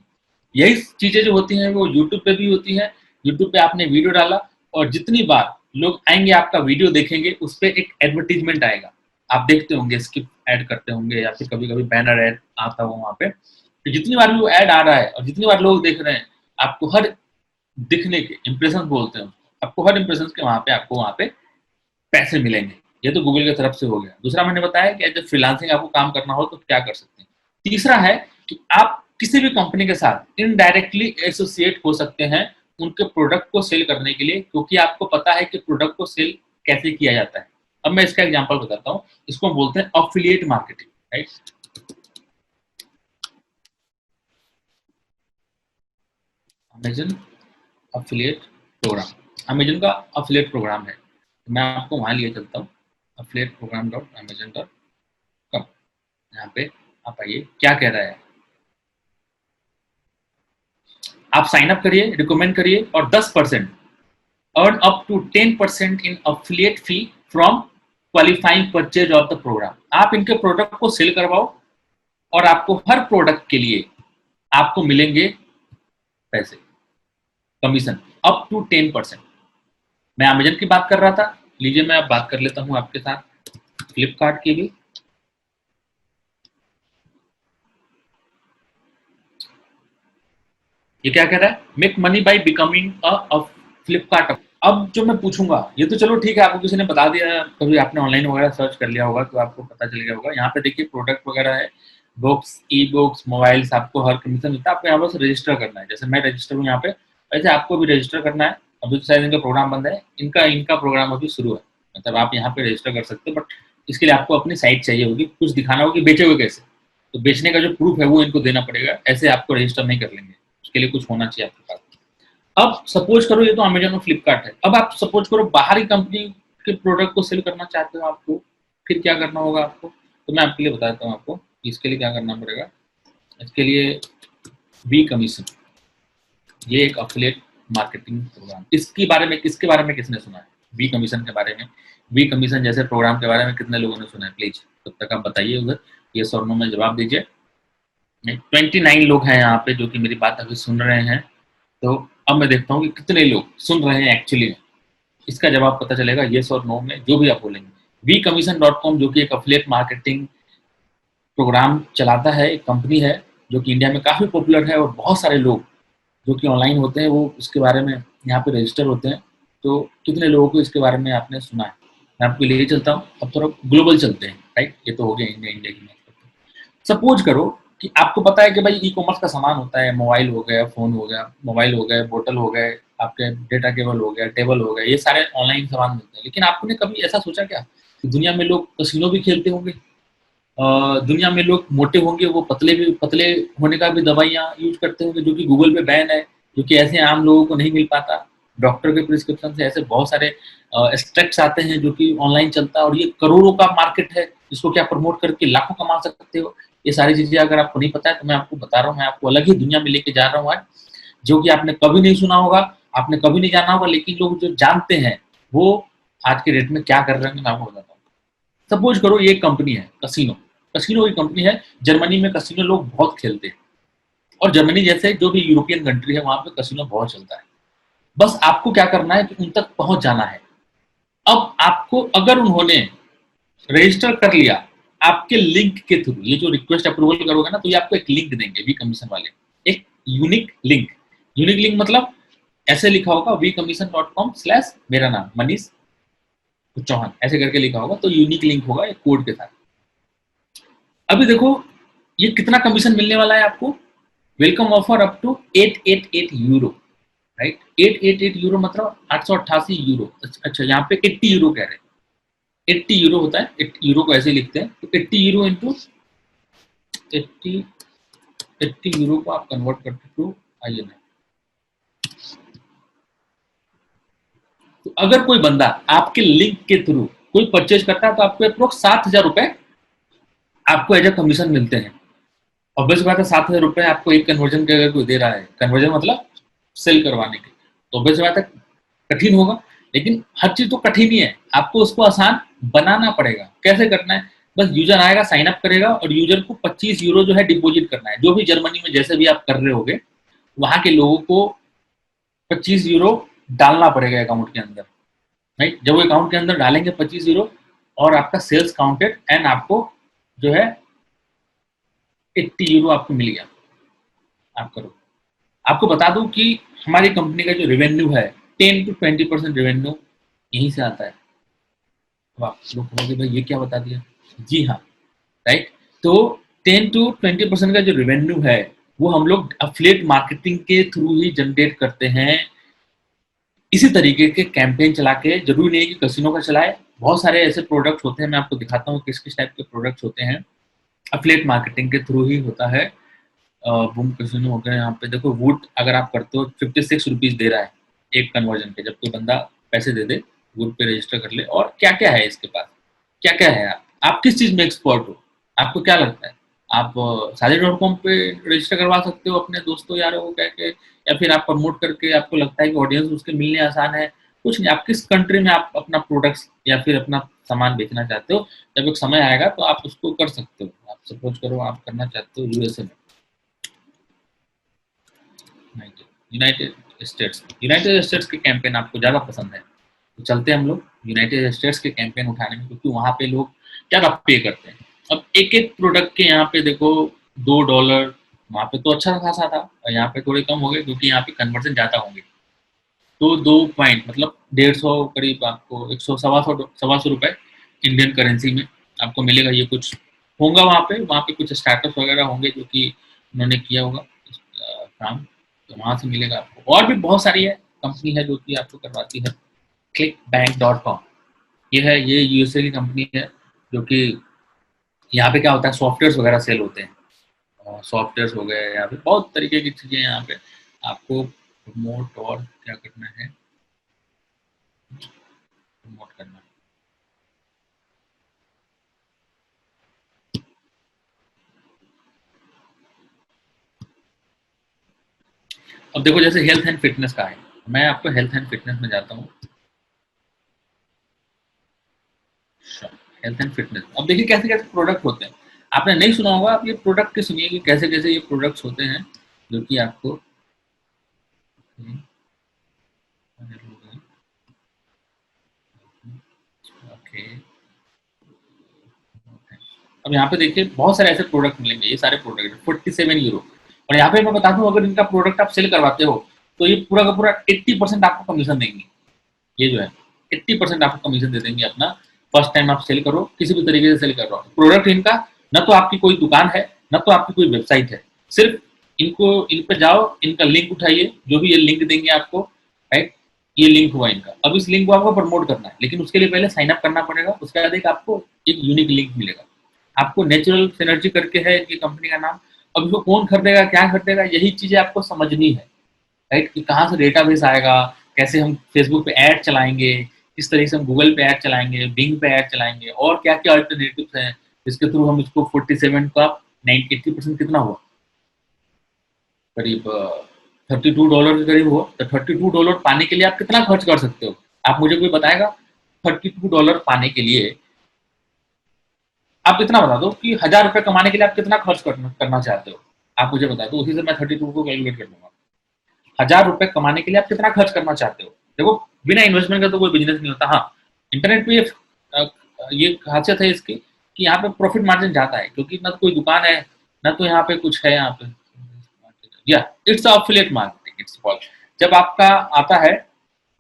यही चीजें जो होती हैं वो यूट्यूब पे भी होती है। यूट्यूब पे आपने वीडियो डाला और जितनी बार लोग आएंगे आपका वीडियो देखेंगे, उस पर एक एडवर्टीजमेंट आएगा। आप देखते होंगे, स्किप ऐड करते होंगे, या फिर कभी कभी बैनर ऐड आता हो वहां पे। तो जितनी बार भी वो ऐड आ रहा है और जितनी बार लोग देख रहे हैं, आपको हर दिखने के इंप्रेशन बोलते हैं, आपको हर इंप्रेशन के वहां पे आपको वहां पे पैसे मिलेंगे। ये तो गूगल की तरफ से हो गया। दूसरा मैंने बताया कि जब फ्रीलांसिंग आपको काम करना हो तो क्या कर सकते हैं। तीसरा है कि आप किसी भी कंपनी के साथ इनडायरेक्टली एसोसिएट हो सकते हैं उनके प्रोडक्ट को सेल करने के लिए, क्योंकि आपको पता है कि प्रोडक्ट को सेल कैसे किया जाता है। अब मैं इसका एग्जांपल बताता हूँ। इसको हम बोलते हैं affiliate marketing, right. Amazon affiliate programme, Amazon का अफिलिएट प्रोग्राम है। तो मैं आपको वहां लिए चलता हूँ, affiliateprogram.amazon.com। यहाँ पे आप आइए, क्या कह रहा है? आप साइन अप करिए, रिकमेंड करिए, और 10% earn up to 10% in affiliate fee from qualifying purchase of the program। आप इनके प्रोडक्ट को सेल करवाओ और आपको हर प्रोडक्ट के लिए आपको मिलेंगे पैसे, कमीशन अप टू 10%। मैं अमेजन की बात कर रहा था, लीजिए मैं अब बात कर लेता हूं आपके साथ फ्लिपकार्ट की भी। ये क्या कह रहा है? Make money by becoming a Flipkart. अब जो मैं पूछूंगा, ये तो चलो ठीक है, आपको किसी ने बता दिया, कभी आपने ऑनलाइन वगैरह सर्च कर लिया होगा तो आपको पता चल गया होगा। यहाँ पे देखिए प्रोडक्ट वगैरह है, बुक्स, ई बुक्स, मोबाइल्स, आपको हर कमीशन मिलता है। आपको यहाँ बस रजिस्टर करना है। जैसे मैं रजिस्टर हूँ यहाँ पे, वैसे आपको भी रजिस्टर करना है। अभी तो शायद इनका प्रोग्राम बंद है, इनका इनका प्रोग्राम अभी शुरू है। मतलब आप यहाँ पे रजिस्टर कर सकते हो, बट इसके लिए आपको अपनी साइट चाहिए होगी, कुछ दिखाना होगी, बेचे हुए कैसे। तो बेचने का जो प्रूफ है वो इनको देना पड़ेगा, ऐसे आपको रजिस्टर नहीं कर लेंगे। उसके लिए कुछ होना चाहिए आपके पास। अब सपोज करो, ये तो अमेजन और फ्लिपकार्ट है। अब आप सपोज करो बाहरी कंपनी के प्रोडक्ट को सेल करना चाहते हो आपको, फिर क्या करना होगा आपको? तो मैं आपके लिए बताता हूँ आपको इसके लिए क्या करना पड़ेगा। इसके लिए बी कमीशन, ये एक अफिलिएट मार्केटिंग प्रोग्राम। इसके बारे में किसने सुना है? बी कमीशन के बारे में, बी कमीशन जैसे प्रोग्राम के बारे में कितने लोगों ने सुना है? प्लीज तब तक आप बताइए उधर, ये और नो में जवाब दीजिए। 29 लोग हैं यहाँ पे जो कि मेरी बात अभी सुन रहे हैं। तो अब मैं देखता हूँ कि कितने लोग सुन रहे हैं एक्चुअली में। इसका जवाब पता चलेगा येस और नो में, जो भी आप बोलेंगे। vcommission.com जो कि एक अफिलिएट मार्केटिंग प्रोग्राम चलाता है, एक कंपनी है जो कि इंडिया में काफ़ी पॉपुलर है, और बहुत सारे लोग जो कि ऑनलाइन होते हैं वो इसके बारे में यहाँ पे रजिस्टर होते हैं। तो कितने लोगों को इसके बारे में आपने सुना है? मैं आपको ले चलता हूँ। अब थोड़ा ग्लोबल चलते हैं, राइट। ये तो हो गया इंडिया की बात करते हैं। सपोज करो कि आपको पता है कि भाई ई कॉमर्स का सामान होता है, मोबाइल हो गया, फोन हो गया, मोबाइल हो गए, बोतल हो गए, आपके डेटा केबल हो गया, टेबल हो गया, ये सारे ऑनलाइन सामान मिलते हैं। लेकिन आपने कभी ऐसा सोचा क्या कि दुनिया में लोग कसिनो भी खेलते होंगे? दुनिया में लोग मोटे होंगे वो पतले होने का भी दवाइयाँ यूज करते होंगे, जो कि गूगल पे बैन है, जो कि ऐसे आम लोगों को नहीं मिल पाता। डॉक्टर के प्रिस्क्रिप्शन से ऐसे बहुत सारे एक्सट्रैक्ट्स आते हैं जो कि ऑनलाइन चलता है, और ये करोड़ों का मार्केट है, जिसको क्या प्रमोट करके लाखों कमा सकते हो। ये सारी चीजें अगर आपको नहीं पता है तो मैं आपको बता रहा हूँ, मैं आपको अलग ही दुनिया में लेके जा रहा हूँ आज, जो कि आपने कभी नहीं सुना होगा, आपने कभी नहीं जाना होगा, लेकिन लोग जो जानते हैं वो आज के डेट में क्या कर रहे हैं मैं आपको बताता हूँ। सपोज करो ये एक कंपनी है कसिनो, कसिनो की कंपनी है। जर्मनी में कसिनो लोग बहुत खेलते हैं, और जर्मनी जैसे जो भी यूरोपियन कंट्री है वहां पे कसिनो बहुत चलता है। बस आपको क्या करना है कि उन तक पहुंच जाना है। अब आपको अगर उन्होंने रजिस्टर कर लिया आपके लिंक के थ्रू, ये जो रिक्वेस्ट अप्रूवल करोगे ना, तो ये आपको एक लिंक देंगे वी कमीशन वाले, एक यूनिक लिंक। यूनिक लिंक मतलब ऐसे लिखा होगा vcommission.com/ मेरा नाम मनीष चौहान, ऐसे करके लिखा होगा, तो यूनिक लिंक होगा एक कोड के साथ। अभी देखो ये कितना कमीशन मिलने वाला है आपको। Welcome offer up to 888 euro, right. 888 euro मतलब 888 यूरो। अच्छा यहाँ पे 80 यूरो कह रहे हैं, 80 यूरो होता है, 80 यूरो को ऐसे लिखते हैं, तो 80 यूरो इंटू 80 80 यूरो को आप कन्वर्ट करते टू INR। तो अगर कोई बंदा आपके लिंक के थ्रू कोई परचेज करता है तो आपको अप्रोक्स 7,000 रुपए आपको एज ए कमीशन मिलते हैं। ऑब्वियस बात है 7,000 रुपए आपको एक कन्वर्जन के अगर कोई दे रहा है, कन्वर्जन मतलब सेल करवाने के, तो ऑब्वियस बात है कठिन होगा, लेकिन हर चीज तो कठिन ही है, आपको उसको आसान बनाना पड़ेगा। कैसे करना है, बस यूजर आएगा, साइन अप करेगा, और यूजर को 25 यूरो जो है डिपॉजिट करना है। जो भी जर्मनी में जैसे भी आप कर रहे होगे वहां के लोगों को 25 यूरो डालना पड़ेगा अकाउंट के अंदर, राइट। जब वो अकाउंट के अंदर डालेंगे 25 यूरो, और आपका सेल्स काउंटेड, एंड आपको जो है 80 यूरो आपको मिल गया। आप करो। आपको बता दूं कि हमारी कंपनी का जो रेवेन्यू है 10 to 20% रेवेन्यू यहीं से आता है। अब आप लोग कहोगे भाई ये क्या बता दिया। जी हाँ, राइट। तो 10 to 20% का जो रेवेन्यू है वो हम लोग अफिलिएट मार्केटिंग के थ्रू ही जनरेट करते हैं। इसी तरीके के कैंपेन चला के, जरूरी नहीं कि कसिनो का चलाए, बहुत सारे ऐसे प्रोडक्ट्स होते हैं, मैं आपको दिखाता हूँ किस किस टाइप के प्रोडक्ट्स होते हैं, अफिलिएट मार्केटिंग के थ्रू ही होता है। बूम कसिनो हो गया, यहाँ पे देखो वुड अगर आप करते हो 56 रुपीज दे रहा है एक कन्वर्जन पे। जब कोई बंदा पैसे दे दे, वुड पे रजिस्टर कर ले। और क्या क्या है इसके पास, क्या क्या है, आप किस चीज में एक्सपर्ट हो, आपको क्या लगता है। आप शादी.com पे रजिस्टर करवा सकते हो अपने दोस्तों यारों को कह के, या फिर आप प्रमोट करके आपको लगता है कि ऑडियंस उसके मिलने आसान है। कुछ नहीं, आप किस कंट्री में आप अपना प्रोडक्ट्स या फिर अपना सामान बेचना चाहते हो, जब एक समय आएगा तो आप उसको कर सकते हो। आप सपोज करो आप करना चाहते हो यूएसए में, यूनाइटेड स्टेट्स के कैंपेन आपको ज़्यादा पसंद है, तो चलते हैं हम लोग यूनाइटेड स्टेट्स के कैंपेन उठाने में, क्योंकि वहाँ पे लोग ज़्यादा पे करते हैं। अब एक एक प्रोडक्ट के यहाँ पे देखो $2, वहाँ पे तो अच्छा खासा था, और यहाँ पे थोड़े कम हो गए क्योंकि यहाँ पे कन्वर्जन ज़्यादा होंगे। तो 2 पॉइंट मतलब 150 करीब आपको 100 सवा सौ रुपए इंडियन करेंसी में आपको मिलेगा। ये कुछ होगा वहाँ पे कुछ स्टार्टअप वगैरह होंगे जो कि उन्होंने किया होगा काम, तो वहाँ से मिलेगा आपको। और भी बहुत सारी है कंपनी है जो कि आपको करवाती है। clickbank.com ये यूएसए की कंपनी है, जो कि यहाँ पे क्या होता है सॉफ्टवेयर वगैरह सेल होते हैं, सॉफ्टवेयर हो गए या फिर बहुत तरीके की चीज़ें यहाँ पे आपको प्रमोट और क्या करना है, प्रमोट करना है। अब देखो जैसे हेल्थ एंड फिटनेस का है, मैं आपको हेल्थ एंड फिटनेस में जाता हूँ। हेल्थ एंड फिटनेस, अब देखिए कैसे कैसे प्रोडक्ट होते हैं। आपने नहीं सुना होगा, आप ये प्रोडक्ट के सुनिए कि कैसे कैसे ये प्रोडक्ट्स होते हैं जो कि आपको ओके। अब यहाँ पे देखिए बहुत सारे ऐसे प्रोडक्ट मिलेंगे, ये सारे प्रोडक्ट 47 यूरो। और यहाँ पे मैं बता दूं अगर इनका प्रोडक्ट आप सेल करवाते हो तो ये पूरा का पूरा 80% आपको कमीशन देंगे। ये जो है 80% आपको कमीशन दे देंगे अपना, फर्स्ट टाइम आप सेल करो, किसी भी तरीके से सेल कर रहा हो प्रोडक्ट इनका। न तो आपकी कोई दुकान है, न तो आपकी कोई वेबसाइट है, सिर्फ इन पे जाओ, इनका लिंक उठाइए, जो भी ये लिंक देंगे आपको, राइट। ये लिंक हुआ इनका, अब इस लिंक को आपको प्रमोट करना है, लेकिन उसके लिए पहले साइन अप करना पड़ेगा। उसके बाद एक आपको एक यूनिक लिंक मिलेगा, आपको नेचुरल सिनर्जी करके है इनकी कंपनी का नाम। अब इसको कौन खरीदेगा, क्या खरीदेगा, यही चीजें आपको समझनी है, राइट? कि कहाँ से डेटाबेस आएगा, कैसे हम फेसबुक पे ऐड चलाएंगे, किस तरीके से हम गूगल पे ऐड चलाएंगे, बिंग पे ऐड चलाएंगे, और क्या क्या अल्टरनेटिव हैं जिसके थ्रू हम इसको 47 का 80% कितना हुआ, करीब $32 के करीब हुआ। तो $32 पाने के लिए आप कितना खर्च कर सकते हो? आप मुझे कोई बताएगा? $32 पाने के लिए आप इतना बता दो कि ₹1000 कमाने के लिए आप कितना खर्च करना चाहते हो? आप मुझे बता दो, उसी से मैं 32 को कैलकुलेट कर दूंगा। ₹1000 कमाने के लिए आप कितना खर्च करना चाहते हो? देखो, बिना इन्वेस्टमेंट का तो कोई बिजनेस नहीं होता। हाँ, इंटरनेट पे ये खासियत है इसकी कि यहाँ पे प्रॉफिट मार्जिन ज़्यादा है, क्योंकि ना तो कोई दुकान है, ना तो यहाँ पे कुछ है यहाँ पे। या it's affiliate marketing, it's called. जब आपका आता है,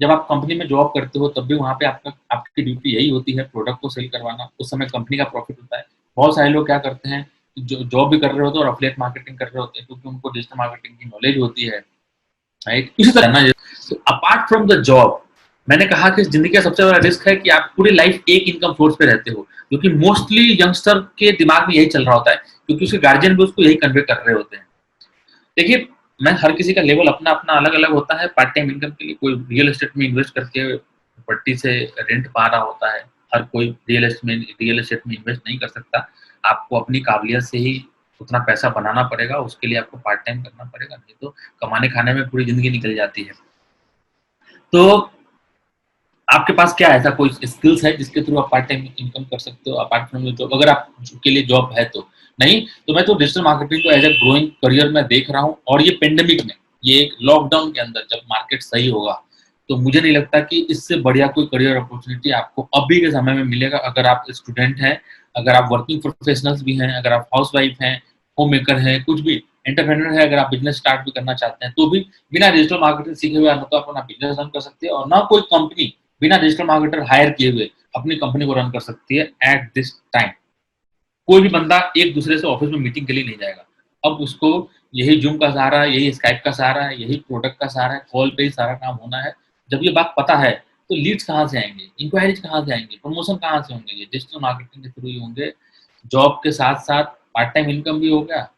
जब आप कंपनी में जॉब करते हो, तब भी वहाँ पे आपकी ड्यूटी यही होती है, प्रोडक्ट को सेल करवाना। उस समय कंपनी का प्रॉफिट होता है। बहुत सारे लोग क्या करते हैं, जो जॉब भी कर रहे होते हैं और एफिलिएट मार्केटिंग कर रहे होते हैं, क्योंकि उनको डिजिटल मार्केटिंग की नॉलेज होती है, राइट? इसी तरह ना, अपार्ट फ्रॉम द जॉब, मैंने कहा कि जिंदगी का सबसे बड़ा रिस्क है कि आप पूरी लाइफ एक इनकम सोर्स पे रहते हो, क्योंकि मोस्टली यंगस्टर के दिमाग में यही चल रहा होता है, क्योंकि उसके गार्जियन भी उसको यही कन्वे कर रहे होते हैं। देखिए, मैं हर किसी का लेवल अपना अपना अलग अलग होता है। पार्ट टाइम इनकम के लिए कोई रियल एस्टेट में इन्वेस्ट करके प्रॉपर्टी से रेंट पा रहा होता है। हर कोई रियल एस्टेट में इन्वेस्ट नहीं कर सकता। आपको अपनी काबिलियत से ही उतना पैसा बनाना पड़ेगा, उसके लिए आपको पार्ट टाइम करना पड़ेगा, नहीं तो कमाने खाने में पूरी जिंदगी निकल जाती है। तो आपके पास क्या ऐसा कोई स्किल्स है जिसके थ्रू आप पार्ट टाइम इनकम कर सकते हो अपार्ट फ्रॉम जॉब, अगर आप के लिए जॉब है तो? नहीं तो मैं तो डिजिटल मार्केटिंग को एज ए ग्रोइंग करियर में देख रहा हूँ। और ये पेंडेमिक में, ये एक लॉकडाउन के अंदर जब मार्केट सही होगा, तो मुझे नहीं लगता कि इससे बढ़िया कोई करियर अपॉर्चुनिटी आपको अभी के समय में मिलेगा। अगर आप स्टूडेंट हैं, अगर आप वर्किंग प्रोफेशनल्स भी हैं, अगर आप हाउस वाइफ हैं, होम मेकर हैं, कुछ भी एंटरप्रेन्योर है, अगर आप बिजनेस स्टार्ट भी करना चाहते हैं, तो भी बिना डिजिटल मार्केटिंग सीखे हुए ना तो आप अपना बिजनेस रन कर सकते हैं, और ना कोई कंपनी बिना डिजिटल मार्केटर हायर किए हुए अपनी कंपनी को रन कर सकती है एट दिस टाइम। कोई भी बंदा एक दूसरे से ऑफिस में मीटिंग के लिए नहीं जाएगा। अब उसको यही जूम का सहारा है, यही स्काइप का सहारा है, यही प्रोडक्ट का सहारा है, कॉल पे ही सारा काम होना है। जब ये बात पता है, तो लीड्स कहाँ से आएंगे, इंक्वायरीज कहाँ से आएंगे, प्रमोशन कहाँ से होंगे? ये डिजिटल मार्केटिंग के थ्रू ही होंगे। जॉब के साथ साथ पार्ट टाइम इनकम भी हो गया,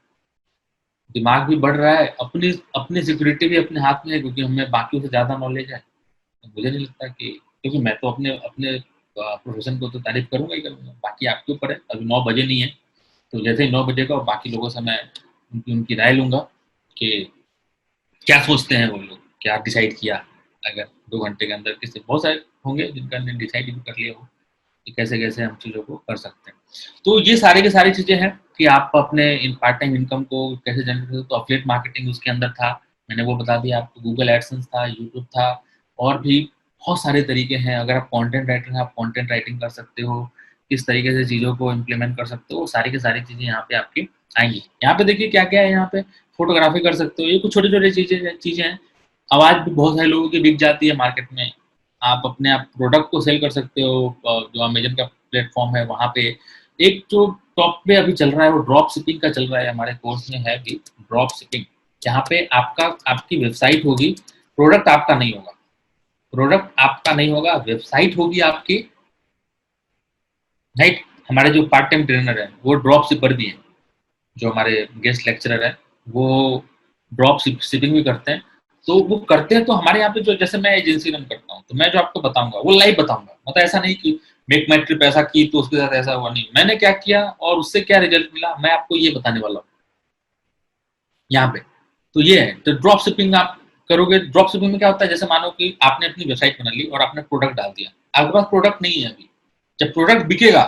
दिमाग भी बढ़ रहा है, अपनी अपनी सिक्योरिटी भी अपने हाथ में है, क्योंकि हमें बाकियों से ज्यादा नॉलेज है। तो मुझे नहीं लगता कि, क्योंकि मैं तो अपने अपने प्रोफेशन को तो तारीफ करूंगा ही करूंगा, बाकी आपके ऊपर है। अभी 9 बजे नहीं है, तो जैसे ही 9 बजे का, और बाकी लोगों से मैं उनकी राय लूंगा कि क्या सोचते हैं वो लोग, क्या डिसाइड किया। अगर 2 घंटे के अंदर किसी, बहुत सारे होंगे जिनका ने डिसाइड भी कर लिया हो कि कैसे कैसे हम चीज़ों को कर सकते हैं। तो ये सारी की सारी चीज़ें हैं कि आप अपने इन पार्ट टाइम इनकम को कैसे जनरेट करते हो। तो अफिलिएट मार्केटिंग उसके अंदर था, मैंने वो बता दिया आपको। गूगल एडसेंस था, यूट्यूब था, और भी बहुत सारे तरीके हैं। अगर आप कंटेंट राइटर हैं, आप कंटेंट राइटिंग कर सकते हो, किस तरीके से चीज़ों को इम्प्लीमेंट कर सकते हो, सारी की सारी चीज़ें यहाँ पे आपकी आएंगी। यहाँ पे देखिए क्या क्या है, यहाँ पे फोटोग्राफी कर सकते हो, ये कुछ छोटे छोटे चीज़ें हैं। आवाज़ भी बहुत सारे लोगों की बिक जाती है मार्केट में। आप अपने आप प्रोडक्ट को सेल कर सकते हो। जो अमेजन का प्लेटफॉर्म है वहाँ पे एक जो टॉप पे अभी चल रहा है वो ड्रॉप शिपिंग का चल रहा है। हमारे कोर्स में है भी ड्रॉप शिपिंग, जहाँ पे आपकी वेबसाइट होगी, प्रोडक्ट आपका नहीं होगा, वेबसाइट होगी आपकी, राइट? हमारे जो पार्ट टाइम ट्रेनर है वो ड्रॉप शिपर भी है, जो हमारे गेस्ट लेक्चरर है वो ड्रॉप शिपिंग भी करते हैं। तो वो करते हैं, तो हमारे यहाँ पे जो, जैसे मैं एजेंसी रन करता हूँ, तो मैं जो आपको बताऊंगा वो लाइव बताऊंगा। मतलब ऐसा नहीं कि मेक माई ट्रिप ऐसा की तो उसके साथ ऐसा हुआ, नहीं, मैंने क्या किया और उससे क्या रिजल्ट मिला, मैं आपको ये बताने वाला हूँ यहाँ पे। तो ये है, तो ड्रॉप शिपिंग आप करोगे। ड्रॉप शिपिंग में क्या होता है, जैसे मानो कि आपने अपनी वेबसाइट बना ली और आपने प्रोडक्ट डाल दिया, आपके पास प्रोडक्ट नहीं है अभी। जब प्रोडक्ट बिकेगा,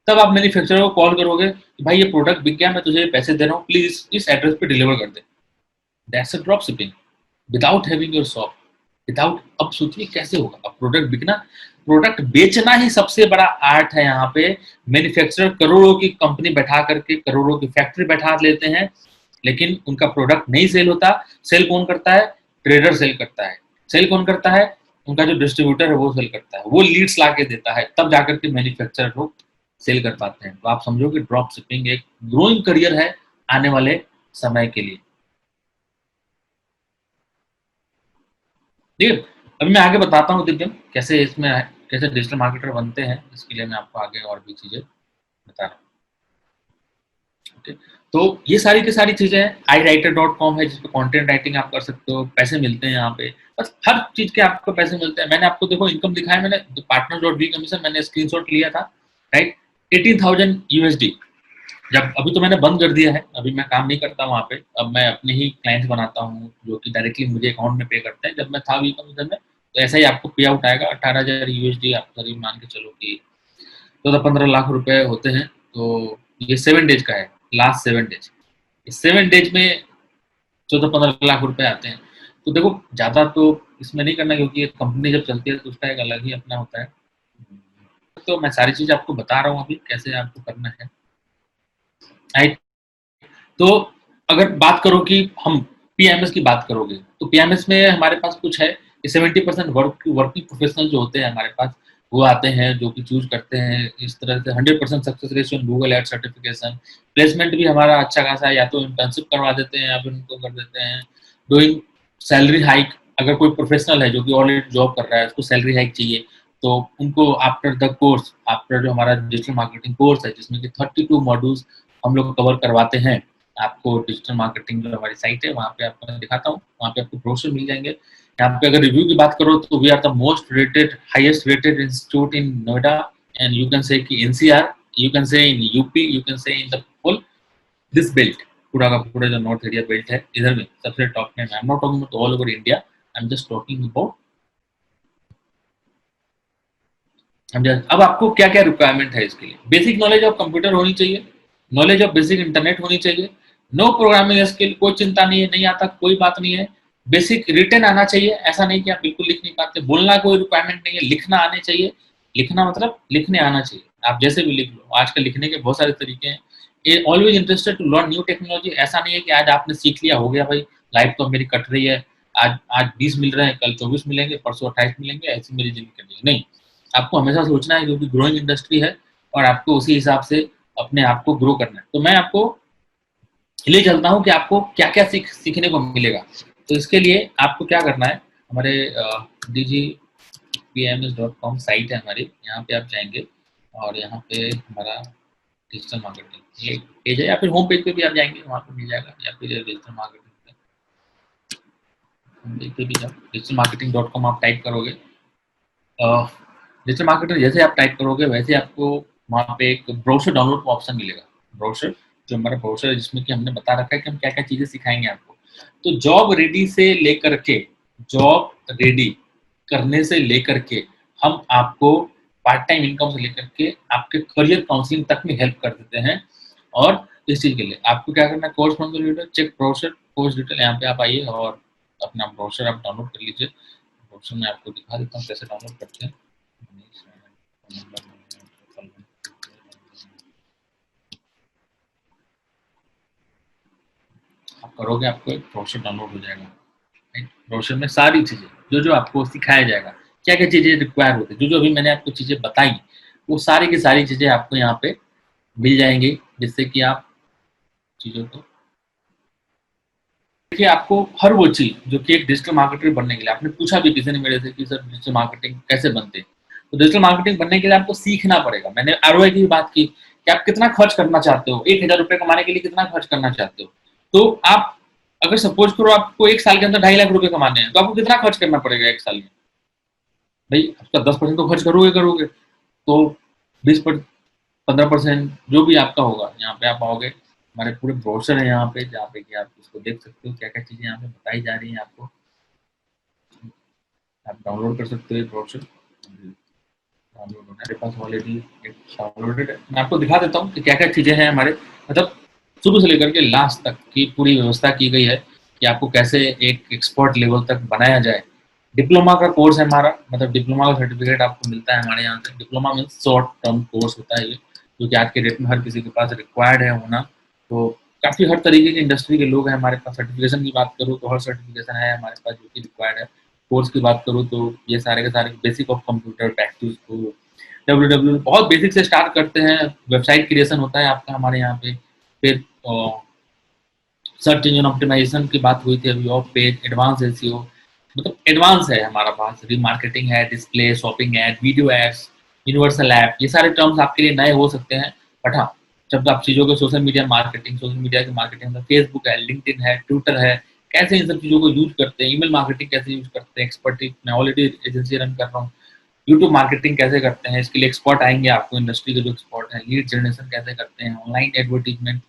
तब आप मैन्युफैक्चरर को कॉल करोगे कि भाई ये प्रोडक्ट बिक गया, मैं तुझे पैसे दे रहा हूँ, प्लीज इस एड्रेस पे डिलीवर कर दे। That's a drop shipping without having your shop, without. अब सोचिए कैसे होगा, अब प्रोडक्ट बिकना, प्रोडक्ट बेचना ही सबसे बड़ा आर्ट है यहाँ पे। मैन्युफैक्चरर करोड़ों की कंपनी बैठा करके करोड़ों की फैक्ट्री बैठा लेते हैं, लेकिन उनका प्रोडक्ट नहीं सेल होता। सेल कौन करता है? ट्रेडर सेल करता है। सेल कौन करता है? उनका जो डिस्ट्रीब्यूटर है वो सेल करता है, वो लीड्स ला के देता है, तब जाकर के मैन्युफैक्चरर लोग सेल कर पाते हैं। तो आप समझो कि ड्रॉप शिपिंग एक ग्रोइंग करियर है आने वाले समय के लिए। ठीक है, अभी मैं आगे बताता हूँ दिव्यम कैसे कैसे डिजिटल मार्केटर बनते हैं। इसके लिए मैं आपको आगे और भी चीजें बता रहा हूँ। तो ये सारी की सारी चीजें हैं। iWriter.com है जिसपे कंटेंट राइटिंग आप कर सकते हो, पैसे मिलते हैं यहाँ पे, बस हर चीज के आपको पैसे मिलते हैं। मैंने आपको देखो इनकम दिखाया, मैंने partners.v कमीशन मैंने स्क्रीनशॉट लिया था, राइट, 18,000 USD। जब अभी तो मैंने बंद कर दिया है, अभी मैं काम नहीं करता वहाँ पे, अब मैं अपने ही क्लाइंट्स बनाता हूँ जो कि डायरेक्टली मुझे अकाउंट में पे करते हैं। जब मैं था वी कमीशन में तो ऐसा ही आपको पे आउट आएगा 18,000 USD, आप करीब मान के चलो कि 14-15 लाख रुपए होते हैं। तो ये 7 डेज का है, लास्ट 7 डेज, इस 7 डेज में 14-15 लाख रुपए आते हैं। तो देखो ज्यादा तो इसमें नहीं करना, क्योंकि कंपनी जब चलती है तो उसका एक अलग ही अपना होता है। तो मैं सारी चीज आपको बता रहा हूँ अभी कैसे आपको करना है, राइट। तो अगर बात करो कि हम पीएमएस की बात करोगे तो पीएमएस में हमारे पास कुछ है कि 70% वर्किंग प्रोफेशनल जो होते हैं हमारे पास, वो आते हैं जो कि चूज करते हैं इस तरह से। 100% success ratio Google ad certification, placement भी हमारा अच्छा खासा है, या तो इंटर्नशिप करवा देते हैं या फिर उनको कर देते हैं डूइंग सैलरी हाइक। अगर कोई प्रोफेशनल है जो कि ऑलरेडी जॉब कर रहा है, उसको सैलरी हाइक चाहिए, तो उनको आफ्टर द कोर्स, आफ्टर जो हमारा डिजिटल मार्केटिंग कोर्स है जिसमें कि 32 मॉड्यूल्स हम लोग कवर करवाते हैं, आपको डिजिटल मार्केटिंग जो हमारी साइट है वहाँ पे आपको मैं दिखाता हूँ, वहाँ पे आपको ब्रोशर मिल जाएंगे। यहाँ पे अगर रिव्यू की बात करो तो we are the most rated, highest rated institute in Noida, and you can say कि एनसीआर, यू कैन से इन यूपी, यू कैन से in the full this belt, पूरा का पूरा जो नॉर्थ एरिया बेल्ट है इधर में सबसे टॉप में। I am not talking about all over India, I am just talking about. अब आपको क्या क्या रिक्वायरमेंट है इसके लिए? बेसिक नॉलेज ऑफ कंप्यूटर होनी चाहिए, नॉलेज ऑफ बेसिक इंटरनेट होनी चाहिए, नो प्रोग्रामिंग स्किल, कोई चिंता नहीं है, नहीं आता कोई बात नहीं है। बेसिक रिटन आना चाहिए, ऐसा नहीं कि आप बिल्कुल लिख नहीं पाते, बोलना कोई रिक्वायरमेंट नहीं है, लिखना आने चाहिए। लिखना मतलब लिखने आना चाहिए, आप जैसे भी लिख लो, आजकल लिखने के बहुत सारे तरीके हैं। Always interested to learn new technology, ऐसा नहीं है कि आज आपने सीख लिया हो गया भाई, लाइफ तो मेरी कट रही है, आज 20 मिल रहे हैं, कल 24 मिलेंगे, परसों 28 मिलेंगे, ऐसी मेरी जिंदगी कट रही है। नहीं, आपको हमेशा सोचना है क्योंकि ग्रोइंग इंडस्ट्री है और आपको उसी हिसाब से अपने आप को ग्रो करना है। तो मैं आपको ले चलता हूँ कि आपको क्या क्या सीखने को मिलेगा। तो इसके लिए आपको क्या करना है, हमारे digipms.com साइट है हमारी, यहाँ पे आप जाएंगे और यहाँ पे हमारा डिजिटल मार्केटिंग ये पेज है, या फिर होम पेज पे भी आप जाएंगे वहाँ पे मिल जाएगा, या फिर डिजिटल मार्केटिंग पे भी जाओ, digitalmarketing.com आप टाइप करोगे, डिजिटल मार्केटर जैसे आप टाइप करोगे वैसे आपको वहाँ पे एक ब्रोशर डाउनलोड का ऑप्शन मिलेगा। ब्रोशर जो हमारा ब्रोशर है जिसमें कि हमने बता रखा है कि हम क्या क्या चीजें सिखाएंगे आपको। तो जॉब रेडी से लेकर के, जॉब रेडी करने से लेकर के हम आपको पार्ट टाइम इनकम से लेकर के आपके करियर काउंसलिंग तक में हेल्प कर देते हैं। और इस चीज के लिए आपको क्या करना है, course from the leader, check brochure, course detail, यहाँ पे आप आइए और अपना ब्रोशर आप डाउनलोड कर लीजिए। ब्रोशर में आपको दिखा देता हूँ कैसे डाउनलोड करते हैं। आप करोगे आपको एक ब्रोशर डाउनलोड हो जाएगा, राइट। ब्रोशर में सारी चीजें जो जो आपको सिखाया जाएगा, क्या क्या चीजें रिक्वायर होती है, जो जो अभी मैंने आपको चीजें बताई, वो सारी की सारी चीजें आपको यहाँ पे मिल जाएंगी, जिससे कि आप चीजों को देखिए। आपको हर वो चीज जो कि एक डिजिटल मार्केटर बनने के लिए, आपने पूछा भी किसी ने मेरे से कि सर डिजिटल मार्केटिंग कैसे बनते हैं, तो डिजिटल मार्केटिंग बनने के लिए आपको सीखना पड़ेगा। मैंने आरओआई की बात की कि आप कितना खर्च करना चाहते हो, 1,000 रुपए कमाने के लिए कितना खर्च करना चाहते हो। तो आप अगर सपोज करो आपको 1 साल के अंदर 2.5 लाख रुपए कमाने हैं, तो आपको कितना खर्च करना पड़ेगा 1 साल में? भाई आपका 10% तो खर्च करोगे, तो 15% जो भी आपका होगा, यहाँ पे आप आओगे, हमारे पूरे ब्रोशर है यहाँ पे, जहाँ पे कि आप इसको देख सकते हो क्या क्या चीजें यहाँ पे बताई जा रही हैं आपको, आप डाउनलोड कर सकते हो ब्रोशर। डाउनलोड मेरे पास ऑलरेडी एक डाउनलोडेड है, मैं आपको दिखा देता हूँ कि क्या क्या चीजें हैं हमारे, मतलब शुरू से लेकर के लास्ट तक की पूरी व्यवस्था की गई है कि आपको कैसे एक एक्सपर्ट लेवल तक बनाया जाए। डिप्लोमा का कोर्स है हमारा, मतलब डिप्लोमा का सर्टिफिकेट आपको मिलता है हमारे यहाँ से। Diploma means short term course होता है ये, जो कि आज के डेट में हर किसी के पास रिक्वायर्ड है होना। तो काफ़ी हर तरीके की इंडस्ट्री के लोग हैं हमारे पास। सर्टिफिकेशन की बात करूँ तो हर सर्टिफिकेशन है हमारे पास जो कि रिक्वायर्ड है। कोर्स की बात करूँ तो ये सारे के सारे बेसिक ऑफ कंप्यूटर, प्रैक्टिस को www बहुत बेसिक से स्टार्ट करते हैं। वेबसाइट क्रिएशन होता है आपका हमारे यहाँ पे, फिर सर्च इंजन ऑप्टिमाइजेशन की बात हुई थी अभी, ऑफ पेज, एडवांस एसईओ, मतलब एडवांस है हमारा पास। रीमार्केटिंग है, display, shopping ad, video ads, universal app, ये सारे टर्म्स आपके लिए नए हो सकते हैं, बट हाँ जब आप चीज़ों को social media marketing, social media की मार्केटिंग में फेसबुक है, लिंक्डइन है, ट्विटर है, कैसे इन सब चीज़ों को यूज करते हैं, ईमेल मार्केटिंग कैसे यूज करते हैं, एक्सपर्टी मैं ऑलरेडी एजेंसी रन कर रहा हूँ, यूट्यूब मार्केटिंग कैसे करते हैं, इसके लिए एक्सपर्ट आएंगे आपको, इंडस्ट्री के जो एक्सपर्ट हैं, लीड जनरेशन कैसे करते हैं, online advertisement,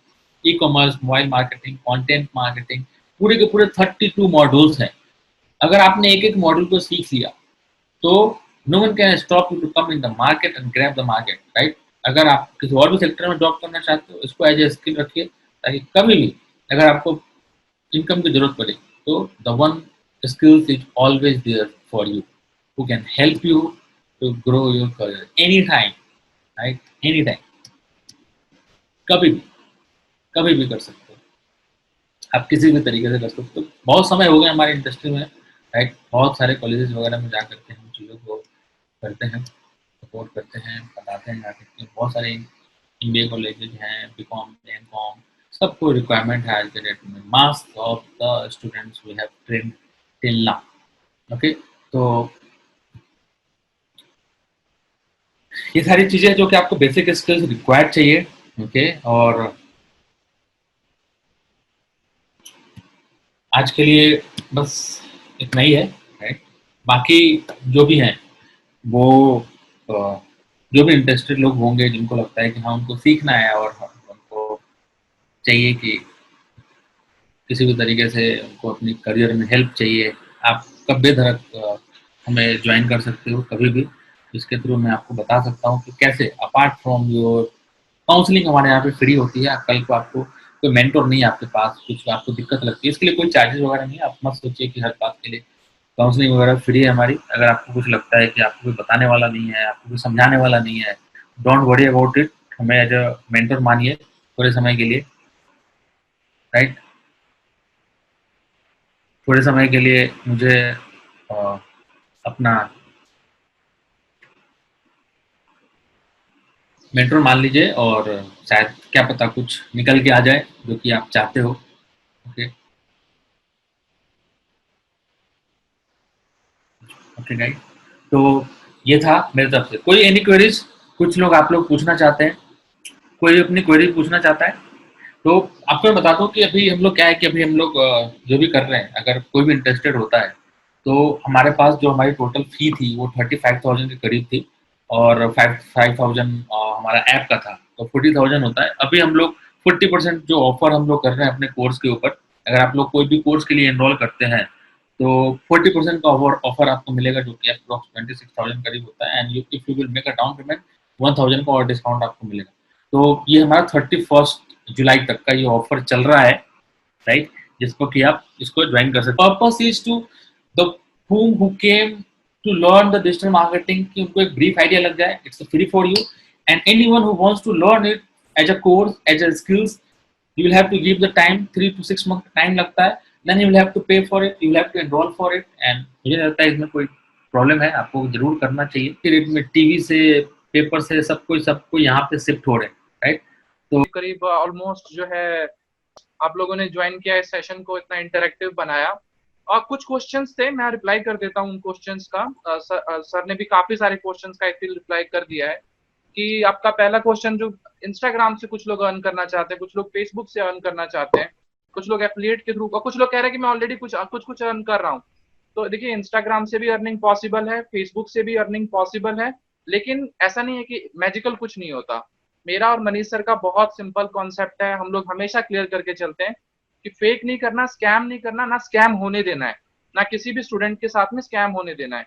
e commerce, mobile marketing, content marketing, पूरे के पूरे 32 मॉड्यूल्स हैं। अगर आपने एक एक मॉड्यूल को सीख लिया तो no one can stop you to come in the market and grab the market, right. अगर आप किसी और भी सेक्टर में जॉब करना चाहते हो, इसको एज ए स्किल रखिए, ताकि कभी भी अगर आपको इनकम की जरूरत पड़े तो the one skills is always there for you who can help you to grow your career anytime, right? Anytime, कभी भी, कभी भी कर सकते हो आप, किसी भी तरीके से कर सकते हो। बहुत समय हो गया हमारी इंडस्ट्री में, राइट, बहुत सारे कॉलेजेस वगैरह में जा करके हम चीज़ों को करते हैं, सपोर्ट करते हैं, बताते हैं जाकर के। बहुत सारे MBA कॉलेजेस हैं, BCom, MCom, सबको रिक्वायरमेंट है आज के डेट में। Mass of the students we have trained till now, okay. तो ये सारी चीजें जो कि आपको बेसिक स्किल्स रिक्वायर्ड चाहिए, ओके। और आज के लिए बस इतना ही है, राइट। बाकी जो भी हैं वो जो भी इंटरेस्टेड लोग होंगे, जिनको लगता है कि हाँ उनको सीखना है और उनको चाहिए कि किसी भी तरीके से उनको अपनी करियर में हेल्प चाहिए, आप कब बेधड़क हमें ज्वाइन कर सकते हो कभी भी। इसके थ्रू मैं आपको बता सकता हूँ कि कैसे अपार्ट फ्रॉम योर काउंसलिंग हमारे यहाँ पे फ्री होती है। कल को आपको कोई मेंटोर नहीं है आपके पास, कुछ आपको दिक्कत लगती है, इसके लिए कोई चार्जेस वगैरह नहीं है। आप मत सोचिए कि हर बात के लिए काउंसलिंग वगैरह फ्री है हमारी। अगर आपको कुछ लगता है कि आपको कोई बताने वाला नहीं है, आपको कोई समझाने वाला नहीं है, डोंट वरी अबाउट इट, हमें एज अ मेंटर मानिए थोड़े समय के लिए, राइट। थोड़े समय के लिए मुझे अपना मेंटर मान लीजिए, और शायद क्या पता कुछ निकल के आ जाए जो कि आप चाहते हो, ओके। ओके गाइस, तो ये था मेरे तरफ से। कोई एनी क्वेरीज, कुछ लोग आप लोग पूछना चाहते हैं, कोई अपनी क्वेरी पूछना चाहता है तो आपको मैं बता दूं कि अभी हम लोग क्या है कि अभी हम लोग जो भी कर रहे हैं, अगर कोई भी इंटरेस्टेड होता है तो हमारे पास जो हमारी टोटल फी थी वो 35,000 के करीब थी, और 5,000 हमारा ऐप का था, तो 40,000 होता है। अभी हम लोग 40% जो ऑफर हम लोग कर रहे हैं अपने कोर्स के ऊपर, अगर आप लोग कोई भी कोर्स के लिए एनरोल करते हैं तो 40% का ऑफर आपको मिलेगा, जो कि अप्रॉक्स 26,000 करीब होता है। And if you will make a down payment 1,000 का और डिस्काउंट आपको मिलेगा। तो ये हमारा 31 जुलाई तक का ये ऑफर चल रहा है, राइट, जिसको कि आप इसको ज्वाइन कर सकते हो। Purpose is to the whom who came to learn the digital marketing, कि उनको एक ब्रीफ आइडिया लग जाए, it's free for you. And anyone who wants to learn it as a course, as a skills, you will have to give the time, 3 to 6 month time लगता है, then you will have to pay for it, you will have to enroll for it। and मुझे लगता है इसमें कोई problem है, आपको जरूर करना चाहिए। कि रेट में टीवी से, पेपर से सब कोई यहाँ पे शिफ्ट हो रहे हैं, राइट। तो करीब ऑलमोस्ट जो है आप लोगों ने ज्वाइन किया इस सेशन को, इतना इंटरेक्टिव बनाया। और कुछ क्वेश्चंस थे, मैं रिप्लाई कर देता हूँ उन क्वेश्चंस का। सर ने भी काफी सारे क्वेश्चंस का रिप्लाई कर दिया है। कि आपका पहला क्वेश्चन जो इंस्टाग्राम से कुछ लोग अर्न करना चाहते हैं, कुछ लोग फेसबुक से अर्न करना चाहते हैं, कुछ लोग एफिलिएट के थ्रू, और कुछ लोग कह रहे हैं कि मैं ऑलरेडी कुछ कुछ कुछ अर्न कर रहा हूँ। तो देखिए, इंस्टाग्राम से भी अर्निंग पॉसिबल है, फेसबुक से भी अर्निंग पॉसिबल है, लेकिन ऐसा नहीं है कि मैजिकल कुछ नहीं होता। मेरा और मनीष सर का बहुत सिंपल कॉन्सेप्ट है, हम लोग हमेशा क्लियर करके चलते हैं कि फेक नहीं करना, स्कैम नहीं करना, ना स्कैम होने देना है, ना किसी भी स्टूडेंट के साथ में स्कैम होने देना है।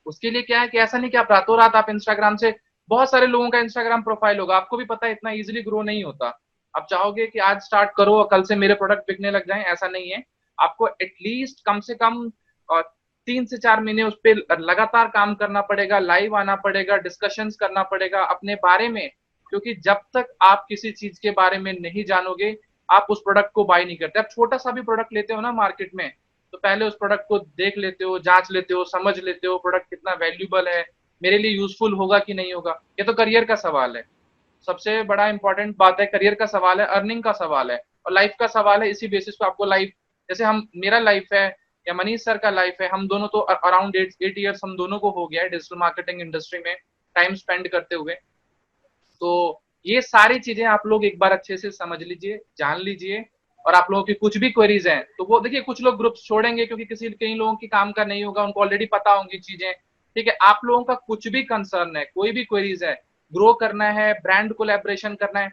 उसके लिए क्या है कि ऐसा नहीं कि आप रातों रात आप इंस्टाग्राम से, बहुत सारे लोगों का इंस्टाग्राम प्रोफाइल होगा, आपको भी पता है इतना इजीली ग्रो नहीं होता। आप चाहोगे कि आज स्टार्ट करो और कल से मेरे प्रोडक्ट बिकने लग जाएं, ऐसा नहीं है। आपको एटलीस्ट कम से कम 3 से 4 महीने उस पर लगातार काम करना पड़ेगा, लाइव आना पड़ेगा, डिस्कशंस करना पड़ेगा अपने बारे में। क्योंकि जब तक आप किसी चीज के बारे में नहीं जानोगे, आप उस प्रोडक्ट को बाय नहीं करते। आप छोटा सा भी प्रोडक्ट लेते हो ना मार्केट में, तो पहले उस प्रोडक्ट को देख लेते हो, जांच लेते हो, समझ लेते हो प्रोडक्ट कितना वैल्यूबल है, मेरे लिए यूजफुल होगा कि नहीं होगा। ये तो करियर का सवाल है, सबसे बड़ा इंपॉर्टेंट बात है, करियर का सवाल है, अर्निंग का सवाल है, और लाइफ का सवाल है। इसी बेसिस पे आपको लाइफ, जैसे हम, मेरा लाइफ है या मनीष सर का लाइफ है, हम दोनों तो अराउंड 8 ईयर्स हम दोनों को हो गया है डिजिटल मार्केटिंग इंडस्ट्री में टाइम स्पेंड करते हुए। तो ये सारी चीजें आप लोग एक बार अच्छे से समझ लीजिए, जान लीजिए, और आप लोगों की कुछ भी क्वेरीज हैं तो वो देखिए, कुछ लोग ग्रुप छोड़ेंगे क्योंकि कई लोगों की काम का नहीं होगा, उनको ऑलरेडी पता होंगी चीजें, ठीक है। आप लोगों का कुछ भी कंसर्न है, कोई भी क्वेरीज है, ग्रो करना है, ब्रांड कोलैबोरेशन करना है,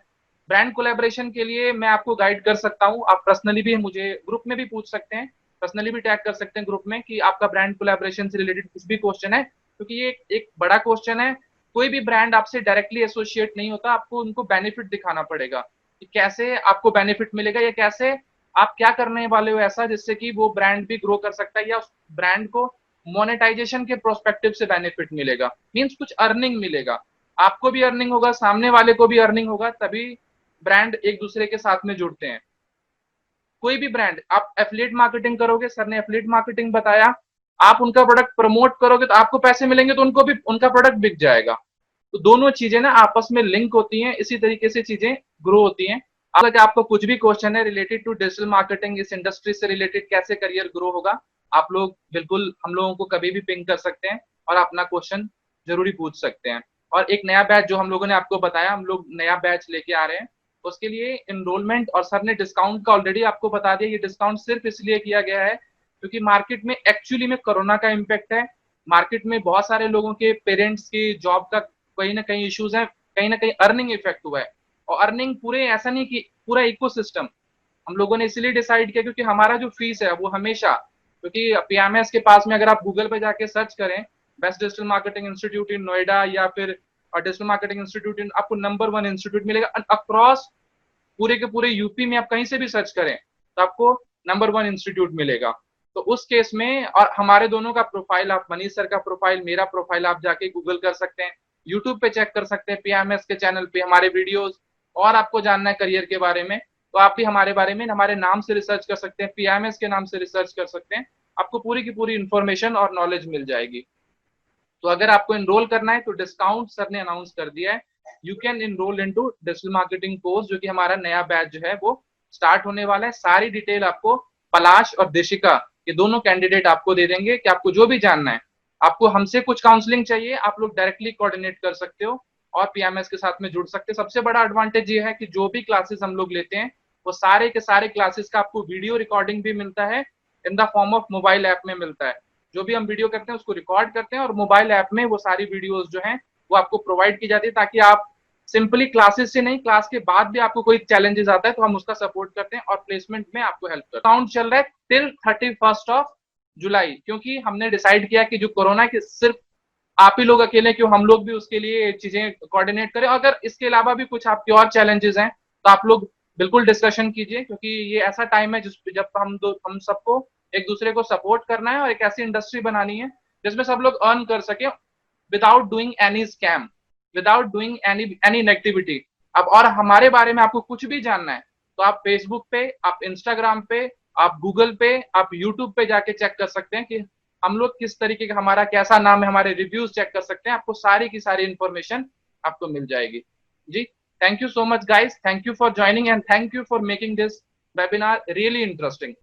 ब्रांड कोलैबोरेशन के लिए मैं आपको गाइड कर सकता हूँ। आप पर्सनली भी मुझे ग्रुप में भी पूछ सकते हैं, पर्सनली भी टैग कर सकते हैं ग्रुप में कि आपका ब्रांड कोलैबोरेशन से रिलेटेड कुछ भी क्वेश्चन है, क्योंकि ये एक बड़ा क्वेश्चन है। कोई भी ब्रांड आपसे डायरेक्टली एसोसिएट नहीं होता, आपको उनको बेनिफिट दिखाना पड़ेगा कि कैसे आपको बेनिफिट मिलेगा, या कैसे आप क्या करने वाले हो ऐसा जिससे कि वो ब्रांड भी ग्रो कर सकता है, या उस ब्रांड को मोनेटाइजेशन के प्रोस्पेक्टिव से बेनिफिट मिलेगा, मींस कुछ अर्निंग मिलेगा, आपको भी अर्निंग होगा, सामने वाले को भी अर्निंग होगा, तभी ब्रांड एक दूसरे के साथ में जुड़ते हैं। कोई भी ब्रांड, आप एफिलिएट मार्केटिंग करोगे, सर ने एफिलिएट मार्केटिंग बताया, आप उनका प्रोडक्ट प्रमोट करोगे तो आपको पैसे मिलेंगे, तो उनको भी उनका प्रोडक्ट बिक जाएगा। तो दोनों चीजें ना आपस में लिंक होती हैं, इसी तरीके से चीजें ग्रो होती हैं। अगर आपको कुछ भी क्वेश्चन है रिलेटेड टू डिजिटल मार्केटिंग, इस इंडस्ट्री से रिलेटेड कैसे करियर ग्रो होगा, आप लोग बिल्कुल हम लोगों को कभी भी पिंग कर सकते हैं और अपना क्वेश्चन जरूरी पूछ सकते हैं। और एक नया बैच जो हम लोगों ने आपको बताया, हम लोग नया बैच लेके आ रहे हैं, उसके लिए इनरोलमेंट, और सर ने डिस्काउंट का ऑलरेडी आपको बता दिया, ये डिस्काउंट सिर्फ इसलिए किया गया है क्योंकि मार्केट में एक्चुअली में कोरोना का इम्पैक्ट है, मार्केट में बहुत सारे लोगों के पेरेंट्स की जॉब का कहीं ना कहीं इश्यूज है, कहीं ना कहीं अर्निंग इफेक्ट हुआ है, और अर्निंग पूरे ऐसा नहीं कि पूरा इकोसिस्टम हम लोगों ने इसलिए डिसाइड किया क्योंकि हमारा जो फीस है वो हमेशा, क्योंकि पीएमएस के पास में अगर आप गूगल पे जाके सर्च करें best digital marketing institute in Noida या फिर डिजिटल मार्केटिंग इंस्टीट्यूट इन, आपको नंबर 1 इंस्टीट्यूट मिलेगा अक्रॉस पूरे के पूरे यूपी में। आप कहीं से भी सर्च करें तो आपको नंबर 1 इंस्टीट्यूट मिलेगा। तो उस केस में, और हमारे दोनों का प्रोफाइल, आप मनीष सर का प्रोफाइल, मेरा प्रोफाइल आप जाके गूगल कर सकते हैं, यूट्यूब पे चेक कर सकते हैं, पीएमएस के चैनल पे हमारे वीडियोस, और आपको जानना है करियर के बारे में तो आप भी हमारे बारे में हमारे नाम से रिसर्च कर सकते हैं, पीएमएस के नाम से रिसर्च कर सकते हैं, आपको पूरी की पूरी इंफॉर्मेशन और नॉलेज मिल जाएगी। तो अगर आपको इनरोल करना है तो डिस्काउंट सर ने अनाउंस कर दिया है, you can enroll into digital marketing course, जो कि हमारा नया बैच जो है वो स्टार्ट होने वाला है। सारी डिटेल आपको पलाश और देशिका, ये दोनों कैंडिडेट आपको दे देंगे कि आपको जो भी जानना है, आपको हमसे कुछ काउंसलिंग चाहिए, आप लोग डायरेक्टली कोऑर्डिनेट कर सकते हो और पीएमएस के साथ में जुड़ सकते हैं। सबसे बड़ा एडवांटेज ये है कि जो भी क्लासेस हम लोग लेते हैं वो सारे के सारे क्लासेस का आपको वीडियो रिकॉर्डिंग भी मिलता है, in the form of mobile app में मिलता है। जो भी हम वीडियो करते हैं उसको रिकॉर्ड करते हैं और मोबाइल ऐप में वो सारी वीडियोस जो हैं वो आपको प्रोवाइड की जाती है, ताकि आप सिंपली क्लासेस से नहीं, क्लास के बाद भी आपको कोई चैलेंजेस आता है तो हम उसका सपोर्ट करते हैं और प्लेसमेंट में आपको हेल्प करते हैं। अकाउंट चल रहा है टिल 31 जुलाई, क्योंकि हमने डिसाइड किया कि जो कोरोना के सिर्फ आप ही लोग अकेले क्यों, हम लोग भी उसके लिए चीजें कोऑर्डिनेट करें। अगर इसके अलावा भी कुछ आपके और चैलेंजेस हैं तो आप लोग बिल्कुल डिस्कशन कीजिए, क्योंकि ये ऐसा टाइम है जब हम सबको एक दूसरे को सपोर्ट करना है और एक ऐसी इंडस्ट्री बनानी है जिसमें सब लोग अर्न कर सके without doing any scam, without doing any negativity. अब और हमारे बारे में आपको कुछ भी जानना है तो आप फेसबुक पे, आप इंस्टाग्राम पे, आप गूगल पे, आप यूट्यूब पे जाके चेक कर सकते हैं कि हम लोग किस तरीके का, हमारा कैसा नाम है, हमारे रिव्यूज चेक कर सकते हैं, आपको सारी की सारी इंफॉर्मेशन आपको मिल जाएगी। जी, thank you so much guys, thank you for joining and thank you for making this webinar really interesting.